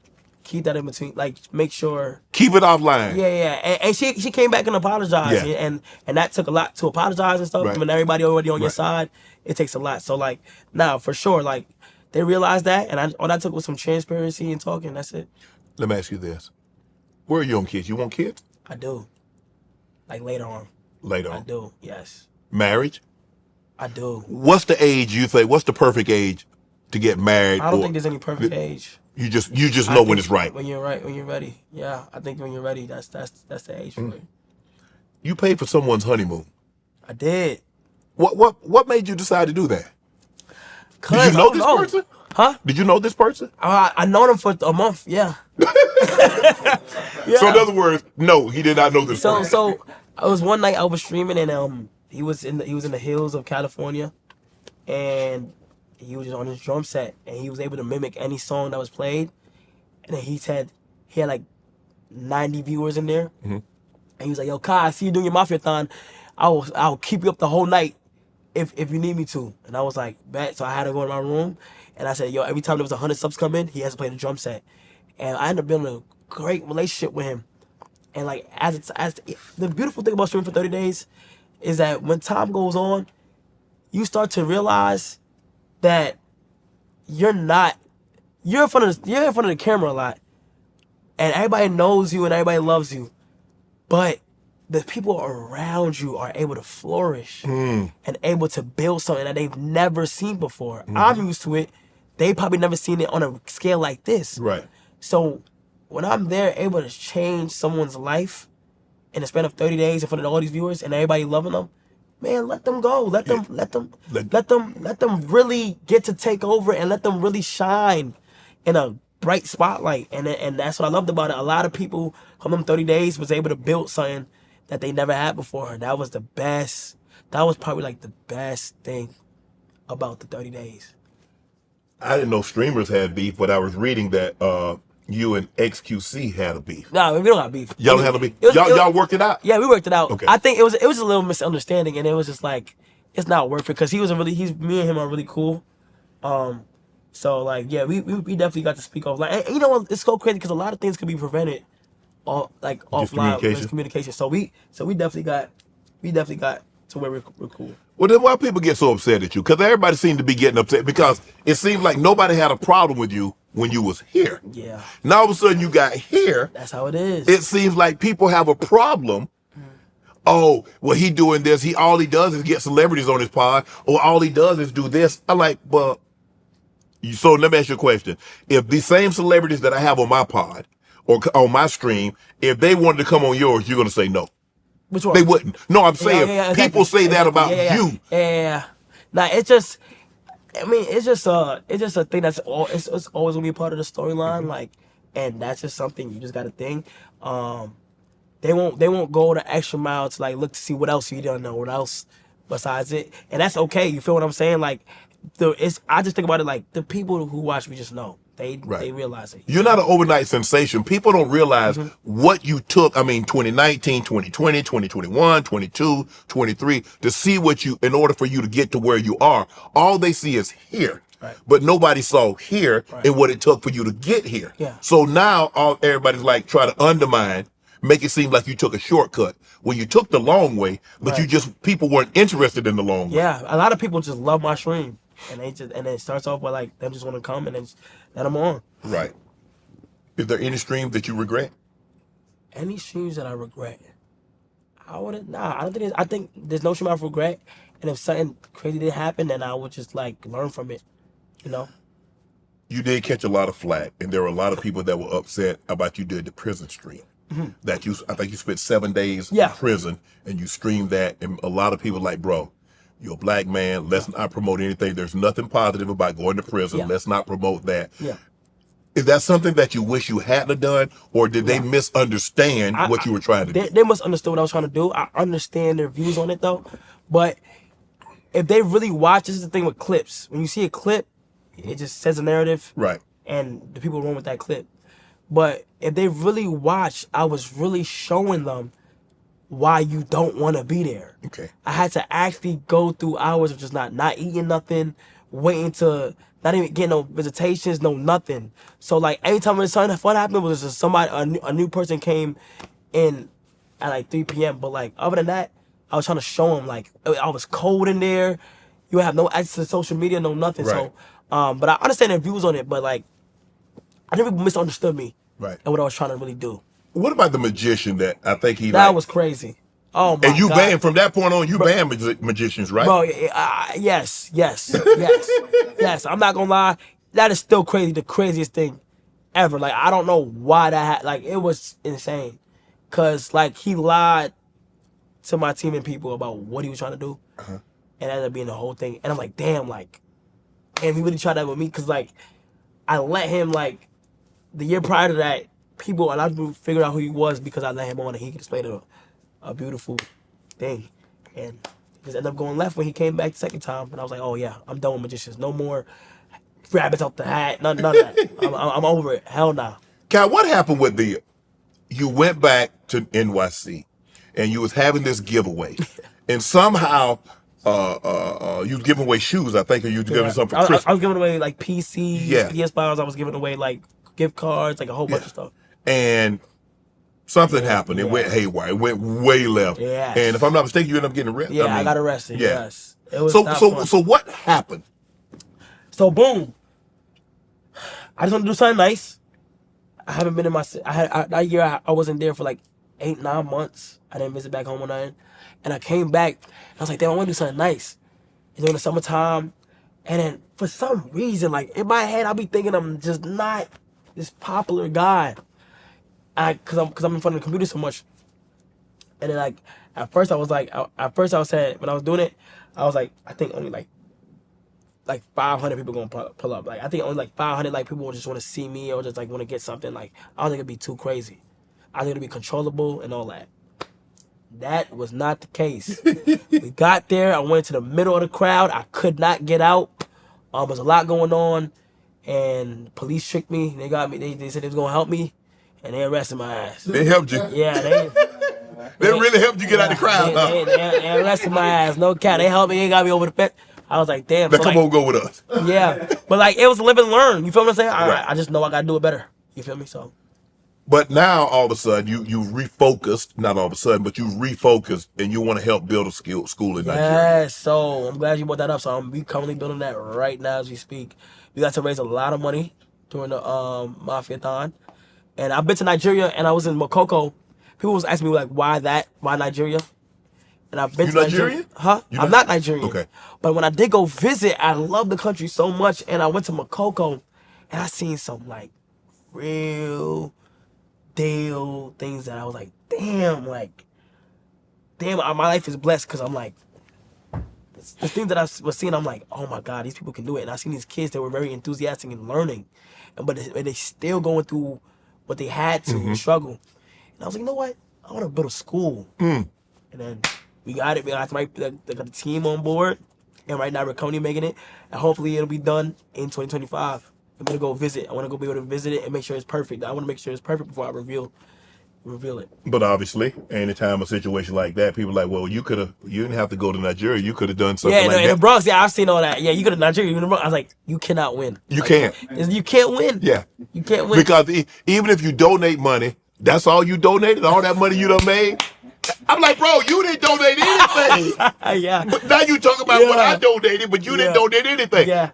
keep that in between. Like, make sure. Keep it offline. Yeah. And she came back and apologized. Yeah. And that took a lot to apologize and stuff. Right. When everybody already on your Right. side, it takes a lot. So, like, now, for sure, like, they realized that. And all that took was some transparency and talking. That's it. Let me ask you this. Where are you on kids? You want kids? I do. Like, later on. Later I on. do, yes. Marriage? I do. What's the age you think? What's the perfect age to get married? I don't think there's any perfect age. You just know I when think it's right. When you're right, when you're ready. Yeah, I think when you're ready, that's the age for it. You paid for someone's honeymoon. I did. What made you decide to do that? Did you I know don't this person? Huh? Did you know this person? I known him for a month. Yeah. So in other words, no, he did not know this person. So I was one night I was streaming and he was in the hills of California, and he was just on his drum set and he was able to mimic any song that was played, and then he had like 90 viewers in there, and he was like, "Yo, Kai, I see you doing your Mafia-thon. I'll keep you up the whole night if you need me to." And I was like, "Bet." So I had to go in my room, and I said, "Yo, every time there was 100 subs come in, he has to play the drum set," and I ended up building a great relationship with him. And like as the beautiful thing about streaming for 30 days is that when time goes on, you start to realize that you're in front of the camera a lot, and everybody knows you and everybody loves you, but the people around you are able to flourish and able to build something that they've never seen before. I'm used to it. They probably never seen it on a scale like this. Right. So when I'm there able to change someone's life in the span of 30 days in front of all these viewers and everybody loving them, man, let them go. Let them really get to take over and let them really shine in a bright spotlight. And that's what I loved about it. A lot of people from them 30 days was able to build something that they never had before. And that was the best. That was probably like the best thing about the 30 days. I didn't know streamers had beef, but I was reading that you and XQC had a beef. No, we don't have beef. Y'all don't have a beef. Y'all worked it out? Yeah, we worked it out. Okay. I think it was a little misunderstanding, and it was just like, it's not worth it because me and him are really cool. So like, yeah, we definitely got to speak off. Like, and you know what? It's so crazy because a lot of things can be prevented, offline with communication. So we definitely got to where we're cool. Well, then why people get so upset at you? Because everybody seemed to be getting upset because it seemed like nobody had a problem with you when you was here. Yeah. Now all of a sudden you got here. That's how it is. It seems like people have a problem. Oh, well, he doing this. All he does is get celebrities on his pod, or all he does is do this. I'm like, well, so let me ask you a question. If the same celebrities that I have on my pod or on my stream, if they wanted to come on yours, you're going to say no. Which one? They wouldn't. No, I'm saying exactly. people say that about you. Yeah. Nah, it's just a thing that's it's always gonna be a part of the storyline, like, and that's just something you just gotta think. They won't go the extra mile to like look to see what else you don't know, what else besides it, and that's okay. You feel what I'm saying? Like, I just think about it like the people who watch me just know. They realize it. You're not an overnight sensation. People don't realize what you took, 2019, 2020, 2021, 22, 23, to see what you, in order for you to get to where you are. All they see is here. Right. But nobody saw here and what it took for you to get here. Yeah. So now everybody's like try to undermine, make it seem like you took a shortcut. Well, you took the long way, but people weren't interested in the long way. Yeah, a lot of people just love my stream. And it starts off with like them just want to come and then just let them on. Right. Is there any stream that you regret? Any streams that I regret? I don't think I think there's no stream I regret. And if something crazy did happen, then I would just like learn from it. You know? You did catch a lot of flack, and there were a lot of people that were upset about you did the prison stream. I think you spent 7 days in prison and you streamed that, and a lot of people like, bro, you're a black man. Let's not promote anything. There's nothing positive about going to prison. Yeah. Let's not promote that. Yeah. Is that something that you wish you hadn't done, or did they misunderstand what you were trying to do? They must understand what I was trying to do. I understand their views on it though, but if they really watch, this is the thing with clips. When you see a clip, it just says a narrative, Right. and the people run with that clip. But if they really watch, I was really showing them why you don't want to be there. Okay. I had to actually go through hours of just not eating nothing, waiting to not even getting no visitations, no nothing. So like anytime when something fun happened, was just somebody a new person came in at like 3 p.m. But like other than that, I was trying to show him like I was cold in there. You have no access to social media, no nothing. Right. So, but I understand their views on it. But like, I think people misunderstood me. Right. And what I was trying to really do. What about the magician that I think he That like? was crazy. Oh my And you God. banned from that point on. You banned magicians, right? Bro, yes. I'm not gonna lie. That is still crazy. The craziest thing ever. Like, I don't know why that like, it was insane. Cause like, he lied to my team and people about what he was trying to do. And it ended up being the whole thing. And I'm like, damn, like, and he really tried that with me. Cause like, I let him like, the year prior to that, a lot of people figured out who he was because I let him on and he displayed a beautiful thing. And it just ended up going left when he came back the second time. And I was like, oh yeah, I'm done with magicians. No more rabbits out the hat. None of that. I'm over it. Hell nah. Kai, what happened with you went back to NYC and you was having this giveaway and somehow you was giving away shoes, I think, or you was giving something for Christmas. I was giving away like PCs, Yeah. PS5s. I was giving away like gift cards, like a whole bunch of stuff. And something happened. It went haywire. It went way left. Yes. And if I'm not mistaken, you ended up getting arrested. Yeah, I got arrested. Yeah. Yes. It was So not so fun. so what happened? So boom. I just want to do something nice. I haven't been in my. That year I wasn't there for like 8-9 months. I didn't visit back home or nothing, and I came back. And I was like, damn, I want to do something nice. And during the summertime, and then for some reason, like in my head, I'll be thinking I'm just not this popular guy. Cause I'm in front of the computer so much. And then like at first I was saying when I was doing it, I was like, I think only like 500 people gonna pull up. Like I think only like 500 like people just want to see me or just like want to get something. Like I don't think it'd be too crazy. I think it'd be controllable and all that. That was not the case. We got there. I went to the middle of the crowd. I could not get out. There was a lot going on, and police tricked me. They got me. They said they was gonna help me, and they arrested my ass. They helped you. Yeah, They really helped you get out of the crowd. They arrested my ass. No cap. They helped me. They got me over the fence. I was like, damn. Now So, come like, on, go with us. yeah, but like it was live and learn. You feel what I'm saying? Right. I just know I gotta do it better. You feel me? So. But now all of a sudden you refocused, not all of a sudden, but you refocused and you want to help build a school in Nigeria. Yes, so I'm glad you brought that up. So we currently building that right now as we speak. We got to raise a lot of money during the Mafia-thon. And I've been to Nigeria and I was in Makoko. People was asking me like, why Nigeria? And I've been You to Nigeria. Nigerian? Huh? I'm not Nigerian. Okay. But when I did go visit, I love the country so much. And I went to Makoko and I seen some like real deal things that I was like, damn, my life is blessed because I'm like, the things that I was seeing, I'm like, oh my God, these people can do it. And I seen these kids that were very enthusiastic and learning, but they still going through what they had to and struggle. And I was like, you know what? I want to build a school. And then we got it. We got the team on board. And right now we're currently making it. And hopefully it'll be done in 2025. I'm gonna go visit. I want to go be able to visit it and make sure it's perfect. I want to make sure it's perfect before I reveal it. But obviously, anytime a situation like that, people are like, well, you didn't have to go to Nigeria. You could have done something Yeah, like in the that. Bronx, yeah, I've seen all that. Yeah, you go to Nigeria, you in the Bronx. I was like, you cannot win. You can't. You can't win. Yeah. You can't win. Because even if you donate money, that's all you donated, all that money you done made. I'm like, bro, you didn't donate anything. Yeah. But now you talk about what I donated, but you didn't donate anything. Yeah.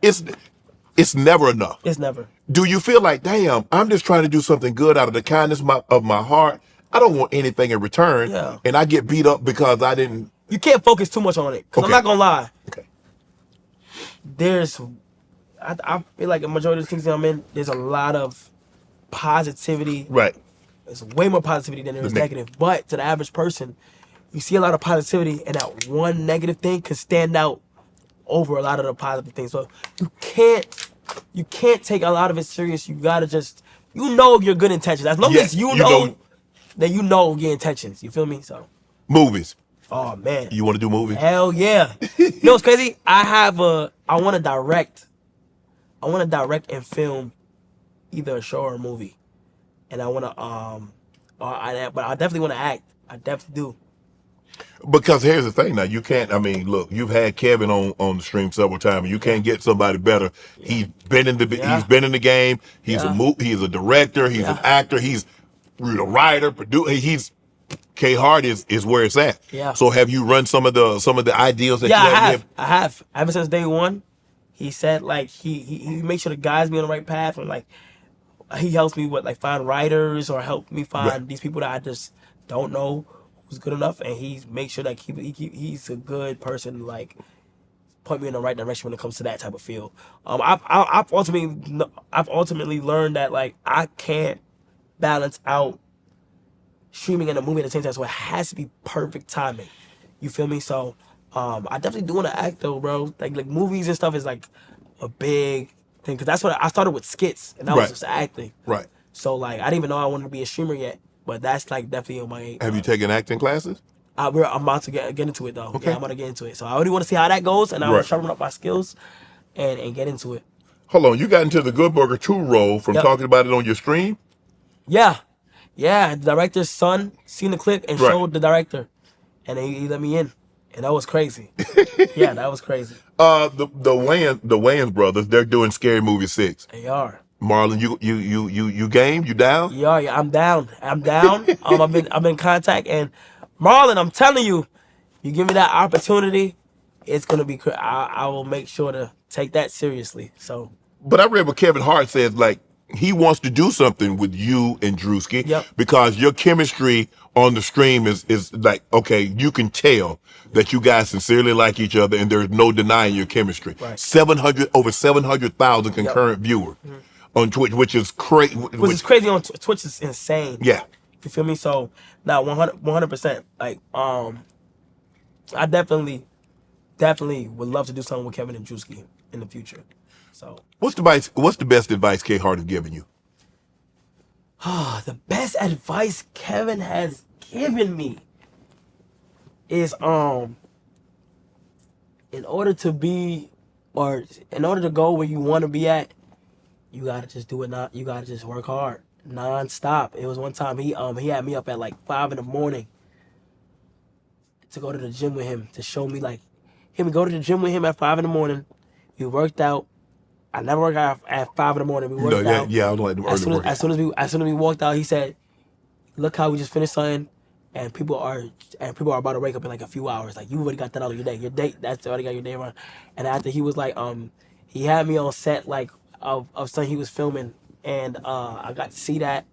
It's never enough. It's never. Do you feel like, damn, I'm just trying to do something good out of the kindness of my heart? I don't want anything in return. Yeah. And I get beat up because I didn't. You can't focus too much on it. Because I'm not going to lie. Okay. I feel like a majority of the things that I'm in, there's a lot of positivity. Right. There's way more positivity than there is negative. But to the average person, you see a lot of positivity, and that one negative thing can stand out over a lot of the positive things. So you can't take a lot of it serious. You gotta just, your good intentions. As long as you know that you know your intentions. You feel me? So Movies. oh man. You want to do movies? Hell yeah. You know what's crazy? I want to direct and film either a show or a movie. And I want to but I definitely want to act. I definitely do. Because here's the thing now, you can't, I mean, look, you've had Kevin on the stream several times, and you can't get somebody better. He's been in the game. He's he's a director, he's an actor, he's a writer, producer. He's K Hart is where it's at. Yeah. So have you run some of the ideals that you have? I have. Ever since day one, he said like he makes sure to guides me on the right path, and like he helps me with like find writers or help me find these people that I just don't know who's good enough, and he makes sure that he's a good person to like point me in the right direction when it comes to that type of field. I've ultimately learned that like I can't balance out streaming and a movie at the same time, so it has to be perfect timing. You feel me? So I definitely do want to act though, bro. Like movies and stuff is like a big thing, because that's what I started with skits, and that was just acting. Right. So like I didn't even know I wanted to be a streamer yet, but that's like definitely on my. Have you taken acting classes? I'm about to get into it though. Okay. Yeah, I'm about to get into it. So I already want to see how that goes, and I want to sharpen up my skills and get into it. Hold on, you got into the Good Burger 2 role from talking about it on your stream? Yeah. The director's son seen the clip and showed the director, and he let me in, and that was crazy. Yeah, that was crazy. The Wayans brothers, they're doing Scary Movie 6. They are. Marlon, you game? You down? Yeah, I'm down. I've been in contact, and Marlon, I'm telling you, you give me that opportunity, it's gonna be. I will make sure to take that seriously. So. But I read what Kevin Hart says, like, he wants to do something with you and Druski because your chemistry on the stream is like, okay, you can tell that you guys sincerely like each other, and there's no denying your chemistry. Right. Over 700,000 concurrent viewers on Twitch, which is crazy. Which is crazy on Twitch is insane. Yeah. You feel me? So now 100%. Like I definitely would love to do something with Kevin and Druski in the future. So what's the best advice K Hart has given you? The best advice Kevin has given me is in order to go where you want to be at, you gotta just do it. You gotta just work hard non-stop. It was one time he had me up at like 5 a.m. to go to the gym with him, to show me like him go to the gym with him at 5 a.m. We worked out. I never worked out at 5 a.m. We worked out. Yeah, I don't like the early as soon as we walked out, he said, "Look how we just finished something, and people are about to wake up in like a few hours. Like you already got that out of your day. Your date, that's already got your day run." And after he was like, he had me on set like of something he was filming, and I got to see that.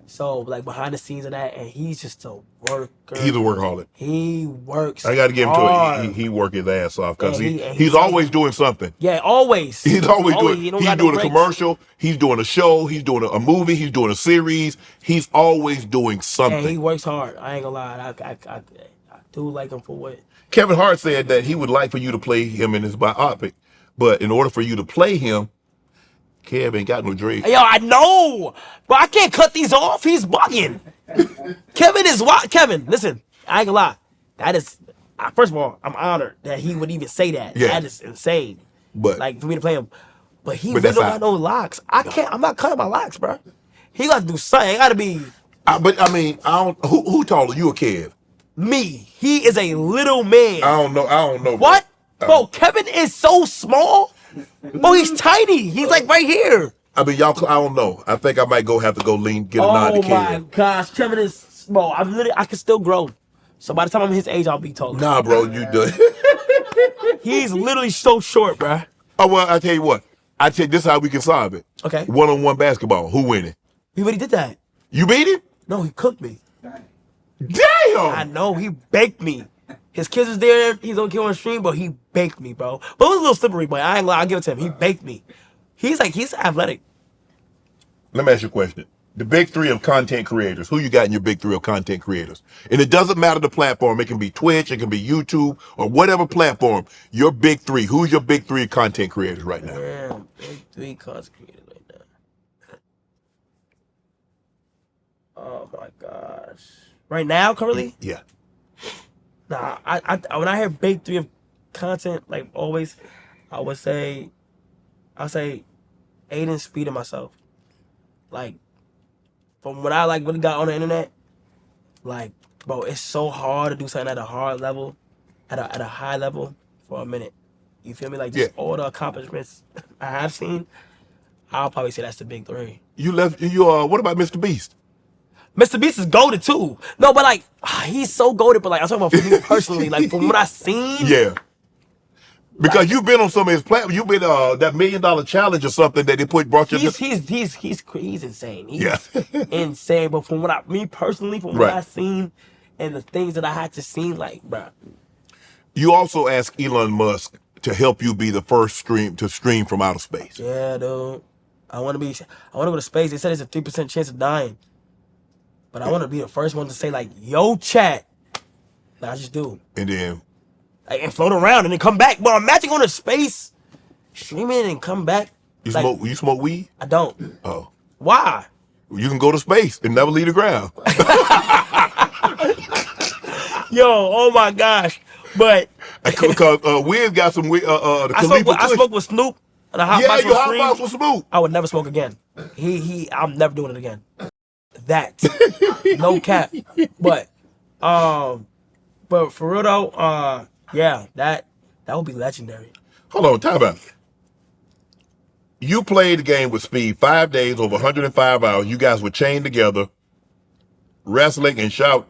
So like behind the scenes of that, and he's just a worker. He's a workaholic. He works. I got to give him to it. He work his ass off because he's always doing something. Yeah, always. He's always doing. He's doing a commercial. He's doing a show. He's doing a movie. He's doing a series. He's always doing something. And he works hard. I ain't gonna lie. I do like him for what. Kevin Hart said that he would like for you to play him in his biopic, but in order for you to play him, Kev ain't got no dreams. Yo, I know, but I can't cut these off. He's bugging. Kevin is what? Kevin, listen, I ain't gonna lie. That is, first of all, I'm honored that he would even say that. Yeah. That is insane. But like for me to play him, but he really don't got no locks. I can't. I'm not cutting my locks, bro. He got to do something. It got to be. But I mean, I don't. Who taller, you or Kev? Me. He is a little man. I don't know. What? Bro, Kevin is so small. Bro, he's tiny. He's like right here. I mean, y'all. I don't know. I think I might have to go get a nod to Kev. Oh my gosh, Kevin is. Bro, I can still grow. So by the time I'm his age, I'll be taller. Nah, bro, you done. He's literally so short, bro. Oh well, I tell you what. This is how we can solve it. Okay. 1-on-1 basketball. Who winning? He already did that. You beat him? No, he cooked me. Damn! I know, he baked me. His kids was there, he's on stream, but he baked me, bro. But it was a little slippery, but I ain't gonna lie, I'll give it to him. He baked me. He's athletic. Let me ask you a question. The big three of content creators. Who you got in your big three of content creators? And it doesn't matter the platform. It can be Twitch, it can be YouTube, or whatever platform. Your big three. Who's your big three of content creators right now? Damn, big three content creators right now. Oh my gosh. Right now, currently? Yeah. Nah, I when I hear big three of content, like always, I'll say Aiden, Speed, and myself. Like, from what I like really got on the internet, like Bro, it's so hard to do something at a hard level, at a high level for a minute. You feel me? Like, just all the accomplishments I have seen, I'll probably say that's the big three. What about Mr. Beast? Mr. Beast is goated too. No, but like, he's so goated, but like, I'm talking about for me personally, like, from what I seen. Yeah. Because you've been on some of his platforms. You've been that $1 Million Challenge or something that they brought you. He's insane. He's Yeah. insane. But from what me personally, from what I seen and the things that I had to see, like, bro. You also asked Elon Musk to help you be the first stream from outer space. Yeah, dude. I want to go to space. They said there's a 3% chance of dying. But I want to be the first one to say, like, yo, chat. Like, I just do. And then. Like, and float around and then come back. But imagine going to space, streaming and come back. You like, smoke weed? I don't. Oh. Why? You can go to space and never leave the ground. Yo, oh my gosh. But. Because Wiz got some weed. I smoked with Snoop. And you hot box with Snoop. I would never smoke again. I'm never doing it again. That. No cap. But for real though, yeah, that would be legendary. Hold on, time out. You played the game with Speed 5 days, over 105 hours. You guys were chained together, wrestling and shout.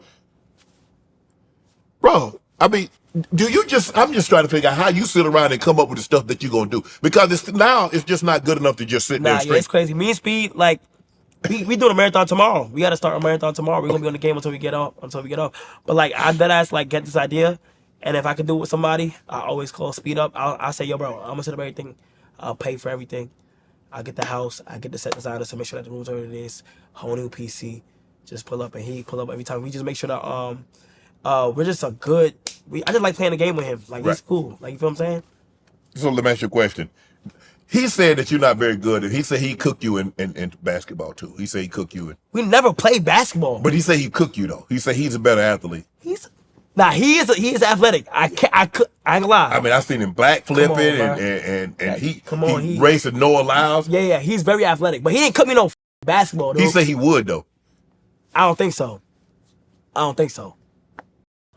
Bro, I mean, I'm just trying to figure out how you sit around and come up with the stuff that you're going to do. Because it's just not good enough to just sit there and yeah, it's crazy. Me and Speed, like, we doing a marathon tomorrow. We got to start a marathon tomorrow. We're going to be on the game until we get off. But, like, I deadass, like, get this idea. And if I could do it with somebody, I always call Speed up. I'll say, yo, bro, I'm going to set up everything. I'll pay for everything. I'll get the house. I get the set designers to make sure that the room's where it is. Whole new PC. Just pull up and he pull up every time. We just make sure that we're just a good. I just like playing the game with him. Like, he's cool. Like, you feel what I'm saying? So let me ask you a question. He said that you're not very good. He said he cooked you in basketball too. He said he cooked you in. We never played basketball. But he said he cooked you though. He said he's a better athlete. He is athletic. I ain't gonna lie. I mean, I seen him back flipping and he racing Noah Lyles. Yeah, he's very athletic. But he ain't cook me no basketball, dude. He said he would though. I don't think so.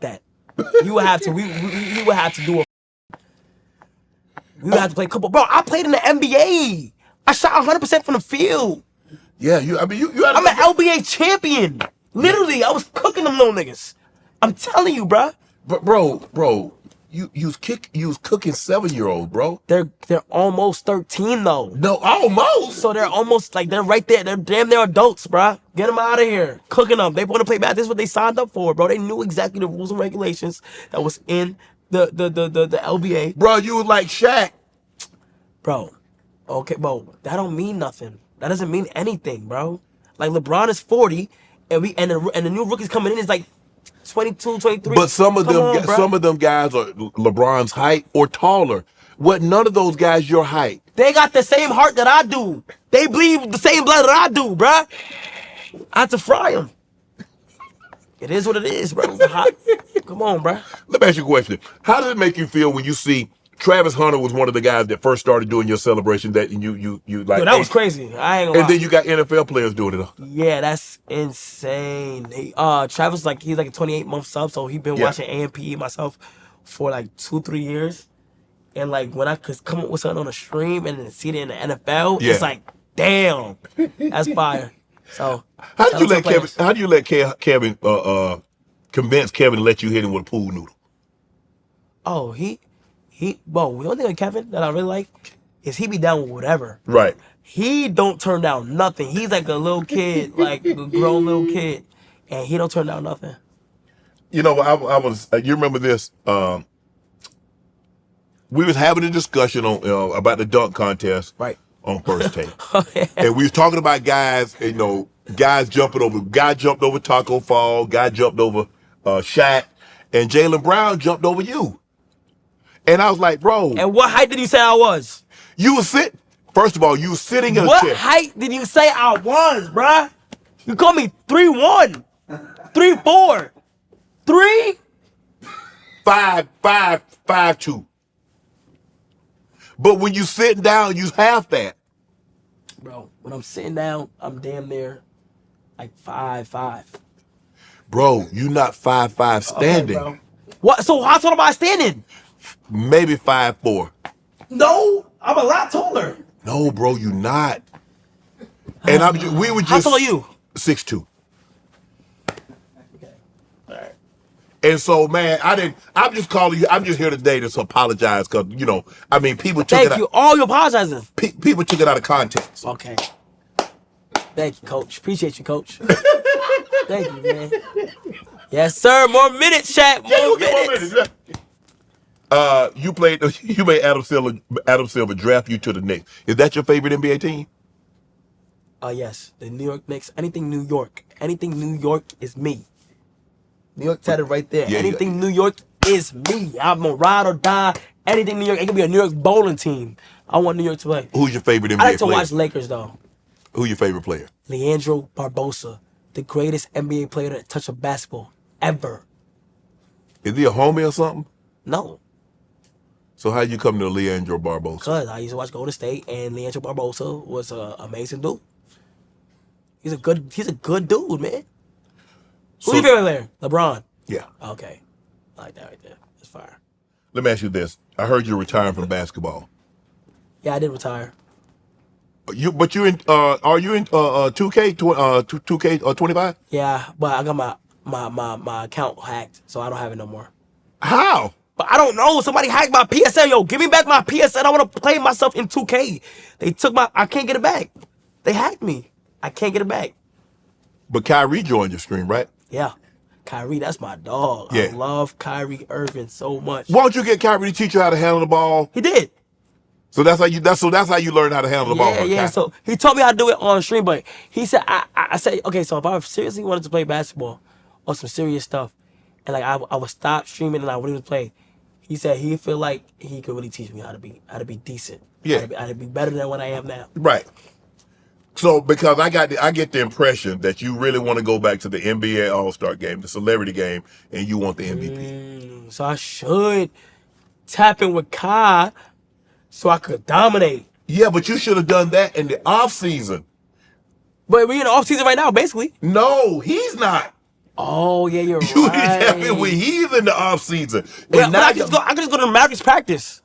That you would have to. We would have to do a. We would have to play a couple. Bro, I played in the NBA. I shot 100% from the field. Yeah, I'm an LBA champion. Literally, I was cooking them little niggas. I'm telling you, bro. But bro, you was cooking 7-year-olds, bro. They're almost 13 though. No, almost. So they're almost like they're right there. They're damn near adults, bro. Get them out of here. Cooking them. They want to play bad. This is what they signed up for, bro. They knew exactly the rules and regulations that was in the LBA. Bro, you was like Shaq. Bro, okay, bro. That don't mean nothing. That doesn't mean anything, bro. Like LeBron is 40, and the new rookies coming in is like 22, 23. But some of them guys are LeBron's height or taller. What? None of those guys your height. They got the same heart that I do. They bleed the same blood that I do, bruh. I have to fry them. It is what it is, bro. Come on, bruh. Let me ask you a question. How does it make you feel when you see Travis Hunter was one of the guys that first started doing your celebration that you like? Yo, that was crazy. I ain't gonna lie. And then you got NFL players doing it. Yeah, that's insane. Travis, he's like a 28-month sub, so he's been watching AMP myself for like 2-3 years. And like when I could come up with something on a stream and then see it in the NFL, it's like, damn, that's fire. So how do you let Kevin convince Kevin to let you hit him with a pool noodle? Oh, bro, the only thing with Kevin that I really like is he be down with whatever. Right. He don't turn down nothing. He's like a little kid, like a grown little kid, and he don't turn down nothing. You know, I was. You remember this? We was having a discussion on about the dunk contest, right? On First Take, and we was talking about guys. Guys jumping over. Guy jumped over Taco Fall. Guy jumped over Shaq, and Jaylen Brown jumped over you. And I was like, bro. And what height did you say I was? You was sitting. First of all, you was sitting in a chair. What height did you say I was, bruh? You called me 3'1", 3'4", 3? 5'2". But when you sitting down, you half that. Bro, when I'm sitting down, I'm damn near like 5'5". Bro, you not 5'5" standing. Okay, bro. What? So how tall am I standing? Maybe 5'4". No, I'm a lot taller. No, bro, you not. And we were just. How tall are you? 6'2". Okay. All right. And so, man, I'm just calling you. I'm just here today to apologize because, I mean, people took it Thank you. All you apologizing. People took it out of context. Okay. Thank you, Coach. Appreciate you, Coach. Thank you, man. Yes, sir. More minutes, chat. More minutes. You made Adam Silver draft you to the Knicks. Is that your favorite NBA team? Yes. The New York Knicks. Anything New York. Anything New York is me. New York said it right there. Yeah, Anything New York is me. I'm gonna ride or die. Anything New York. It could be a New York bowling team. I want New York to play. Who's your favorite NBA I like to player? watch Lakers though. Who's your favorite player? Leandro Barbosa, the greatest NBA player to touch a basketball ever. Is he a homie or something? No, So how you come to Leandro Barbosa? cause I used to watch Golden State, and Leandro Barbosa was an amazing dude. He's a good dude, man. So- Who's your favorite player? LeBron. Yeah. Okay, I like that right there. That's fire. Let me ask you this. I heard you're retiring from basketball. Yeah, I did retire. Are you in 2K 2K 25? Yeah, but I got my account hacked, so I don't have it no more. How? But I don't know. Somebody hacked my PSN. Yo, give me back my PSN. I want to play myself in 2K. They took I can't get it back. They hacked me. I can't get it back. But Kyrie joined your stream, right? Yeah. Kyrie, that's my dog. Yeah. I love Kyrie Irving so much. Why don't you get Kyrie to teach you how to handle the ball? He did. So that's how you learn how to handle the ball. Yeah, huh, yeah. Kai? So he told me how to do it on stream, but he said, I said, okay, so if I seriously wanted to play basketball or some serious stuff, and like I would stop streaming and I wouldn't even play, he said he feel like he could really teach me how to be decent. Yeah. How to be better than what I am now. Right. So because I get the impression that you really want to go back to the NBA All-Star game, the celebrity game, and you want the MVP. So I should tap in with Kai so I could dominate. Yeah, but you should have done that in the off season. But we're in the off season right now, basically. No, he's not. Oh yeah, you're You right. tap in when he's in the off season. But I can just go to the Mavericks practice.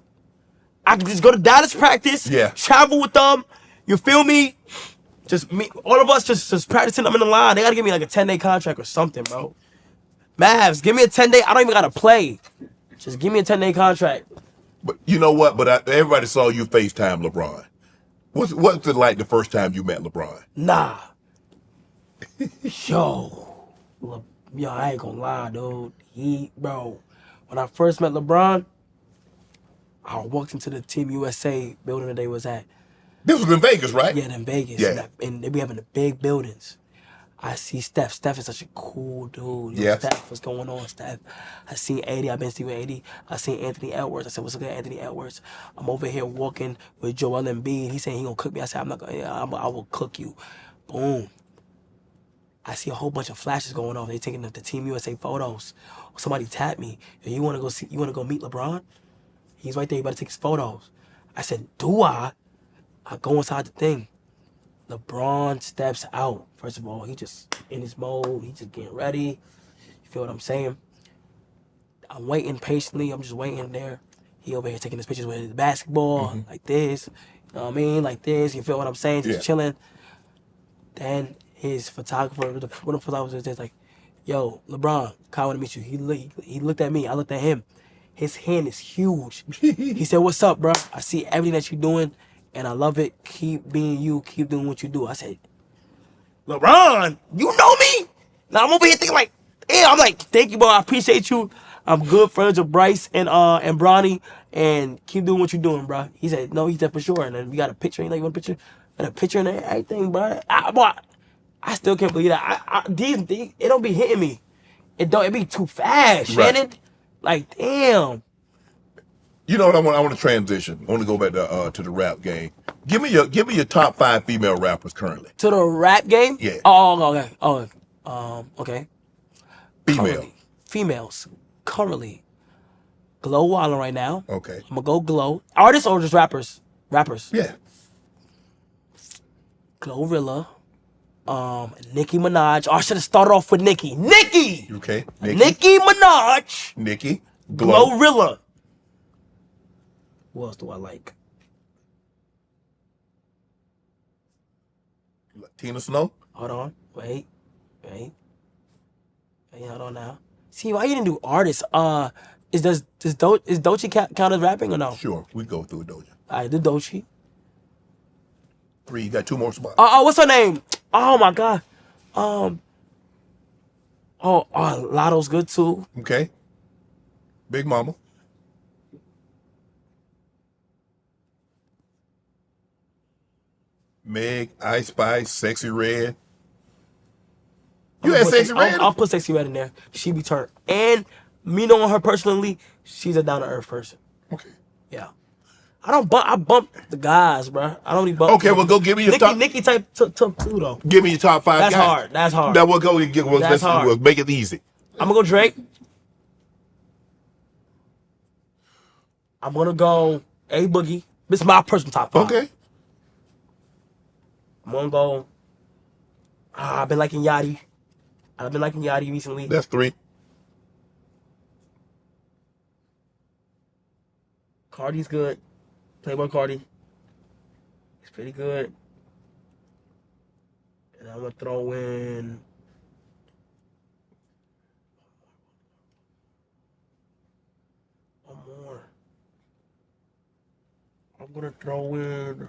I can just go to Dallas practice. Yeah. Travel with them. You feel me? Just me, all of us just practicing them in the line. They gotta give me like a 10-day contract or something, bro. Mavs, give me a 10-day. I don't even gotta play. Just give me a 10-day contract. But you know what? But everybody saw you FaceTime LeBron. What's it like the first time you met LeBron? Nah. Yo, I ain't gonna lie, dude. Bro, when I first met LeBron, I walked into the Team USA building that they was at. This was in Vegas, right? Yeah, in Vegas. Yeah. And they be having the big buildings. I see Steph. Steph is such a cool dude. Yo, Yes. Steph, what's going on, Steph? I seen 80. I've been seeing 80. I seen Anthony Edwards. I said, what's good, Anthony Edwards? I'm over here walking with Joel Embiid. He's saying he gonna cook me. I said, I'm not gonna. I will cook you. Boom. I see a whole bunch of flashes going off. They taking the Team USA photos. Somebody tapped me. Yo, you wanna go meet LeBron? He's right there. You better take his photos. I said, do I? I go inside the thing. LeBron steps out. First of all, he just in his mode. He just getting ready. You feel what I'm saying? I'm waiting patiently. I'm just waiting there. He over here taking his pictures with his basketball, like this. You know what I mean? Like this. You feel what I'm saying? Just chilling. Then his photographer, one of the photographers, is like, yo, LeBron, Kai want to meet you. He looked at me. I looked at him. His hand is huge. He said, what's up, bro? I see everything that you're doing, and I love it. Keep being you. Keep doing what you do. I said, LeBron, you know me? Now I'm over here thinking like, yeah. I'm like, thank you, bro. I appreciate you. I'm good friends with Bryce and Bronny, and keep doing what you're doing, bro. He said, no, he said for sure. And then we got a picture. You want a picture? Got a picture and everything, bro. I still can't believe that. These it don't be hitting me. It be too fast, Right. Shannon. Like, damn. You know what I want to transition. I want to go back to the rap game. Give me your top 5 female rappers currently. To the rap game? Yeah. Oh, okay. Okay. Female. Currently, females. Currently. Glow Wallin right now. Okay. I'm gonna go Glow. Artists or just rappers? Rappers. Yeah. Glorilla. Nicki Minaj. Oh, I should have started off with Nicki. Nicki Minaj. Nicki. Glorilla. Who else do I like? Tina Snow. Hold on. Wait, hold on now. See, why you didn't do artists? Is Doechii count as rapping or no? Sure, we go through Doja. I do Doechii. 3, you got 2 more spots. What's her name? Oh my God. Lotto's good too. Okay. Big Mama. Meg, Ice Spice, Sexy Red. You had Sexy Red? I'll put Sexy Red in there. She be turned. And me knowing her personally, she's a down to earth person. Okay. Yeah. I bump the guys, bro. I don't even bump. Okay, well, go give me your top. Nicki type top 2 though. Give me your top 5 That's guys. hard. That's hard. Now we'll go and get. That's hard. We'll make it easy. I'm gonna go Drake. I'm gonna go A Boogie. This is my personal top 5. Okay. I'm gonna go. I've been liking Yachty. I've been liking Yachty recently. That's 3. Cardi's good. Playboy Cardi. He's pretty good. And I'm gonna throw in. One more. I'm gonna throw in.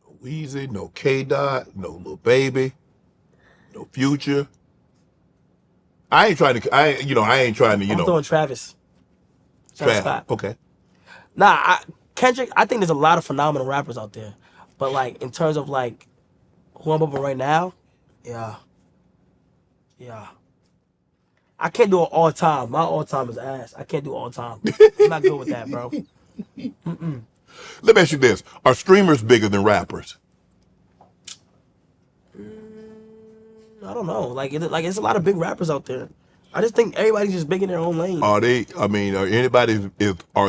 No Weezy, no K Dot, no Lil Baby, no Future. I ain't trying to. I'm throwing Travis. Travis Scott. Okay. Nah, Kendrick. I think there's a lot of phenomenal rappers out there, but like in terms of like who I'm up with right now, yeah. I can't do it all time. My all time is ass. I can't do all time. I'm not good with that, bro. Let me ask you this: are streamers bigger than rappers? I don't know. Like it's a lot of big rappers out there. I just think everybody's just big in their own lane. Are they? I mean, are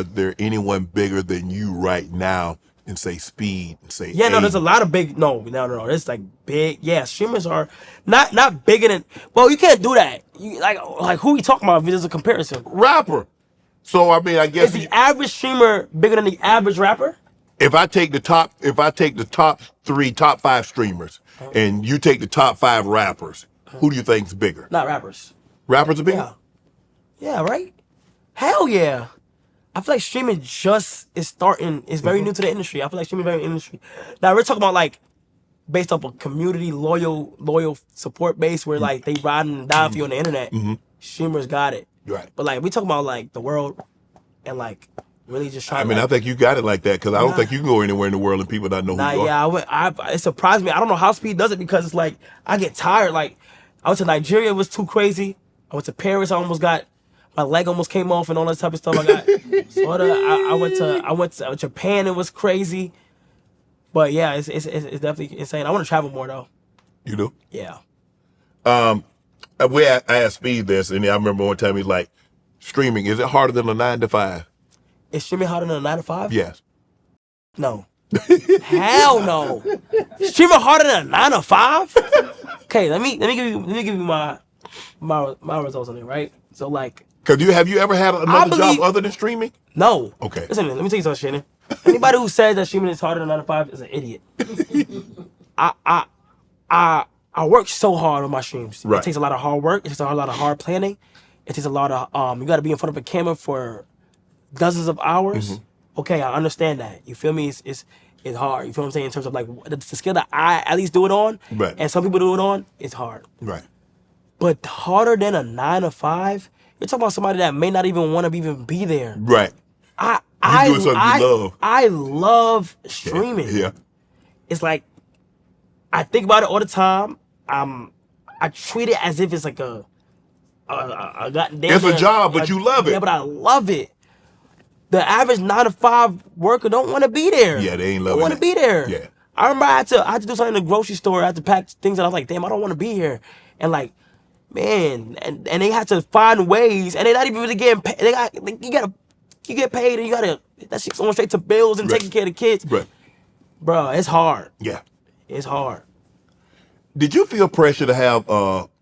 there anyone bigger than you right now? And say Speed, and say Yeah, no, A? there's a lot of big. No. It's like big. Yeah, streamers are not bigger than. Well, you can't do that. You like who we talking about? If there's a comparison. rapper. So I mean, I guess Is the average streamer bigger than the average rapper? if I take the top 3, top 5 streamers, and you take the top 5 rappers, who do you think's bigger? Not rappers. Rappers are bigger. Yeah, right? Hell yeah. I feel like streaming just is starting. It's very new to the industry. I feel like streaming is very industry. Now we're talking about like based off a community loyal support base where like they riding and dying for you on the internet. Streamers got it. Right. But like we talking about like the world and like really just trying I mean, to I think you got it like that because I don't think you can go anywhere in the world and people not know who you are. it surprised me. I don't know how Speed does it because it's like I get tired. Like I went to Nigeria, it was too crazy. I went to Paris, I almost got my leg almost came off and all that type of stuff. I got I went to Japan, it was crazy. But yeah, it's definitely insane. I want to travel more though. You do? Yeah. I asked Speed this, and I remember one time he's like, streaming, is it harder than a 9 to 5? Is streaming harder than a 9 to 5? Yes. No. Hell no. Streaming harder than a 9 to 5? Okay, let me give you my results on it, right? So like, Because have you ever had another job other than streaming? No. Okay. Listen, let me tell you something, Shannon. Anybody who says that streaming is harder than 9 to 5 is an idiot. I work so hard on my streams. Right. It takes a lot of hard work. It takes a lot of hard planning. It takes a lot of you got to be in front of a camera for dozens of hours. Okay, I understand that. You feel me? It's hard. You feel what I'm saying? In terms of like the skill that I at least do it on, Right. and some people do it on, it's hard. Right. But harder than a 9 to 5, you're talking about somebody that may not even want to even be there. Right. I doing something you love. I love streaming. Yeah. It's like I think about it all the time. I treat it as if it's like a goddamn. It's a job, but you love it. Yeah, but I love it. The average 9 to 5 worker don't want to be there. Yeah, they ain't Don't loving want it. to be there. Yeah. I remember I had to do something in the grocery store. I had to pack things, and I was like, damn, I don't want to be here. And like, man, and they had to find ways, and they're not even really getting paid. You get paid, and you gotta that shit's going straight to bills and Right. taking care of the kids. Right. Bro, it's hard. Yeah. It's hard. Did you feel pressure to have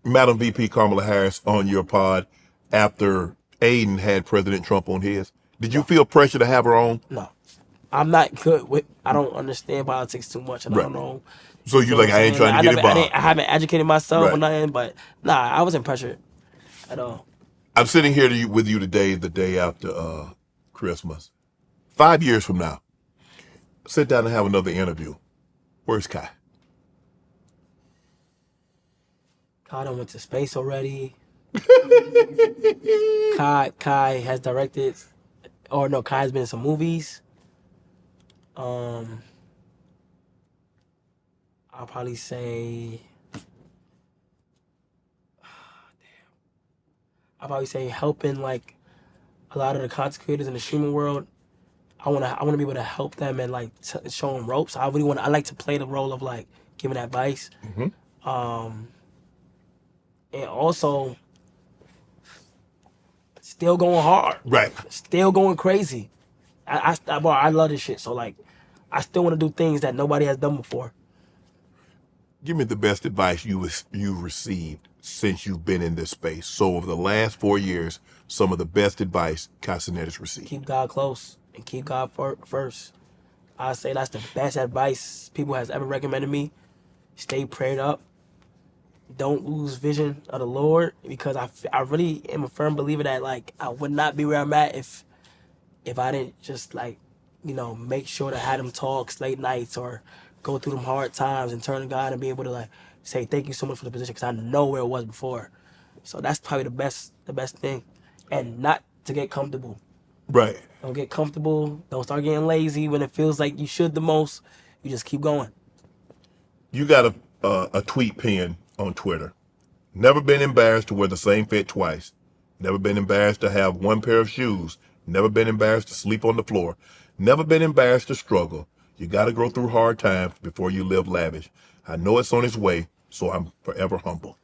Madam VP Kamala Harris on your pod after Aiden had President Trump on his? Did you feel pressure to have her on? No. I'm not good with, I don't understand politics too much, and I don't know. So you like, I ain't trying to get involved. I haven't educated myself or nothing, but nah, I wasn't pressured at all. I'm sitting here with you today, the day after Christmas. 5 years from now, sit down and have another interview. Where's Kai? Kai done went to space already. Kai has directed, or no, Kai has been in some movies. I'll probably say, helping like a lot of the content creators in the streaming world. I wanna be able to help them and like show them ropes. I like to play the role of like giving advice. And also still going hard. Right. Still going crazy. I love this shit. So like, I still want to do things that nobody has done before. Give me the best advice you've received since you've been in this space. So over the last 4 years, some of the best advice Kai Cenat has received. Keep God close and keep God first. I say that's the best advice people has ever recommended me. Stay prayed up. Don't lose vision of the Lord, because I really am a firm believer that like I would not be where I'm at if I didn't just like, you know, make sure to have them talks late nights or go through them hard times and turn to God and be able to like say thank you so much for the position, because I know where it was before. So that's probably the best thing, and not to get comfortable. Right. Don't get comfortable. Don't start getting lazy when it feels like you should the most. You just keep going. You got a tweet pen on Twitter. Never been embarrassed to wear the same fit twice. Never been embarrassed to have one pair of shoes. Never been embarrassed to sleep on the floor. Never been embarrassed to struggle. You got to go through hard times before you live lavish. I know it's on its way, so I'm forever humble.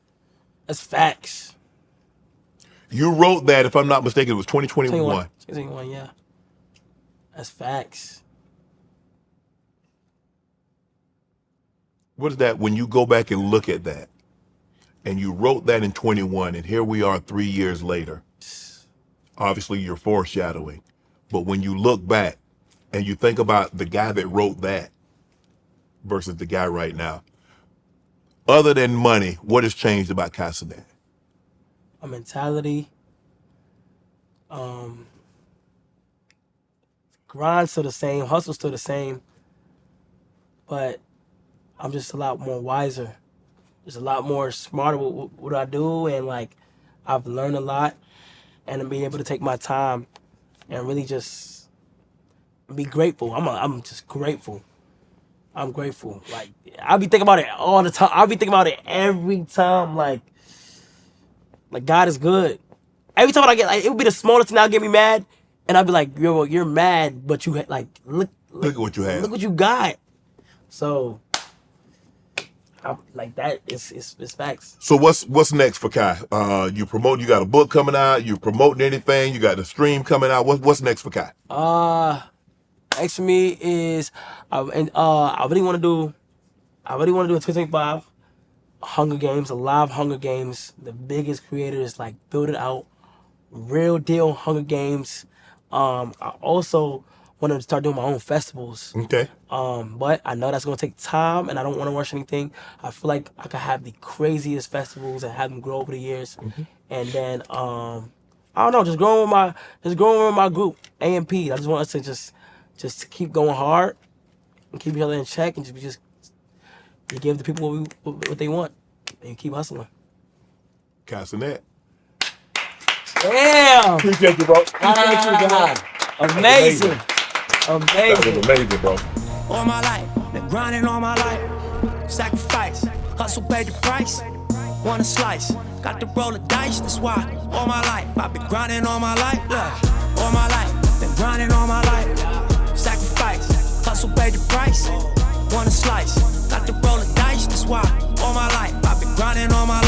That's facts. You wrote that, if I'm not mistaken, it was 2021. 2021, yeah. That's facts. What is that when you go back and look at that? And you wrote that in 21, and here we are 3 years later. Obviously, you're foreshadowing. But when you look back and you think about the guy that wrote that versus the guy right now, other than money, what has changed about Kai Cenat? My mentality. Grind's still the same. Hustle's still the same. But I'm just a lot more wiser. Just a lot more smarter with what I do. And like, I've learned a lot. And I'm being able to take my time and really just be grateful. I'm just grateful. I'm grateful. Like, I'll be thinking about it all the time. I'll be thinking about it every time. Like God is good. Every time I get, like, it would be the smallest thing that'll get me mad. And I'd be like, you're mad, but you like, look at what you have. Look what you got. So, like that, it's facts. So what's next for Kai? You got a book coming out, you promoting anything, you got a stream coming out. What's next for Kai? Next for me is I really want to do a 2025 Hunger Games, a live Hunger Games. The biggest creators, like, build it out, real deal Hunger Games. I also want to start doing my own festivals. Okay. But I know that's gonna take time, and I don't want to rush anything. I feel like I could have the craziest festivals and have them grow over the years, and then I don't know, just growing with my group, AMP. I just want us to just keep going hard and keep each other in check, and just give the people what they want, and keep hustling. Kai Cenat. Damn. Appreciate you, bro. Appreciate you, God. Amazing. That was amazing, bro. All my life, been grinding all my life. Sacrifice, hustle paid the price. Want a slice, got to roll the dice. That's why all my life, I've been grinding all my life. Look, all my life, been grinding all my life. Sacrifice, hustle paid the price. Want a slice, got to roll the dice. That's why all my life, I've been grinding all my life.